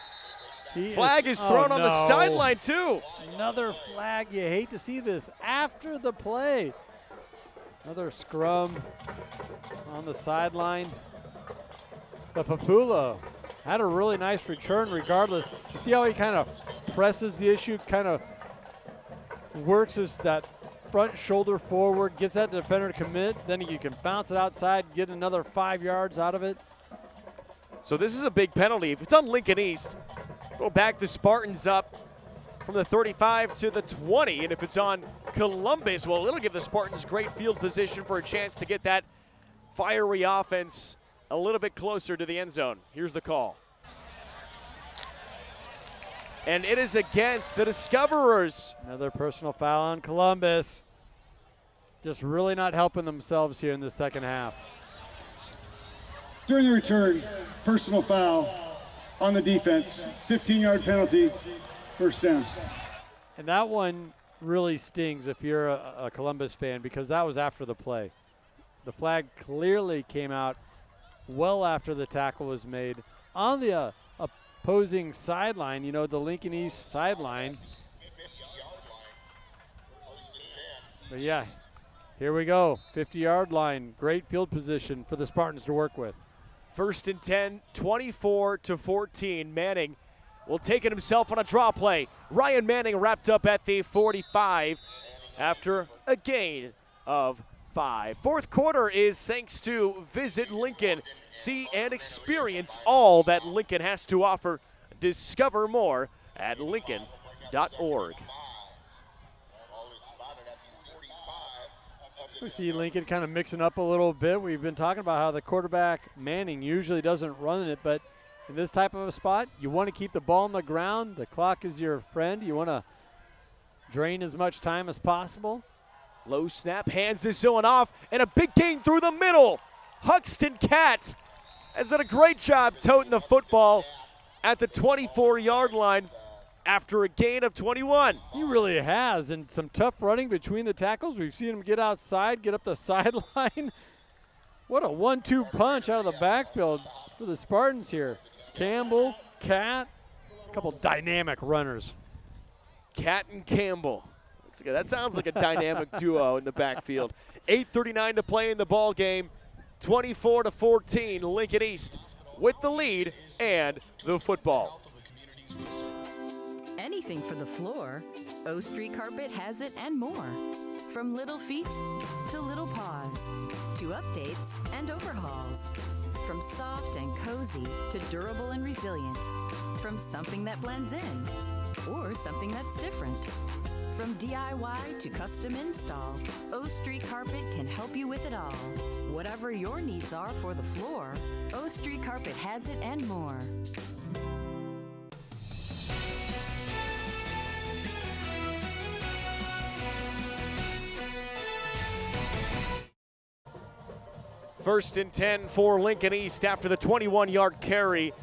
Flag is thrown on the sideline, too. Another flag. You hate to see this after the play. Another scrum on the sideline. But Papula had a really nice return regardless. You see how he kind of presses the issue, kind of works that front shoulder forward, gets that defender to commit, then you can bounce it outside, get another 5 yards out of it. So this is a big penalty. If it's on Lincoln East, go back the Spartans up from the 35 to the 20. And if it's on Columbus, well, it'll give the Spartans great field position for a chance to get that fiery offense a little bit closer to the end zone. Here's the call. And it is against the Discoverers. Another personal foul on Columbus. Just really not helping themselves here in the second half. During the return, personal foul on the defense. 15-yard penalty, first down. And that one really stings if you're a Columbus fan, because that was after the play. The flag clearly came out well after the tackle was made on the opposing sideline, you know, the Lincoln East sideline. But yeah, here we go, 50-yard line. Great field position for the Spartans to work with. First and 10, 24-14. Manning will take it himself on a draw play. Ryan Manning wrapped up at the 45 after a gain of 5. Fourth quarter is thanks to Visit Lincoln. See and experience all that Lincoln has to offer. Discover more at lincoln.org. We see Lincoln kind of mixing up a little bit. We've been talking about how the quarterback, Manning, usually doesn't run it, but in this type of a spot, you want to keep the ball on the ground. The clock is your friend. You want to drain as much time as possible. Low snap, hands this one off, and a big gain through the middle. Huxton Cat has done a great job toting the football at the 24-yard line after a gain of 21. He really has, and some tough running between the tackles. We've seen him get outside, get up the sideline. What a 1-2 punch out of the backfield for the Spartans here. Campbell, Cat, a couple dynamic runners. Cat and Campbell. That sounds like a dynamic duo in the backfield. 8:39 to play in the ball game. 24-14, Lincoln East with the lead and the football. Anything for the floor, O Street Carpet has it and more. From little feet to little paws, to updates and overhauls. From soft and cozy to durable and resilient. From something that blends in or something that's different. From DIY to custom install, O Street Carpet can help you with it all. Whatever your needs are for the floor, O Street Carpet has it and more. First and 10 for Lincoln East after the 21-yard carry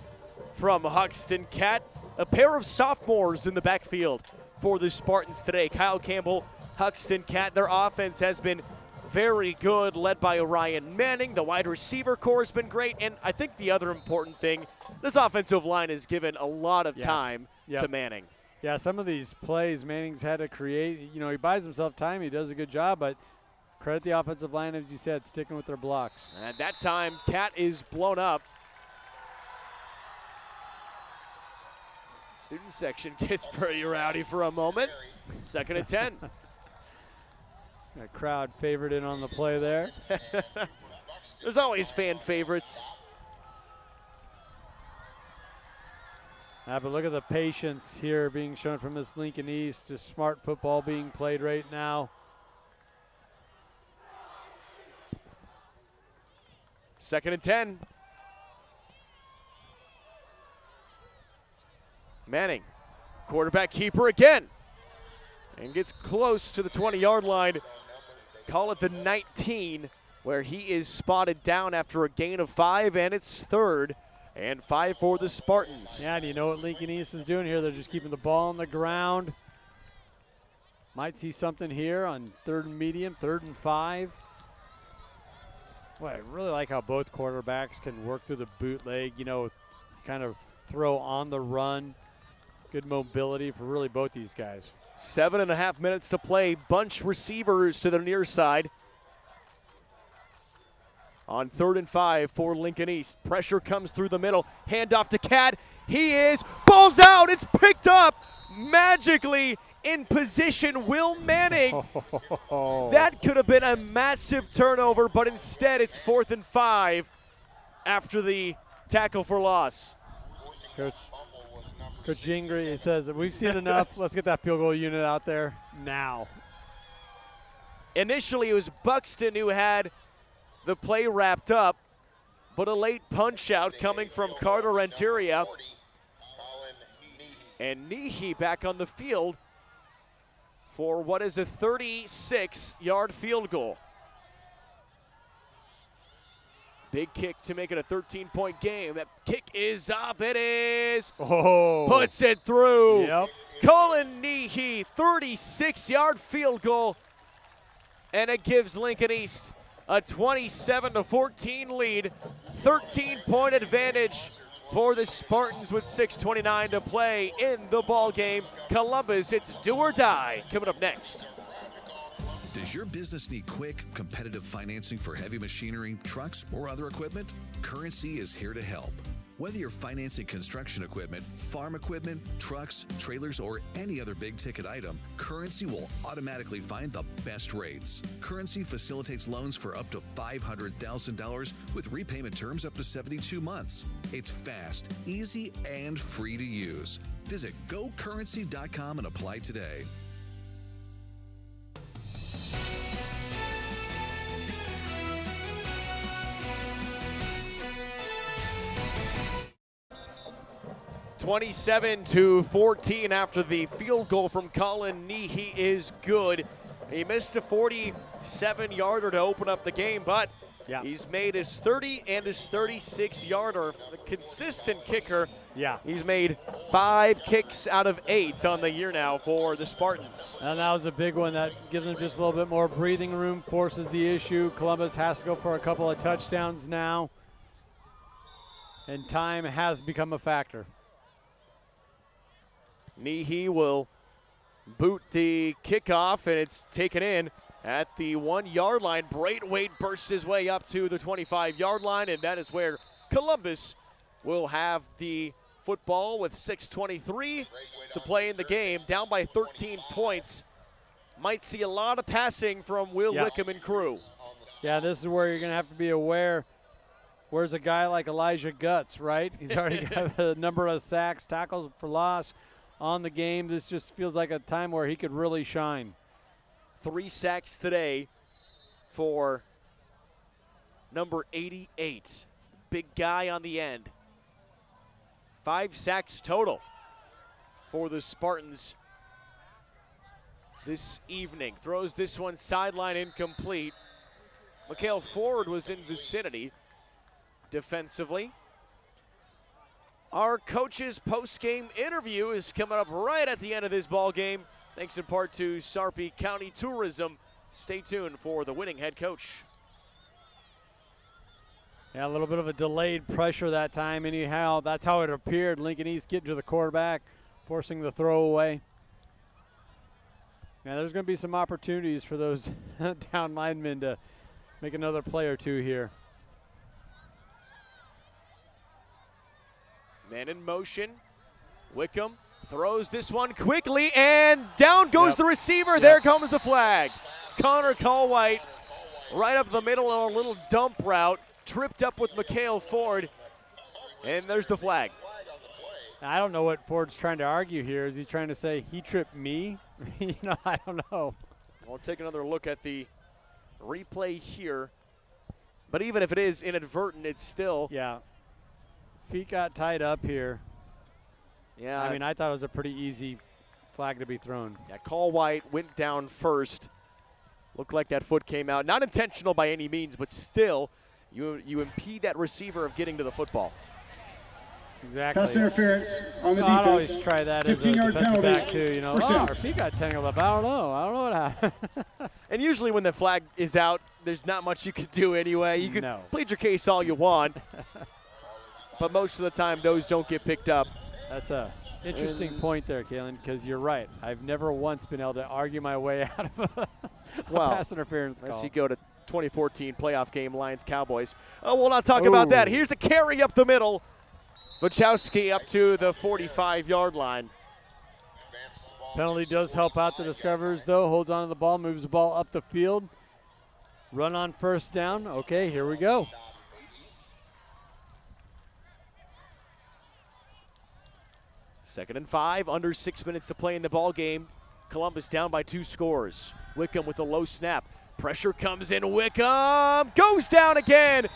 from Huxton Cat. A pair of sophomores in the backfield for the Spartans today. Kyle Campbell, Huxton Cat. Their offense has been very good, led by Orion Manning. The wide receiver core has been great. And I think the other important thing, this offensive line has given a lot of time to Manning. Yeah, some of these plays Manning's had to create. You know, he buys himself time. He does a good job, but credit the offensive line, as you said, sticking with their blocks. And at that time, Cat is blown up. Student section gets pretty rowdy for a moment. Second and 10. That crowd favored in on the play there. There's always fan favorites. But look at the patience here being shown from this Lincoln East. Just smart football being played right now. Second and 10. Manning, quarterback keeper again, and gets close to the 20-yard line. Call it the 19, where he is spotted down after a gain of 5, and it's 3rd and 5 for the Spartans. Yeah, and you know what Lincoln East is doing here? They're just keeping the ball on the ground. Might see something here on 3rd and medium, 3rd and 5. Boy, I really like how both quarterbacks can work through the bootleg, you know, kind of throw on the run. Good mobility for really both these guys. 7.5 minutes to play. Bunch receivers to the near side. On 3rd and 5 for Lincoln East. Pressure comes through the middle. Handoff to Cat. He is. Ball's out. It's picked up magically in position. Will Manning. That could have been a massive turnover, but instead it's 4th and 5 after the tackle for loss. Coach Gingrey says that we've seen enough. Let's get that field goal unit out there now. Initially, it was Buxton who had the play wrapped up, but a late punch out coming from Carter Renteria. And Nehe back on the field for what is a 36-yard field goal. Big kick to make it a 13-point game. That kick is up. It is. Oh. Puts it through. Yep. Colin Nehe, 36-yard field goal. And it gives Lincoln East a 27-14 lead. 13-point advantage for the Spartans with 6:29 to play in the ball game. Columbus, it's do or die. Coming up next. Does your business need quick, competitive financing for heavy machinery, trucks, or other equipment? Currency is here to help. Whether you're financing construction equipment, farm equipment, trucks, trailers, or any other big-ticket item, Currency will automatically find the best rates. Currency facilitates loans for up to $500,000 with repayment terms up to 72 months. It's fast, easy, and free to use. Visit GoCurrency.com and apply today. (27-14) after the field goal from Colin Nehe is good. He missed a 47-yarder to open up the game, but he's made his 30 and his 36-yarder. A consistent kicker. Yeah. He's made 5 kicks out of 8 on the year now for the Spartans. And that was a big one that gives them just a little bit more breathing room, forces the issue. Columbus has to go for a couple of touchdowns now. And time has become a factor. Nehe will boot the kickoff, and it's taken in at the 1-yard line. Braithwaite bursts his way up to the 25-yard line, and that is where Columbus will have the football with 6:23 to play in the game, down by 13 points. Might see a lot of passing from Will Wickham and crew. Yeah, this is where you're going to have to be aware. Where's a guy like Elijah Guts, right? He's already got a number of sacks, tackles for loss on the game. This just feels like a time where he could really shine. 3 sacks today for number 88. Big guy on the end. 5 sacks total for the Spartans this evening. Throws this one sideline incomplete. Mikael Ford was in vicinity defensively. Our coach's post-game interview is coming up right at the end of this ball game, thanks in part to Sarpy County Tourism. Stay tuned for the winning head coach. Yeah, a little bit of a delayed pressure that time. Anyhow, that's how it appeared. Lincoln East getting to the quarterback, forcing the throw away. Yeah, there's going to be some opportunities for those down linemen to make another play or two here. Man in motion. Wickham throws this one quickly, and down goes the receiver. There comes the flag. Connor Colwhite right up the middle on a little dump route. Tripped up with Mikael Ford, and there's the flag. I don't know what Ford's trying to argue here. Is he trying to say he tripped me? I don't know. We'll take another look at the replay here. But even if it is inadvertent, it's still. Yeah. Feet got tied up here. Yeah. I mean, I thought it was a pretty easy flag to be thrown. Yeah, Colwhite went down first. Looked like that foot came out. Not intentional by any means, but still, you impede that receiver of getting to the football. Exactly. Pass interference on the defense. I'd always try that as a 15-yard defensive penalty. back too. You know, our feet got tangled up. I don't know what happened. And usually when the flag is out, there's not much you can do anyway. You can plead your case all you want, but most of the time those don't get picked up. That's a interesting point there, Kalen, because you're right. I've never once been able to argue my way out of a pass interference unless call. you go to 2014 playoff game, Lions-Cowboys. Oh, we'll not talk about that. Here's a carry up the middle. Wachowski up to the 45-yard line. Penalty does help out the Discoverers, though. Holds on to the ball, moves the ball up the field. Run on first down. Okay, here we go. Second and 5, under 6 minutes to play in the ball game. Columbus down by 2 scores. Wickham with a low snap. Pressure comes in. Wickham goes down again.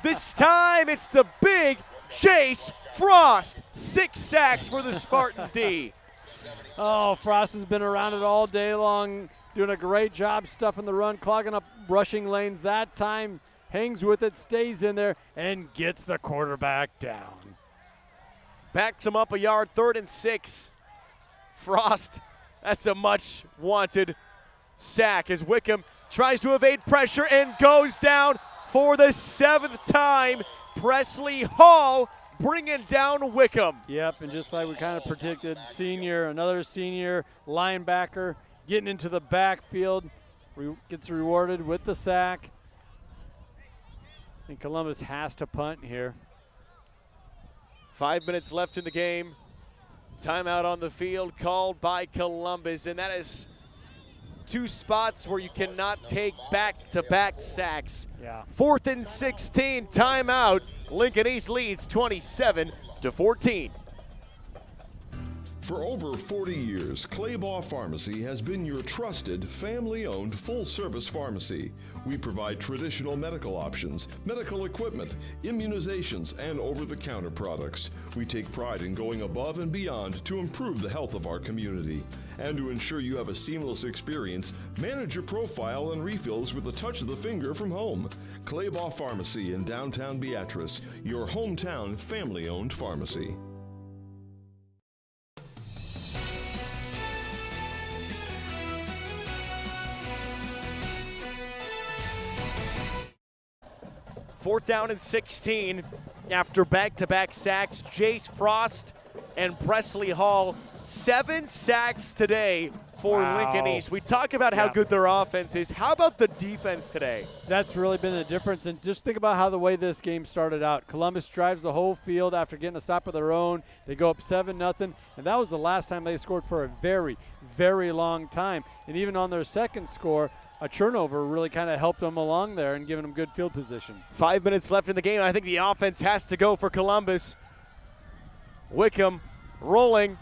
This time it's the big Jace Frost. 6 sacks for the Spartans D. Oh, Frost has been around it all day long, doing a great job stuffing the run, clogging up rushing lanes. That time hangs with it, stays in there, and gets the quarterback down. Backs him up a yard, 3rd and 6. Frost, that's a much wanted sack as Wickham tries to evade pressure and goes down for the 7th time. Presley Hall bringing down Wickham. Yep, and just like we kind of predicted, another senior linebacker getting into the backfield, gets rewarded with the sack. And Columbus has to punt here. 5 minutes left in the game. Timeout on the field called by Columbus, and that is 2 spots where you cannot take back-to-back sacks. Yeah. 4th and 16, timeout. Lincoln East leads 27-14. For over 40 years, Claybaugh Pharmacy has been your trusted, family-owned, full-service pharmacy. We provide traditional medical options, medical equipment, immunizations, and over-the-counter products. We take pride in going above and beyond to improve the health of our community. And to ensure you have a seamless experience, manage your profile and refills with a touch of the finger from home. Claybaugh Pharmacy in downtown Beatrice, your hometown family-owned pharmacy. Fourth down and 16 after back-to-back sacks. Jace Frost and Presley Hall, 7 sacks today for Lincoln East. We talk about how good their offense is. How about the defense today? That's really been the difference. And just think about how the way this game started out. Columbus drives the whole field after getting a stop of their own. They go up 7-0, and that was the last time they scored for a very, very long time. And even on their second score, a turnover really kind of helped them along there and giving them good field position. 5 minutes left in the game. I think the offense has to go for Columbus. Wickham rolling.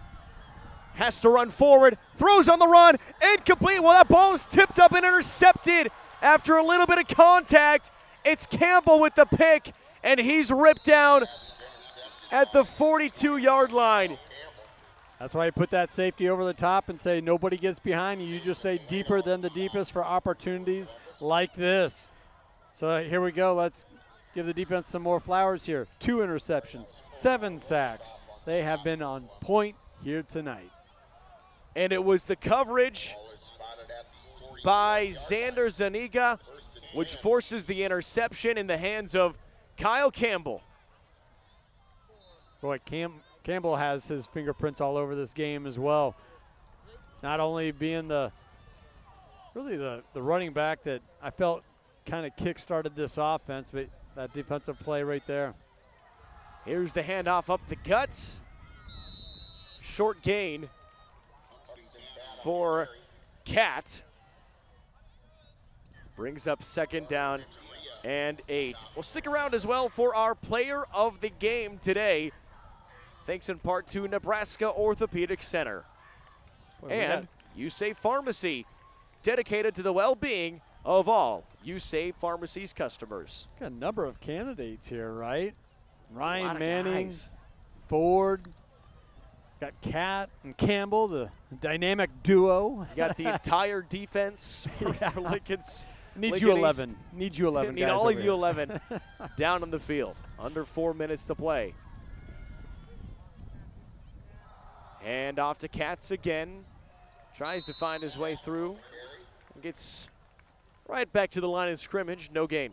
Has to run forward, throws on the run, incomplete. Well, that ball is tipped up and intercepted after a little bit of contact. It's Campbell with the pick, and he's ripped down at the 42-yard line. That's why you put that safety over the top and say nobody gets behind you. You just stay deeper than the deepest for opportunities like this. So here we go. Let's give the defense some more flowers here. 2 interceptions, 7 sacks. They have been on point here tonight. And it was the coverage by Xander Zuniga, which forces the interception in the hands of Kyle Campbell. Boy, Campbell has his fingerprints all over this game as well. Not only being the running back that I felt kind of kick-started this offense, but that defensive play right there. Here's the handoff up the guts. Short gain for Cat. Brings up 2nd down and 8. We'll stick around as well for our player of the game today, thanks in part to Nebraska Orthopedic Center. And USAFE Pharmacy, dedicated to the well-being of all USAFE Pharmacy's customers. Got a number of candidates here, right? Ryan Manning, Ford, got Cat and Campbell, the dynamic duo. You got the entire defense for Lincoln's. Need you 11. Need you 11 Need guys all of over you here. 11 down on the field. Under 4 minutes to play. Hand off to Katz again. Tries to find his way through. Gets right back to the line of scrimmage. No gain.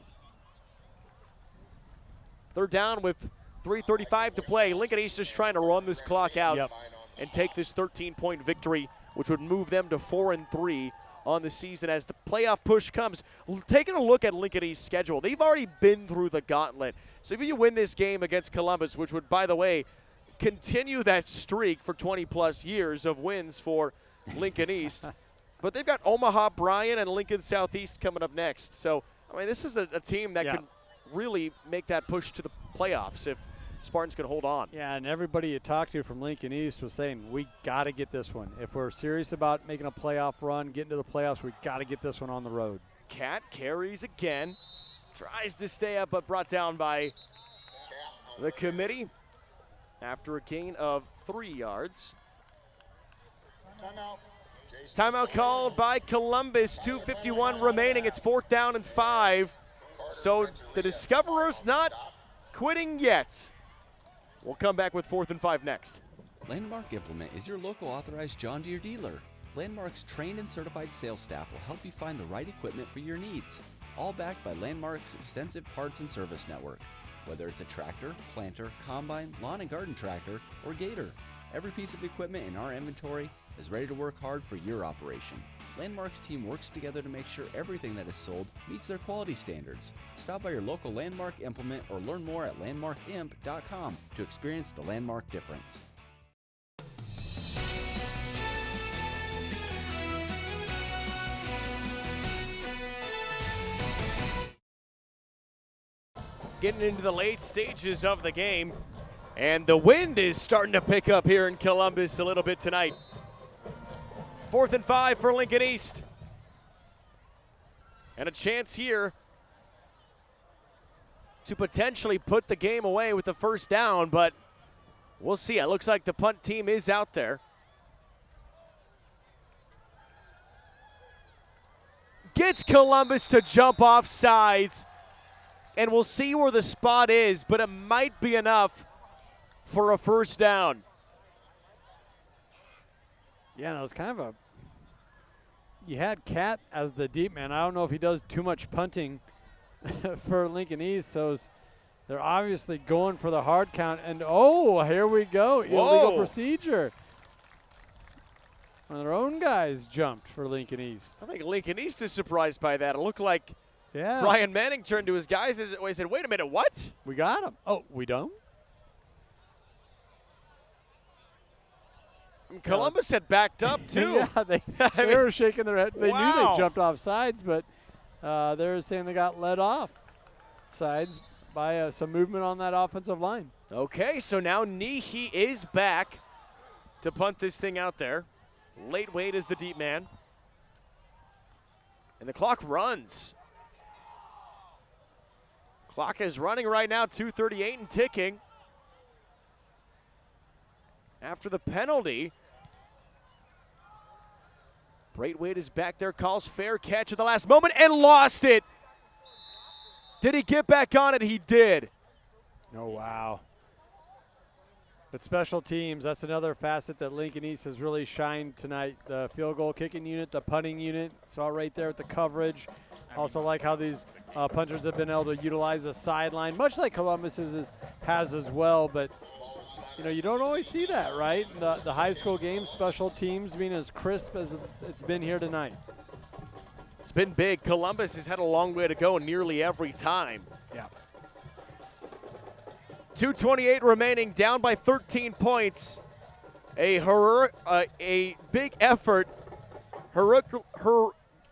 3rd down with 3:35 to play. Lincoln East is trying to run this clock out and take this 13-point victory, which would move them to 4-3 on the season as the playoff push comes. Taking a look at Lincoln East's schedule, they've already been through the gauntlet. So if you win this game against Columbus, which would, by the way, continue that streak for 20-plus years of wins for Lincoln East, but they've got Omaha Bryan and Lincoln Southeast coming up next. So, I mean, this is a team that can really make that push to the playoffs if Spartans can hold on. Yeah, and everybody you talked to from Lincoln East was saying, we got to get this one. If we're serious about making a playoff run, getting to the playoffs, we got to get this one on the road. Cat carries again, tries to stay up, but brought down by the committee after a gain of 3 yards. Timeout called by Columbus, 2:51 remaining. It's 4th down and 5. So the Discoverers not quitting yet. We'll come back with 4th and 5 next. Landmark Implement is your local authorized John Deere dealer. Landmark's trained and certified sales staff will help you find the right equipment for your needs, all backed by Landmark's extensive parts and service network. Whether it's a tractor, planter, combine, lawn and garden tractor, or gator, every piece of equipment in our inventory is ready to work hard for your operation. Landmark's team works together to make sure everything that is sold meets their quality standards. Stop by your local Landmark Implement or learn more at landmarkimp.com to experience the Landmark difference. Getting into the late stages of the game, and the wind is starting to pick up here in Columbus a little bit tonight. 4th and 5 for Lincoln East. And a chance here to potentially put the game away with the 1st down, but we'll see. It looks like the punt team is out there. Gets Columbus to jump off sides, and we'll see where the spot is, but it might be enough for a 1st down. Yeah, no, it's kind of you had Cat as the deep man. I don't know if he does too much punting for Lincoln East, so they're obviously going for the hard count. And, oh, here we go, illegal procedure. One of their own guys jumped for Lincoln East. I think Lincoln East is surprised by that. It looked like Ryan Manning turned to his guys and said, wait a minute, what? We got him. Oh, we don't? Columbus had backed up, too. Yeah, they were shaking their head. They knew Wow. they jumped off sides, but they're saying they got led off sides by some movement on that offensive line. Okay, so now Nehe is back to punt this thing out there. Late Wade is the deep man. And the clock runs. Clock is running right now, 2:38 and ticking. After the penalty, Braithwaite is back there, calls fair catch at the last moment and lost it. Did he get back on it? He did. Oh, wow. But special teams, that's another facet that Lincoln East has really shined tonight. The field goal kicking unit, the punting unit, saw right there with the coverage. Also like how these punters have been able to utilize the sideline, much like Columbus has as well. But, you know, you don't always see that, right? The high school game, special teams being as crisp as it's been here tonight. It's been big. Columbus has had a long way to go nearly every time. Yeah. 2:28 remaining, down by 13 points. A big effort. Heroic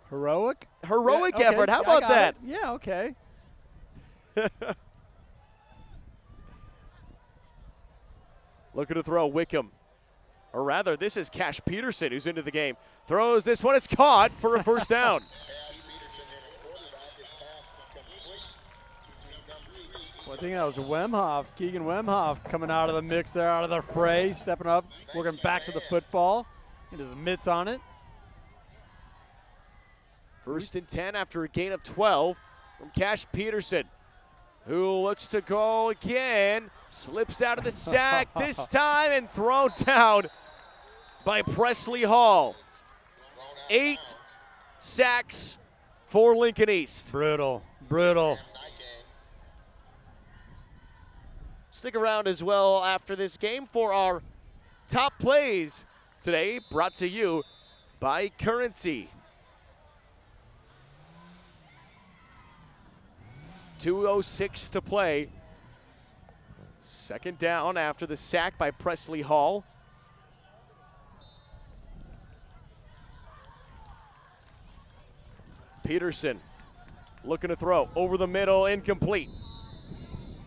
Yeah, effort. okay. How about that? Yeah, okay. Looking to throw Wickham. Or rather, this is Cash Peterson who's into the game. Throws this one. It's caught for a first down. Well, I think that was Wemhoff, Keegan Wemhoff, coming out of the mix there, out of the fray, stepping up, working back to the football, and his mitts on it. First and 10 after a gain of 12 from Cash Peterson, who looks to go again, slips out of the sack this time and thrown down by Presley Hall. 8 sacks for Lincoln East. Brutal, brutal. Stick around as well after this game for our top plays today, brought to you by Currency. 2:06 to play. Second down after the sack by Presley Hall. Peterson looking to throw over the middle, incomplete.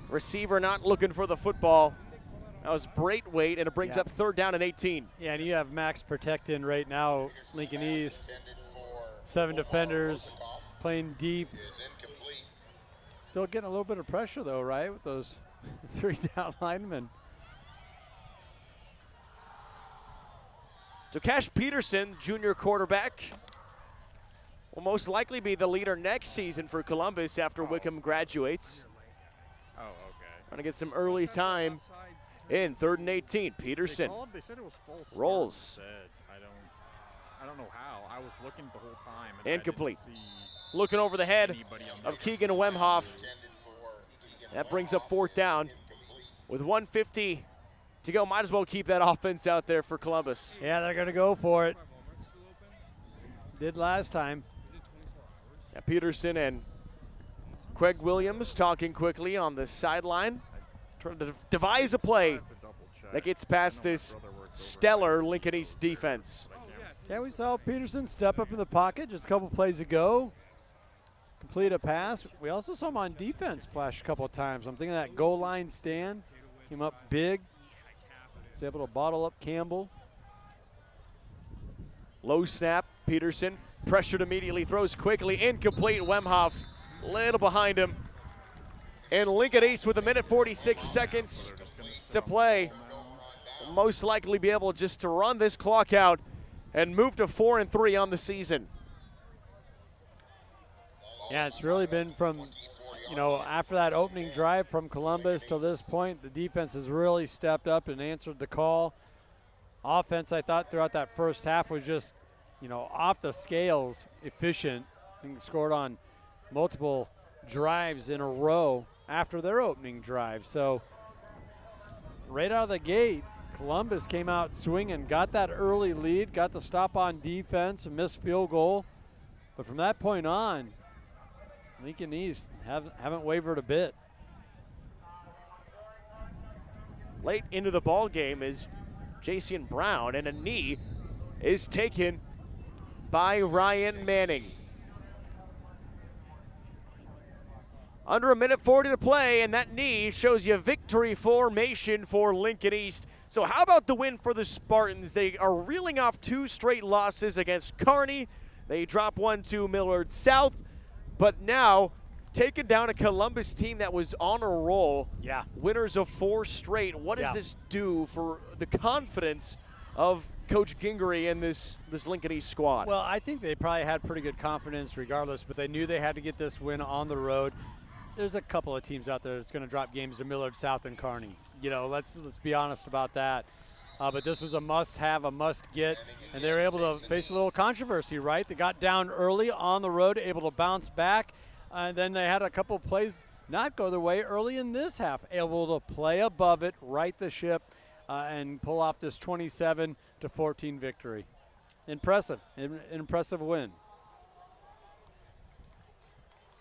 Receiver not looking for the football. That was Braithwaite, and it brings up third down and 18. Yeah, and you have Max protecting right now, Lincoln East. 7 defenders playing deep. Still getting a little bit of pressure, though, right, with those 3 down linemen. So Cash Peterson, junior quarterback, will most likely be the leader next season for Columbus after Wickham graduates. Oh, okay. Trying to get some early time in 3rd and 18. Peterson They said it was full start rolls. instead. I don't know how. I was looking the whole time. And Incomplete. I didn't see Looking over the head anybody on the of other Keegan Wemhoff. That brings up 4th down. With 1:50 to go, might as well keep that offense out there for Columbus. Yeah, they're going to go for it. Did last time. Yeah, Peterson and Craig Williams talking quickly on the sideline, trying to devise a play that gets past this stellar Lincoln East defense. Yeah, we saw Peterson step up in the pocket just a couple plays ago, complete a pass. We also saw him on defense flash a couple of times. I'm thinking that goal line stand, came up big, was able to bottle up Campbell. Low snap, Peterson pressured immediately, throws quickly, incomplete. Wemhoff a little behind him. And Lincoln East with 1:46 seconds to play will most likely be able just to run this clock out and move to 4-3 on the season. Yeah, it's really been from, you know, after that opening drive from Columbus to this point, the defense has really stepped up and answered the call. Offense, I thought, throughout that first half was just, you know, off the scales, efficient. I think scored on multiple drives in a row after their opening drive. So right out of the gate, Columbus came out swinging, got that early lead, got the stop on defense, a missed field goal. But from that point on, Lincoln East haven't wavered a bit. Late into the ball game is Jason Brown, and a knee is taken by Ryan Manning. Under 1:40 to play, and that knee shows you victory formation for Lincoln East. So how about the win for the Spartans? They are reeling off 2 straight losses against Kearney. They drop one to Millard South, but now taking down a Columbus team that was on a roll. Yeah. Winners of 4 straight. What does this do for the confidence of Coach Gingery and this Lincoln East squad? Well, I think they probably had pretty good confidence regardless, but they knew they had to get this win on the road. There's a couple of teams out there that's going to drop games to Millard South and Kearney. You know, let's be honest about that. But this was a must-have, a must-get, and they were able to face a little controversy, right? They got down early on the road, able to bounce back, and then they had a couple of plays not go their way early in this half, able to play above it, right the ship, and pull off this 27-14 victory. Impressive, an impressive win.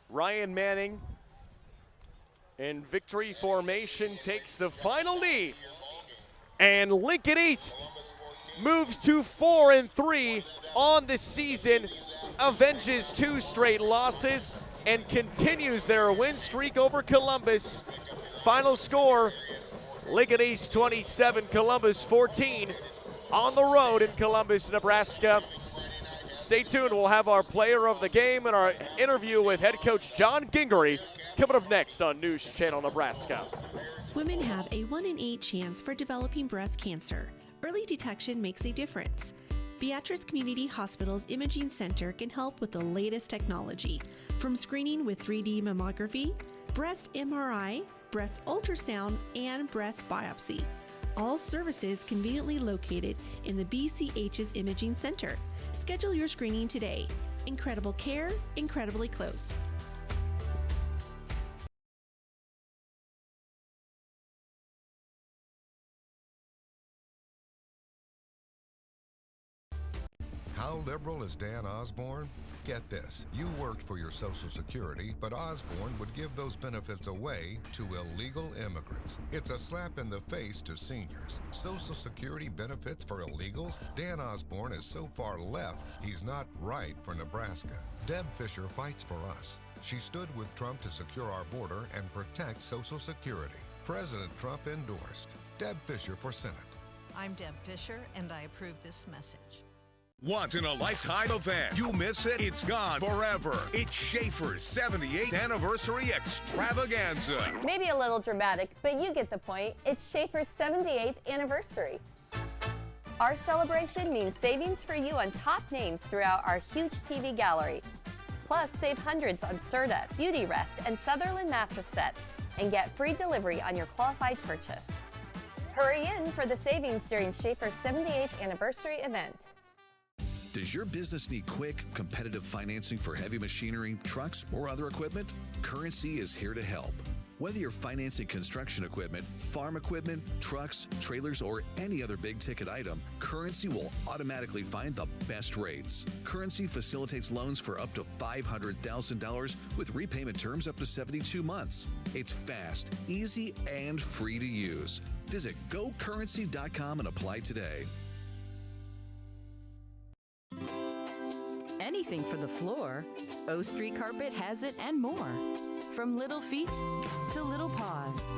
Ryan Manning in victory formation takes the final knee, and Lincoln East moves to 4-3 on the season, avenges 2 straight losses, and continues their win streak over Columbus. Final score, Lincoln East 27, Columbus 14, on the road in Columbus, Nebraska. Stay tuned, we'll have our player of the game and our interview with head coach John Gingery coming up next on News Channel Nebraska. Women have a 1 in 8 chance for developing breast cancer. Early detection makes a difference. Beatrice Community Hospital's Imaging Center can help with the latest technology, from screening with 3D mammography, breast MRI, breast ultrasound, and breast biopsy. All services conveniently located in the BCH's Imaging Center. Schedule your screening today. Incredible care, incredibly close. How liberal is Dan Osborne? Get this, you worked for your Social Security, but Osborne would give those benefits away to illegal immigrants. It's a slap in the face to seniors. Social Security benefits for illegals? Dan Osborne is so far left, he's not right for Nebraska. Deb Fisher fights for us. She stood with Trump to secure our border and protect Social Security. President Trump endorsed. Deb Fisher for Senate. I'm Deb Fisher, and I approve this message. Once in a lifetime event. You miss it, it's gone forever. It's Schaefer's 78th anniversary extravaganza. Maybe a little dramatic, but you get the point. It's Schaefer's 78th anniversary. Our celebration means savings for you on top names throughout our huge TV gallery. Plus, save hundreds on Serta, Beauty Rest, and Sutherland mattress sets, and get free delivery on your qualified purchase. Hurry in for the savings during Schaefer's 78th anniversary event. Does your business need quick, competitive financing for heavy machinery, trucks, or other equipment? Currency is here to help. Whether you're financing construction equipment, farm equipment, trucks, trailers, or any other big-ticket item, Currency will automatically find the best rates. Currency facilitates loans for up to $500,000 with repayment terms up to 72 months. It's fast, easy, and free to use. Visit GoCurrency.com and apply today. Anything for the floor, O Street Carpet has it and more. From little feet to little paws,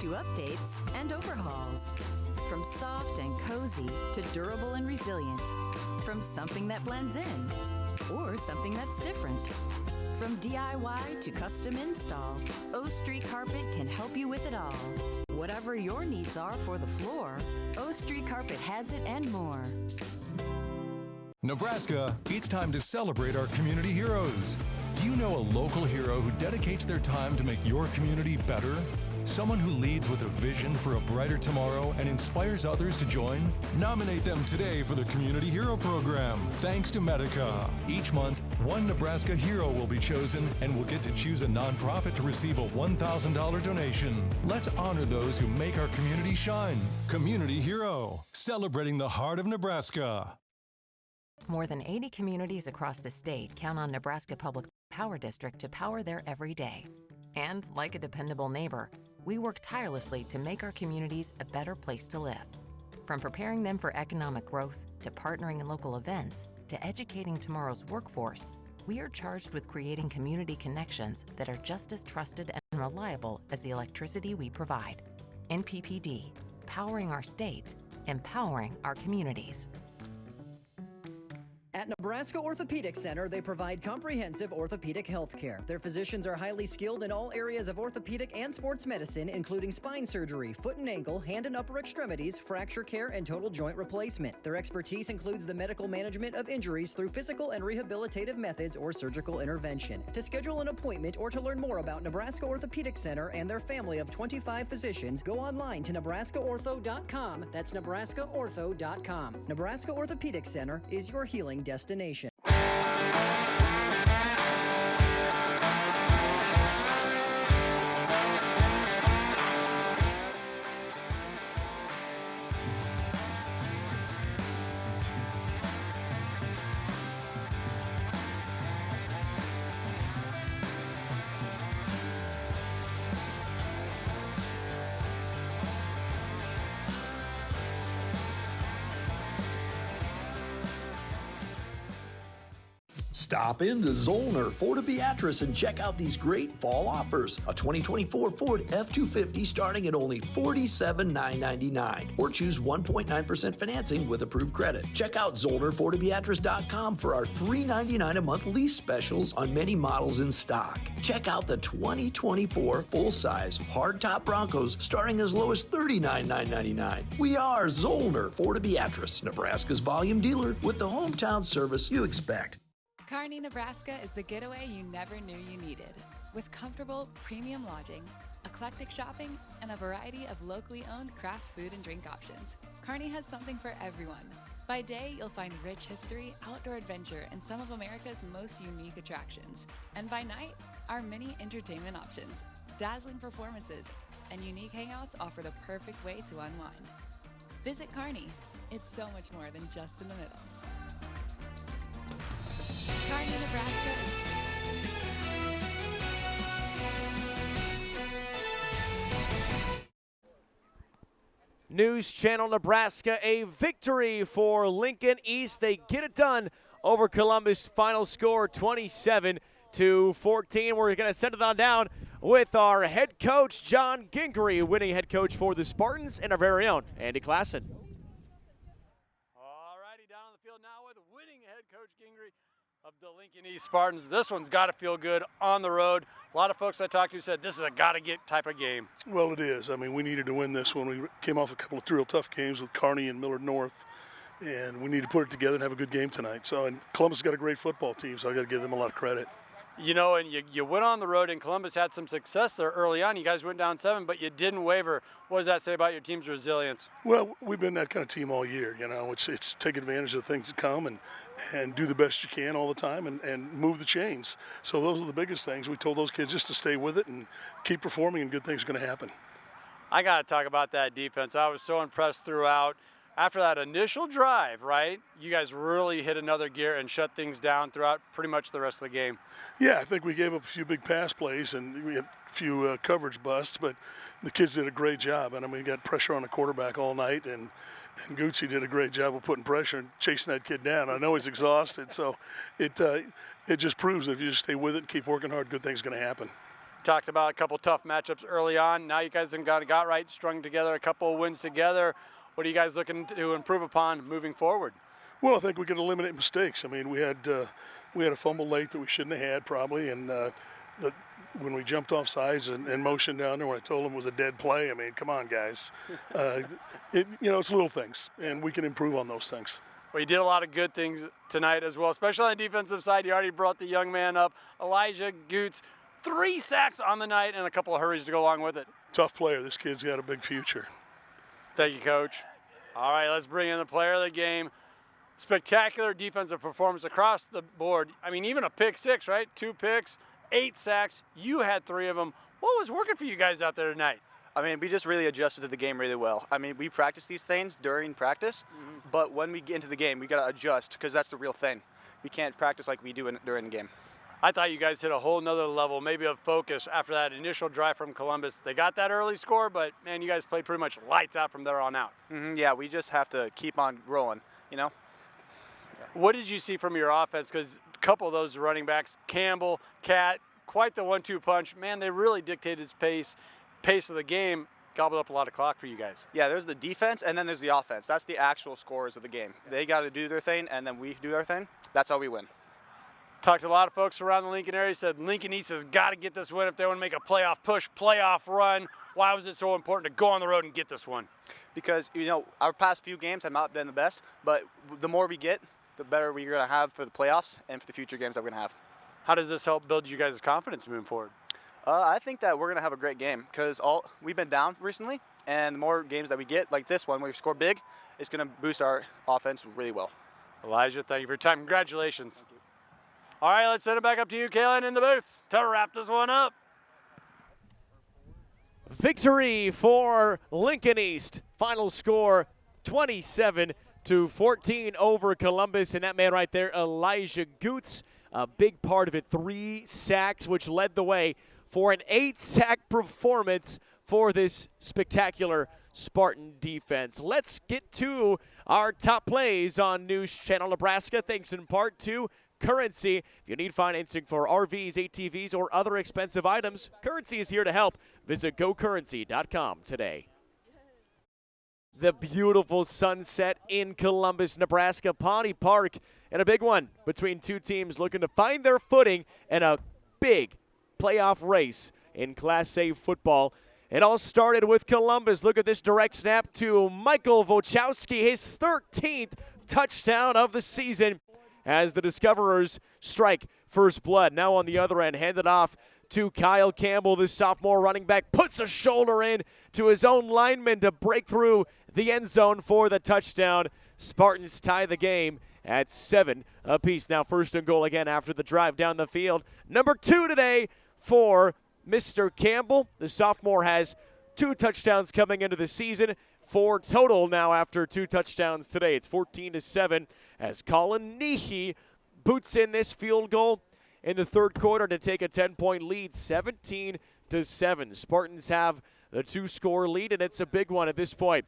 to updates and overhauls. From soft and cozy to durable and resilient. From something that blends in or something that's different. From DIY to custom install, O Street Carpet can help you with it all. Whatever your needs are for the floor, O Street Carpet has it and more. Nebraska, it's time to celebrate our community heroes. Do you know a local hero who dedicates their time to make your community better? Someone who leads with a vision for a brighter tomorrow and inspires others to join? Nominate them today for the Community Hero Program, thanks to Medica. Each month, one Nebraska hero will be chosen and will get to choose a nonprofit to receive a $1,000 donation. Let's honor those who make our community shine. Community Hero, celebrating the heart of Nebraska. More than 80 communities across the state count on Nebraska Public Power District to power their every day. And like a dependable neighbor, we work tirelessly to make our communities a better place to live. From preparing them for economic growth, to partnering in local events, to educating tomorrow's workforce, we are charged with creating community connections that are just as trusted and reliable as the electricity we provide. NPPD, powering our state, empowering our communities. At Nebraska Orthopedic Center, they provide comprehensive orthopedic health care. Their physicians are highly skilled in all areas of orthopedic and sports medicine, including spine surgery, foot and ankle, hand and upper extremities, fracture care, and total joint replacement. Their expertise includes the medical management of injuries through physical and rehabilitative methods or surgical intervention. To schedule an appointment or to learn more about Nebraska Orthopedic Center and their family of 25 physicians, go online to nebraskaortho.com. That's nebraskaortho.com. Nebraska Orthopedic Center is your healing destination. Stop into Zollner Ford of Beatrice and check out these great fall offers. A 2024 Ford F-250 starting at only $47,999, or choose 1.9% financing with approved credit. Check out ZollnerFordofBeatrice.com for our $399 a month lease specials on many models in stock. Check out the 2024 full-size hardtop Broncos starting as low as $39,999. We are Zollner Ford of Beatrice, Nebraska's volume dealer with the hometown service you expect. Kearney, Nebraska is the getaway you never knew you needed. With comfortable, premium lodging, eclectic shopping, and a variety of locally owned craft food and drink options, Kearney has something for everyone. By day, you'll find rich history, outdoor adventure, and some of America's most unique attractions. And by night, our many entertainment options, dazzling performances, and unique hangouts offer the perfect way to unwind. Visit Kearney. It's so much more than just in the middle. Kearney, Nebraska. News Channel Nebraska, a victory for Lincoln East. They get it done over Columbus. Final score 27-14. We're going to send it on down with our head coach, John Gingery, winning head coach for the Spartans, and our very own Andy Klassen. All righty, down on the field now with winning head coach Gingery of the Lincoln East Spartans. This one's got to feel good on the road. A lot of folks I talked to said this is a got-to-get type of game. Well, it is. I mean, we needed to win this one. We came off a couple of real tough games with Kearney and Millard North, and we need to put it together and have a good game tonight. So, and Columbus has got a great football team, so I got to give them a lot of credit. You know, and you went on the road, and Columbus had some success there early on. You guys went down 7, but you didn't waver. What does that say about your team's resilience? Well, we've been that kind of team all year. You know, it's take advantage of the things that come and do the best you can all the time and move the chains. So those are the biggest things. We told those kids just to stay with it and keep performing, and good things are going to happen. I got to talk about that defense. I was so impressed throughout. After that initial drive, right, you guys really hit another gear and shut things down throughout pretty much the rest of the game. Yeah, I think we gave up a few big pass plays and we had a few coverage busts, but the kids did a great job. And I mean, we got pressure on the quarterback all night, and Gucci did a great job of putting pressure and chasing that kid down. I know he's exhausted, so it just proves that if you just stay with it and keep working hard, good things are going to happen. Talked about a couple tough matchups early on. Now you guys have got right, strung together, a couple of wins together. What are you guys looking to improve upon moving forward? Well, I think we can eliminate mistakes. I mean, we had a fumble late that we shouldn't have had probably, and when we jumped off sides and motioned down there when I told them it was a dead play, I mean, come on, guys. It's little things, and we can improve on those things. Well, you did a lot of good things tonight as well, especially on the defensive side. You already brought the young man up, Elijah Goots. 3 sacks on the night and a couple of hurries to go along with it. tough player. This kid's got a big future. Thank you, Coach. All right, let's bring in the player of the game. Spectacular defensive performance across the board. I mean, even a pick six, right? 2 picks, 8 sacks. You had 3 of them. What was working for you guys out there tonight? I mean, we just really adjusted to the game really well. I mean, we practice these things during practice, but when we get into the game, we got to adjust because that's the real thing. We can't practice like we do during the game. I thought you guys hit a whole nother level, maybe of focus after that initial drive from Columbus. They got that early score, but, man, you guys played pretty much lights out from there on out. Yeah, we just have to keep on rolling, you know? What did you see from your offense? Because a couple of those running backs, Campbell, Cat, quite the 1-2 punch. Man, they really dictated pace of the game, gobbled up a lot of clock for you guys. Yeah, there's the defense, and then there's the offense. That's the actual scorers of the game. They got to do their thing, and then we do our thing. That's how we win. Talked to a lot of folks around the Lincoln area, said Lincoln East has got to get this win if they want to make a playoff push, playoff run. Why was it so important to go on the road and get this one? Because, you know, our past few games have not been the best, but the more we get, the better we're going to have for the playoffs and for the future games that we're going to have. How does this help build you guys' confidence moving forward? I think that we're going to have a great game because we've been down recently, and the more games that we get, like this one, where we score big, it's going to boost our offense really well. Elijah, thank you for your time. Congratulations. All right, let's send it back up to you, Kaylin, in the booth to wrap this one up. Victory for Lincoln East. Final score 27-14 over Columbus, and that man right there, Elijah Goots, a big part of it, 3 sacks, which led the way for an 8-sack performance for this spectacular Spartan defense. Let's get to our top plays on News Channel Nebraska, thanks in part to Currency. If you need financing for RVs, ATVs, or other expensive items, Currency is here to help. Visit gocurrency.com today. The beautiful sunset in Columbus, Nebraska, Pawnee Park, and a big one between two teams looking to find their footing in a big playoff race in Class A football. It all started with Columbus. Look at this direct snap to Michael Wojciechowski, his 13th touchdown of the season, as the Discoverers strike first blood. Now on the other end, handed off to Kyle Campbell, the sophomore running back, puts a shoulder in to his own lineman to break through the end zone for the touchdown. Spartans tie the game at 7 apiece. Now first and goal again after the drive down the field. Number 2 today for Mr. Campbell. The sophomore has 2 touchdowns coming into the season. 4 total now after 2 touchdowns today. It's 14-7 as Colin Nehe boots in this field goal in the third quarter to take a 10-point lead, 17-7. Spartans have the 2-score lead, and it's a big one at this point.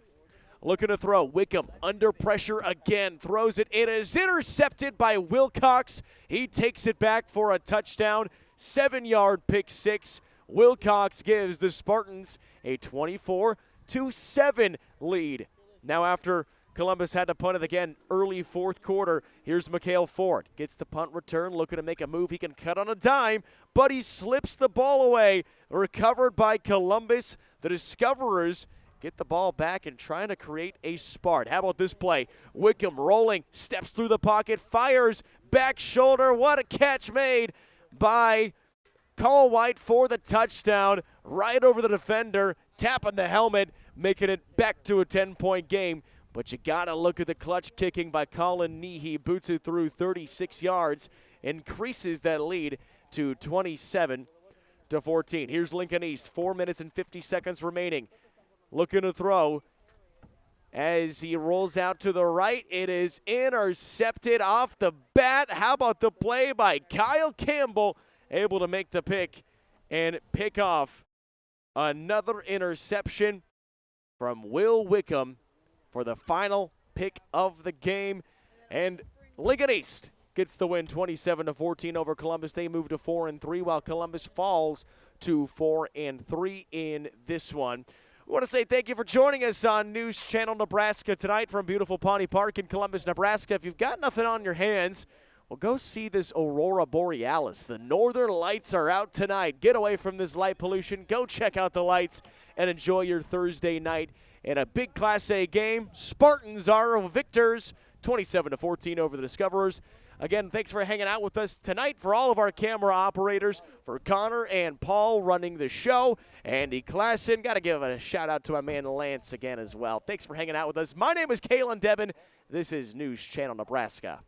Looking to throw. Wickham under pressure again. Throws it. It is intercepted by Wilcox. He takes it back for a touchdown. 7-yard pick six. Wilcox gives the Spartans a 24-7 lead. Now after Columbus had to punt it again early fourth quarter, here's Mikhail Ford. Gets the punt return, looking to make a move. He can cut on a dime, but he slips the ball away. Recovered by Columbus. The Discoverers get the ball back and trying to create a spark. How about this play? Wickham rolling, steps through the pocket, fires, back shoulder. What a catch made by Cole White for the touchdown. Right over the defender, tapping the helmet, making it back to a 10-point game. But you got to look at the clutch kicking by Colin Nehe. Boots it through 36 yards, increases that lead to 27-14. Here's Lincoln East, 4 minutes and 50 seconds remaining. Looking to throw as he rolls out to the right. It is intercepted off the bat. How about the play by Kyle Campbell, able to make the pick and pick off another interception from Will Wickham for the final pick of the game. And Lincoln East gets the win 27-14 over Columbus. They move to 4-3 while Columbus falls to 4-3 in this one. I want to say thank you for joining us on News Channel Nebraska tonight from beautiful Pawnee Park in Columbus, Nebraska. If you've got nothing on your hands, well, go see this Aurora Borealis. The Northern Lights are out tonight. Get away from this light pollution. Go check out the lights and enjoy your Thursday night in a big Class A game. Spartans are victors 27-14 over the Discoverers. Again, thanks for hanging out with us tonight. For all of our camera operators, for Connor and Paul running the show, Andy Klassen, got to give a shout-out to my man Lance again as well. Thanks for hanging out with us. My name is Kalen Devin. This is News Channel Nebraska.